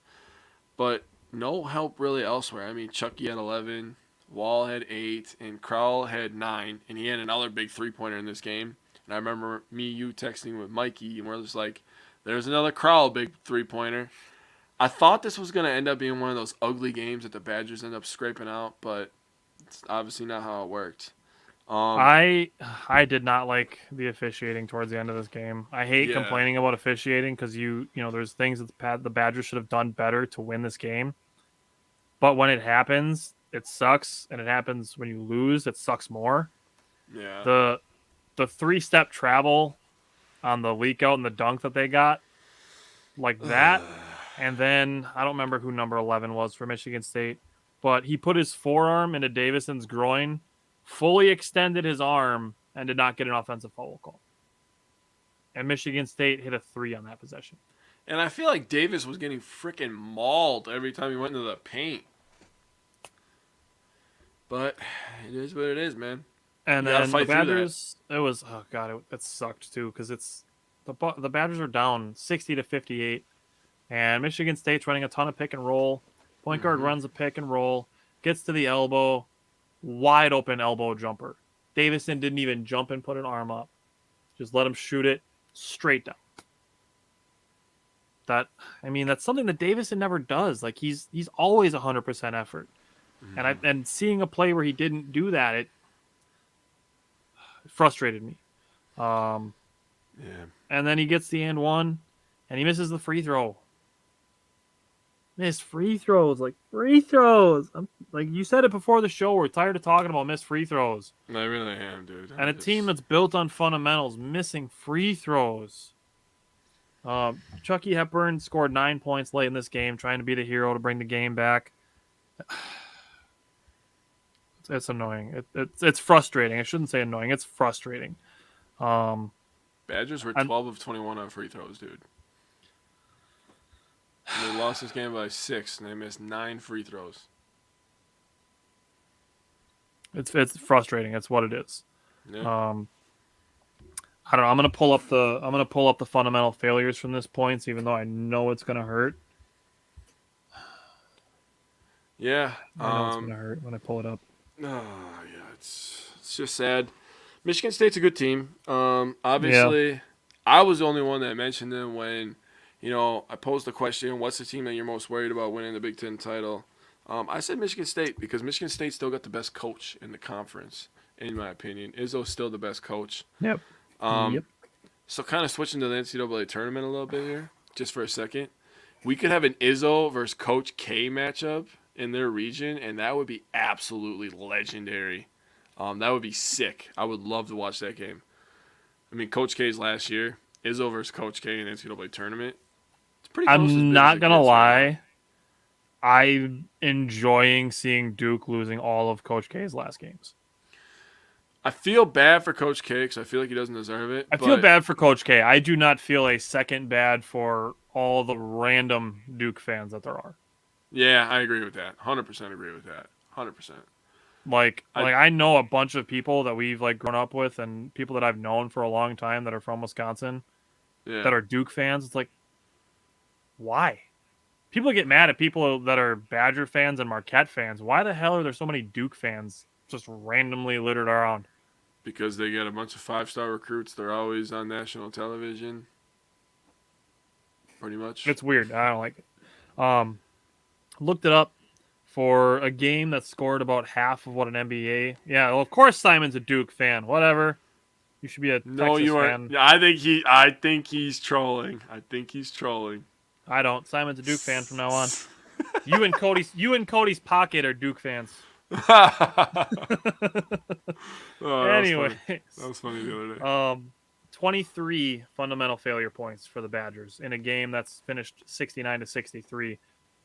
But no help really elsewhere. I mean, Chucky had 11, Wall had 8, and Crowell had 9. And he had another big three-pointer in this game. And I remember you texting with Mikey, and we're just like, there's another Crowell big three-pointer. I thought this was going to end up being one of those ugly games that the Badgers end up scraping out, but it's obviously not how it worked. I did not like the officiating towards the end of this game. I hate complaining about officiating because there's things that the Badgers should have done better to win this game. But when it happens, it sucks, and it happens when you lose, it sucks more. Yeah. The 3-step travel on the leak out and the dunk that they got, like that. And then, I don't remember who number 11 was for Michigan State, but he put his forearm into Davison's groin, fully extended his arm, and did not get an offensive foul call. And Michigan State hit a 3 on that possession. And I feel like Davis was getting freaking mauled every time he went into the paint. But it is what it is, man. And then the Badgers, it sucked too because the Badgers are down 60-58. And Michigan State's running a ton of pick and roll. Point guard runs a pick and roll, gets to the elbow, wide open elbow jumper. Davison didn't even jump and put an arm up. Just let him shoot it straight down. That's something that Davison never does. Like he's always 100% effort. And seeing a play where he didn't do that, it frustrated me. And then he gets the and one, and he misses the free throw. Missed free throws, like you said it before the show. We're tired of talking about missed free throws. I really am, dude. And a team that's built on fundamentals missing free throws. Chucky Hepburn scored 9 points late in this game, trying to be the hero to bring the game back. It's annoying. It's frustrating. I shouldn't say annoying. It's frustrating. Badgers were 12 of 21 on free throws, dude. And they lost this game by 6, and they missed 9 free throws. It's frustrating. It's what it is. Yeah. I don't know. I'm gonna pull up the fundamental failures from this points, even though I know it's gonna hurt. Yeah. I know it's gonna hurt when I pull it up. Yeah, it's just sad. Michigan State's a good team. Yeah. Obviously, I was the only one that mentioned them when, I posed the question, "What's the team that you're most worried about winning the Big Ten title?" I said Michigan State because Michigan State still got the best coach in the conference, in my opinion. Izzo's still the best coach. Yep. Um, Yep. so kind of switching to the NCAA tournament a little bit here, just for a second. We could have an Izzo versus Coach K matchup in their region, and that would be absolutely legendary. That would be sick. I would love to watch that game. I mean, Coach K's last year, Izzo versus Coach K in the NCAA tournament. It's pretty close as I'm bid as not it gonna gets right now. lie. I'm enjoying seeing Duke losing all of Coach K's last games. I feel bad for Coach K because I feel like he doesn't deserve it. I feel But bad for Coach K. I do not feel a second bad for all the random Duke fans that there are. yeah, I agree with that. 100% agree with that. 100%. Like I I know a bunch of people that we've like grown up with and people that I've known for a long time that are from Wisconsin yeah. that are Duke fans. It's like, why? People get mad at people that are Badger fans and Marquette fans. Why the hell are there so many Duke fans just randomly littered around? Because they get a bunch of 5-star recruits. They're always on national television. Pretty much. It's weird. I don't like it. Looked it up for a game that scored about half of what an NBA. Yeah, well, of course Simon's a Duke fan. Whatever. You should be a No, Texas you aren't. fan. Yeah, I think he's trolling. I think he's trolling. I don't. Simon's a Duke fan from now on. You and Cody's pocket are Duke fans. Oh, Anyway, that was funny the other day. 23 fundamental failure points for the Badgers in a game that's finished 69-63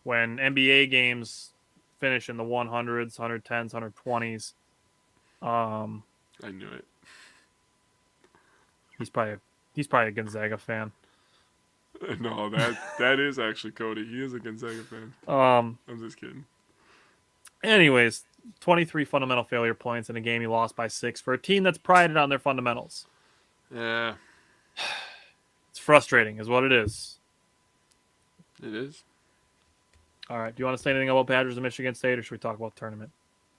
when NBA games finish in the 100s, 110s, 120s. I knew it. He's probably a Gonzaga fan. No, that is actually Cody. He is a Gonzaga fan. I'm just kidding. Anyways, 23 fundamental failure points in a game he lost by 6 for a team that's prided on their fundamentals. Yeah, It's frustrating, is what it is. it is. All right. Do you want to say anything about Badgers and Michigan State, or should we talk about the tournament?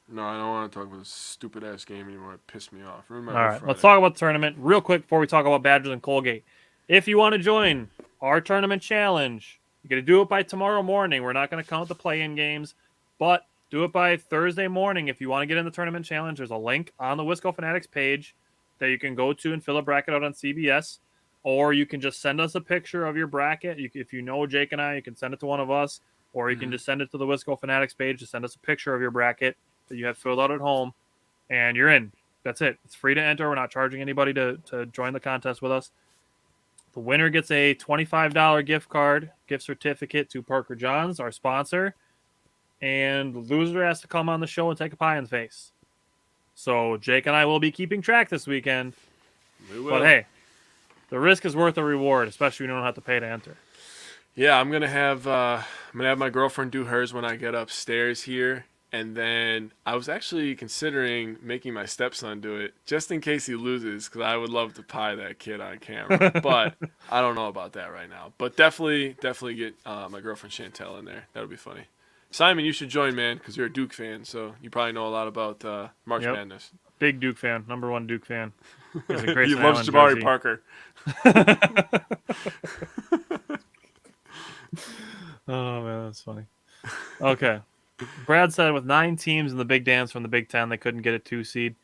No, I don't want to talk about this stupid ass game anymore. It pissed me off. Ruined my All whole right. Let's Friday. talk about the tournament real quick before we talk about Badgers and Colgate. If you want to join our tournament challenge, you're going to do it by tomorrow morning. We're not going to count the play-in games, but do it by Thursday morning. If you want to get in the tournament challenge, there's a link on the Wisco Fanatics page that you can go to and fill a bracket out on CBS, or you can just send us a picture of your bracket. If you know Jake and I, you can send it to one of us, or you can just send it to the Wisco Fanatics page to send us a picture of your bracket that you have filled out at home, and you're in. That's it. It's free to enter. We're not charging anybody to join the contest with us. The winner gets a $25 gift certificate to Parker Johns, our sponsor, and the loser has to come on the show and take a pie in the face. So Jake and I will be keeping track this weekend. We will. But hey, the risk is worth the reward, especially when you don't have to pay to enter. Yeah, I'm gonna have my girlfriend do hers when I get upstairs here, and then I was actually considering making my stepson do it just in case he loses, because I would love to pie that kid on camera. But I don't know about that right now. But definitely get my girlfriend Chantel in there. That would be funny. Simon, you should join, man, because you're a Duke fan, so you probably know a lot about March Yep. Madness. Big Duke fan, number one Duke fan. He has a Grayson He loves Allen Jabari jersey. Parker. Oh man, that's funny. Okay, Brad said with 9 teams in the Big Dance from the Big Ten, they couldn't get a 2 seed.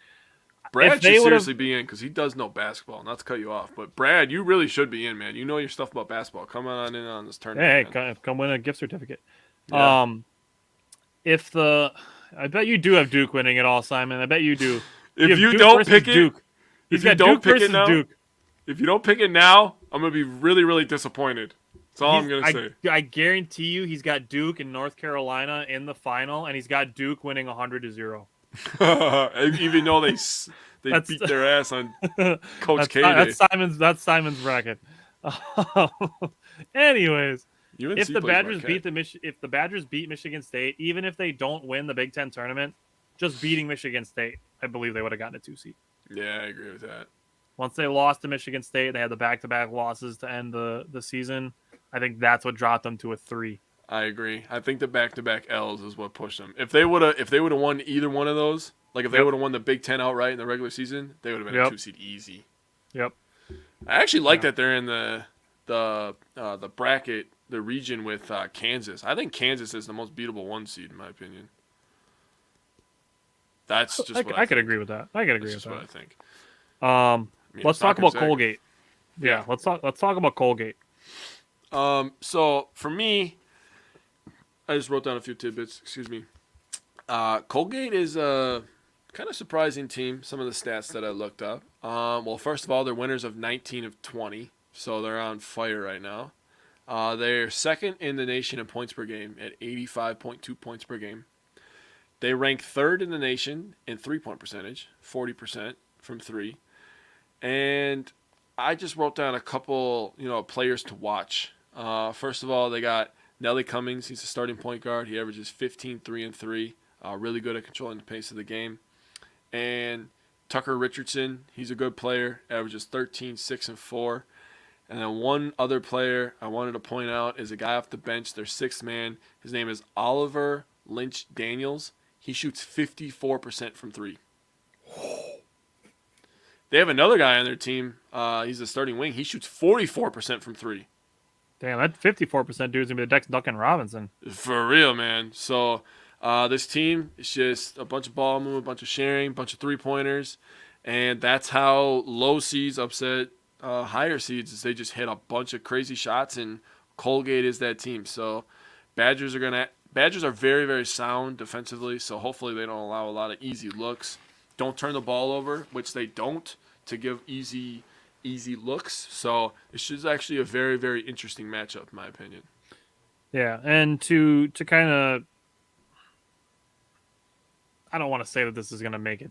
Brad If they should would've- seriously be in because he does know basketball. Not to cut you off, but Brad, you really should be in, man. You know your stuff about basketball. Come on in on this tournament. Hey, come win a gift certificate. Yeah. I bet you do have Duke winning it all, Simon. I bet you do. If have you Duke don't versus pick it, Duke. He's if you got don't Duke pick it versus now, Duke. if you don't pick it now, I'm gonna be really, really disappointed. That's all I'm gonna say. I guarantee you, he's got Duke and North Carolina in the final, and he's got Duke winning 100-0. Even though they That's- beat their ass on Coach K. That's Simon's bracket. Anyways, UNC if the plays Badgers Marquette. beat Michigan State, even if they don't win the Big Ten tournament, just beating Michigan State, I believe they would have gotten a 2 seed. Yeah, I agree with that. Once they lost to Michigan State, they had the back-to-back losses to end the season. I think that's what dropped them to a 3. I agree. I think the back-to-back L's is what pushed them. If they would have won either one of those, like if they Yep. would have won the Big Ten outright in the regular season, they would have been a Yep. 2 seed easy. Yep. I actually like Yeah. that they're in the bracket, the region with Kansas. I think Kansas is the most beatable 1 seed in my opinion. That's just what I I could think. agree with that. I could agree That's with just what I that. think. I mean, Let's it's not talk about Gonzaga. Colgate. Yeah. Yeah, let's talk about Colgate. So for me, I just wrote down a few tidbits. Excuse me. Colgate is a kind of surprising team. Some of the stats that I looked up. Well, first of all, they're winners of 19 of 20, so they're on fire right now. They're second in the nation in points per game at 85.2 points per game. They rank third in the nation in 3-point percentage, 40% from three. And I just wrote down a couple, players to watch. First of all, they got Nelly Cummings. He's a starting point guard. He averages 15, 3, and 3. Really good at controlling the pace of the game. And Tucker Richardson, he's a good player. Averages 13, 6, and 4. And then one other player I wanted to point out is a guy off the bench, their sixth man. His name is Oliver Lynch Daniels. He shoots 54% from three. They have another guy on their team. He's a starting wing. He shoots 44% from three. Damn, that 54% dude's gonna be the next Duncan Robinson. For real, man. So this team is just a bunch of ball movement, a bunch of sharing, a bunch of three-pointers. And that's how low seeds upset higher seeds is they just hit a bunch of crazy shots, and Colgate is that team. So Badgers are very, very sound defensively, so hopefully they don't allow a lot of easy looks. Don't turn the ball over, which they don't, to give easy looks. So it's just actually a very, very interesting matchup, in my opinion. Yeah, and to kind of, I don't want to say that this is gonna make it,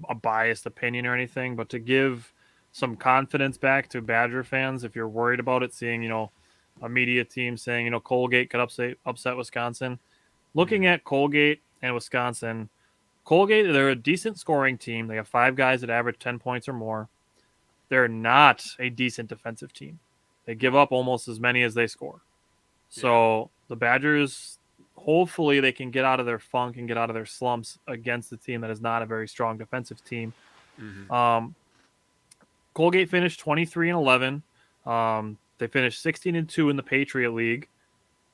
a biased opinion or anything, but to give some confidence back to Badger fans, if you're worried about it, seeing a media team saying Colgate could upset Wisconsin. Looking at Colgate and Wisconsin, Colgate, they're a decent scoring team. They have 5 guys that average 10 points or more. They're not a decent defensive team. They give up almost as many as they score. So the Badgers, hopefully they can get out of their funk and get out of their slumps against a team that is not a very strong defensive team. Mm-hmm. Colgate finished 23-11. They finished 16-2 in the Patriot League.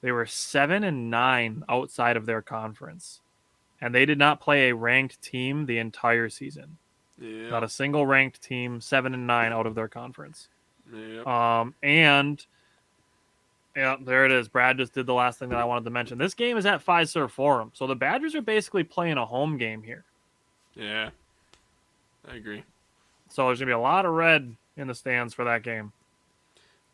They were 7-9 outside of their conference. And they did not play a ranked team the entire season. Yeah. Not a single ranked team, 7-9 out of their conference. Yeah. And yeah, there it is. Brad just did the last thing that I wanted to mention. This game is at Fiserv Forum, so the Badgers are basically playing a home game here. Yeah. I agree. So there's gonna be a lot of red in the stands for that game.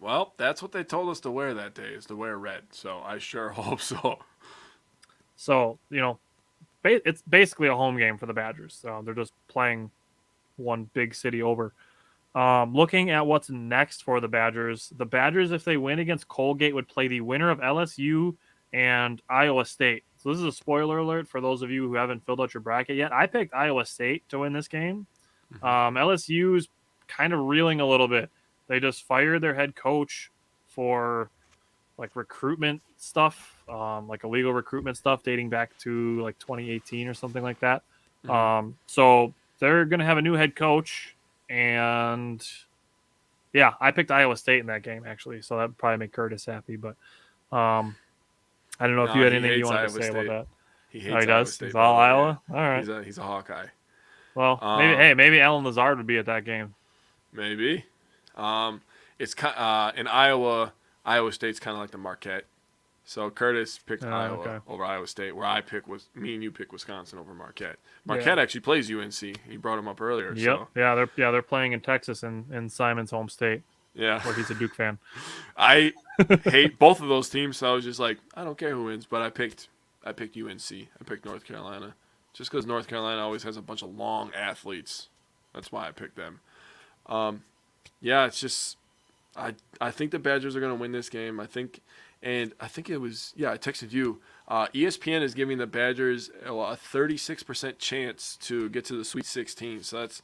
Well, that's what they told us to wear that day, is to wear red. So I sure hope so. So it's basically a home game for the Badgers. So they're just playing one big city over. Looking at what's next for the Badgers, if they win against Colgate, would play the winner of LSU and Iowa State. So this is a spoiler alert for those of you who haven't filled out your bracket yet. I picked Iowa State to win this game. LSU's kind of reeling a little bit. They just fired their head coach for recruitment stuff, like illegal recruitment stuff dating back to 2018 or something like that. So they're going to have a new head coach. And yeah, I picked Iowa State in that game actually, so that would probably make Curtis happy. But I don't know if you had anything you wanted to say about that. He hates he Iowa does. State. It's all Iowa. Yeah. All right. He's a Hawkeye. Well, maybe Alan Lazard would be at that game. Maybe. It's in Iowa. Iowa State's kind of like the Marquette. So Curtis picked Iowa over Iowa State, where me and you picked Wisconsin over Marquette. Marquette actually plays UNC. He brought him up earlier. Yep. So. Yeah, they're playing in Texas in Simon's home state. Yeah. Where he's a Duke fan. I hate both of those teams, so I was just like, I don't care who wins, but I picked UNC. I picked North Carolina. Just because North Carolina always has a bunch of long athletes. That's why I picked them. Yeah, it's just I think the Badgers are going to win this game. I think it was, I texted you. ESPN is giving the Badgers a 36% chance to get to the Sweet 16. So that's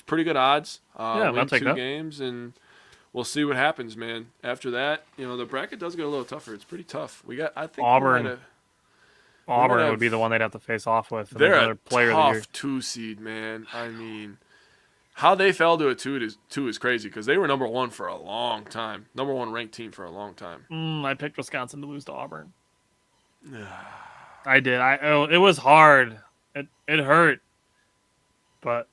pretty good odds. I'll win take 2 that. games and we'll see what happens, man. After that, the bracket does get a little tougher. It's pretty tough. I think Auburn. Auburn have, would be the one they'd have to face off with. And they're another a player of the year. tough 2 seed, man. I mean, how they fell to a 2 is crazy because they were number 1 for a long time. Number 1 ranked team for a long time. I picked Wisconsin to lose to Auburn. I did. It was hard. It hurt. But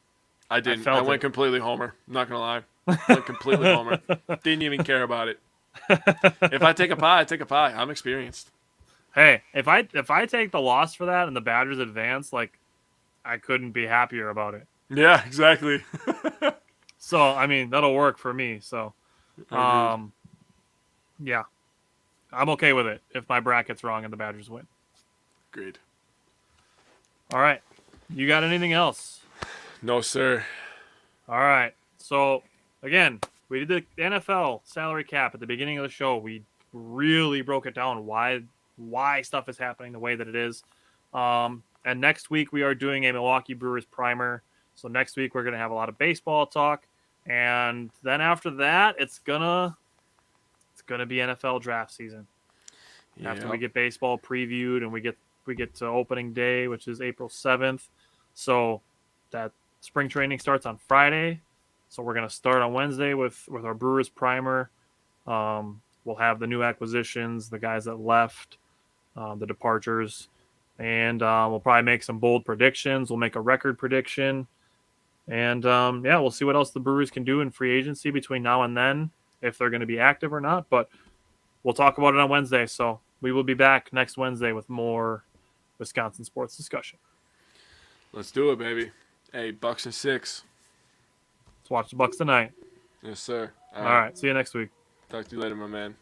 I didn't. I went completely homer. I'm not gonna lie. Went completely homer. Didn't even care about it. If I take a pie, I take a pie. I'm experienced. Hey, if I take the loss for that and the Badgers advance, like, I couldn't be happier about it. Yeah, exactly. So I mean that'll work for me. So, yeah, I'm okay with it if my bracket's wrong and the Badgers win. Agreed. All right, you got anything else? No, sir. All right. So again, we did the NFL salary cap at the beginning of the show. We really broke it down why stuff is happening the way that it is. And next week we are doing a Milwaukee Brewers primer. So next week we're gonna have a lot of baseball talk, and then after that it's gonna be NFL draft season. Yep. After we get baseball previewed and we get to opening day, which is April 7th. So that spring training starts on Friday. So we're gonna start on Wednesday with our Brewers primer. We'll have the new acquisitions, the guys that left, the departures. And we'll probably make some bold predictions. We'll make a record prediction. And, we'll see what else the Brewers can do in free agency between now and then, if they're going to be active or not. But we'll talk about it on Wednesday. So we will be back next Wednesday with more Wisconsin sports discussion. Let's do it, baby. Hey, Bucks and 6. Let's watch the Bucks tonight. Yes, sir. All right. See you next week. Talk to you later, my man.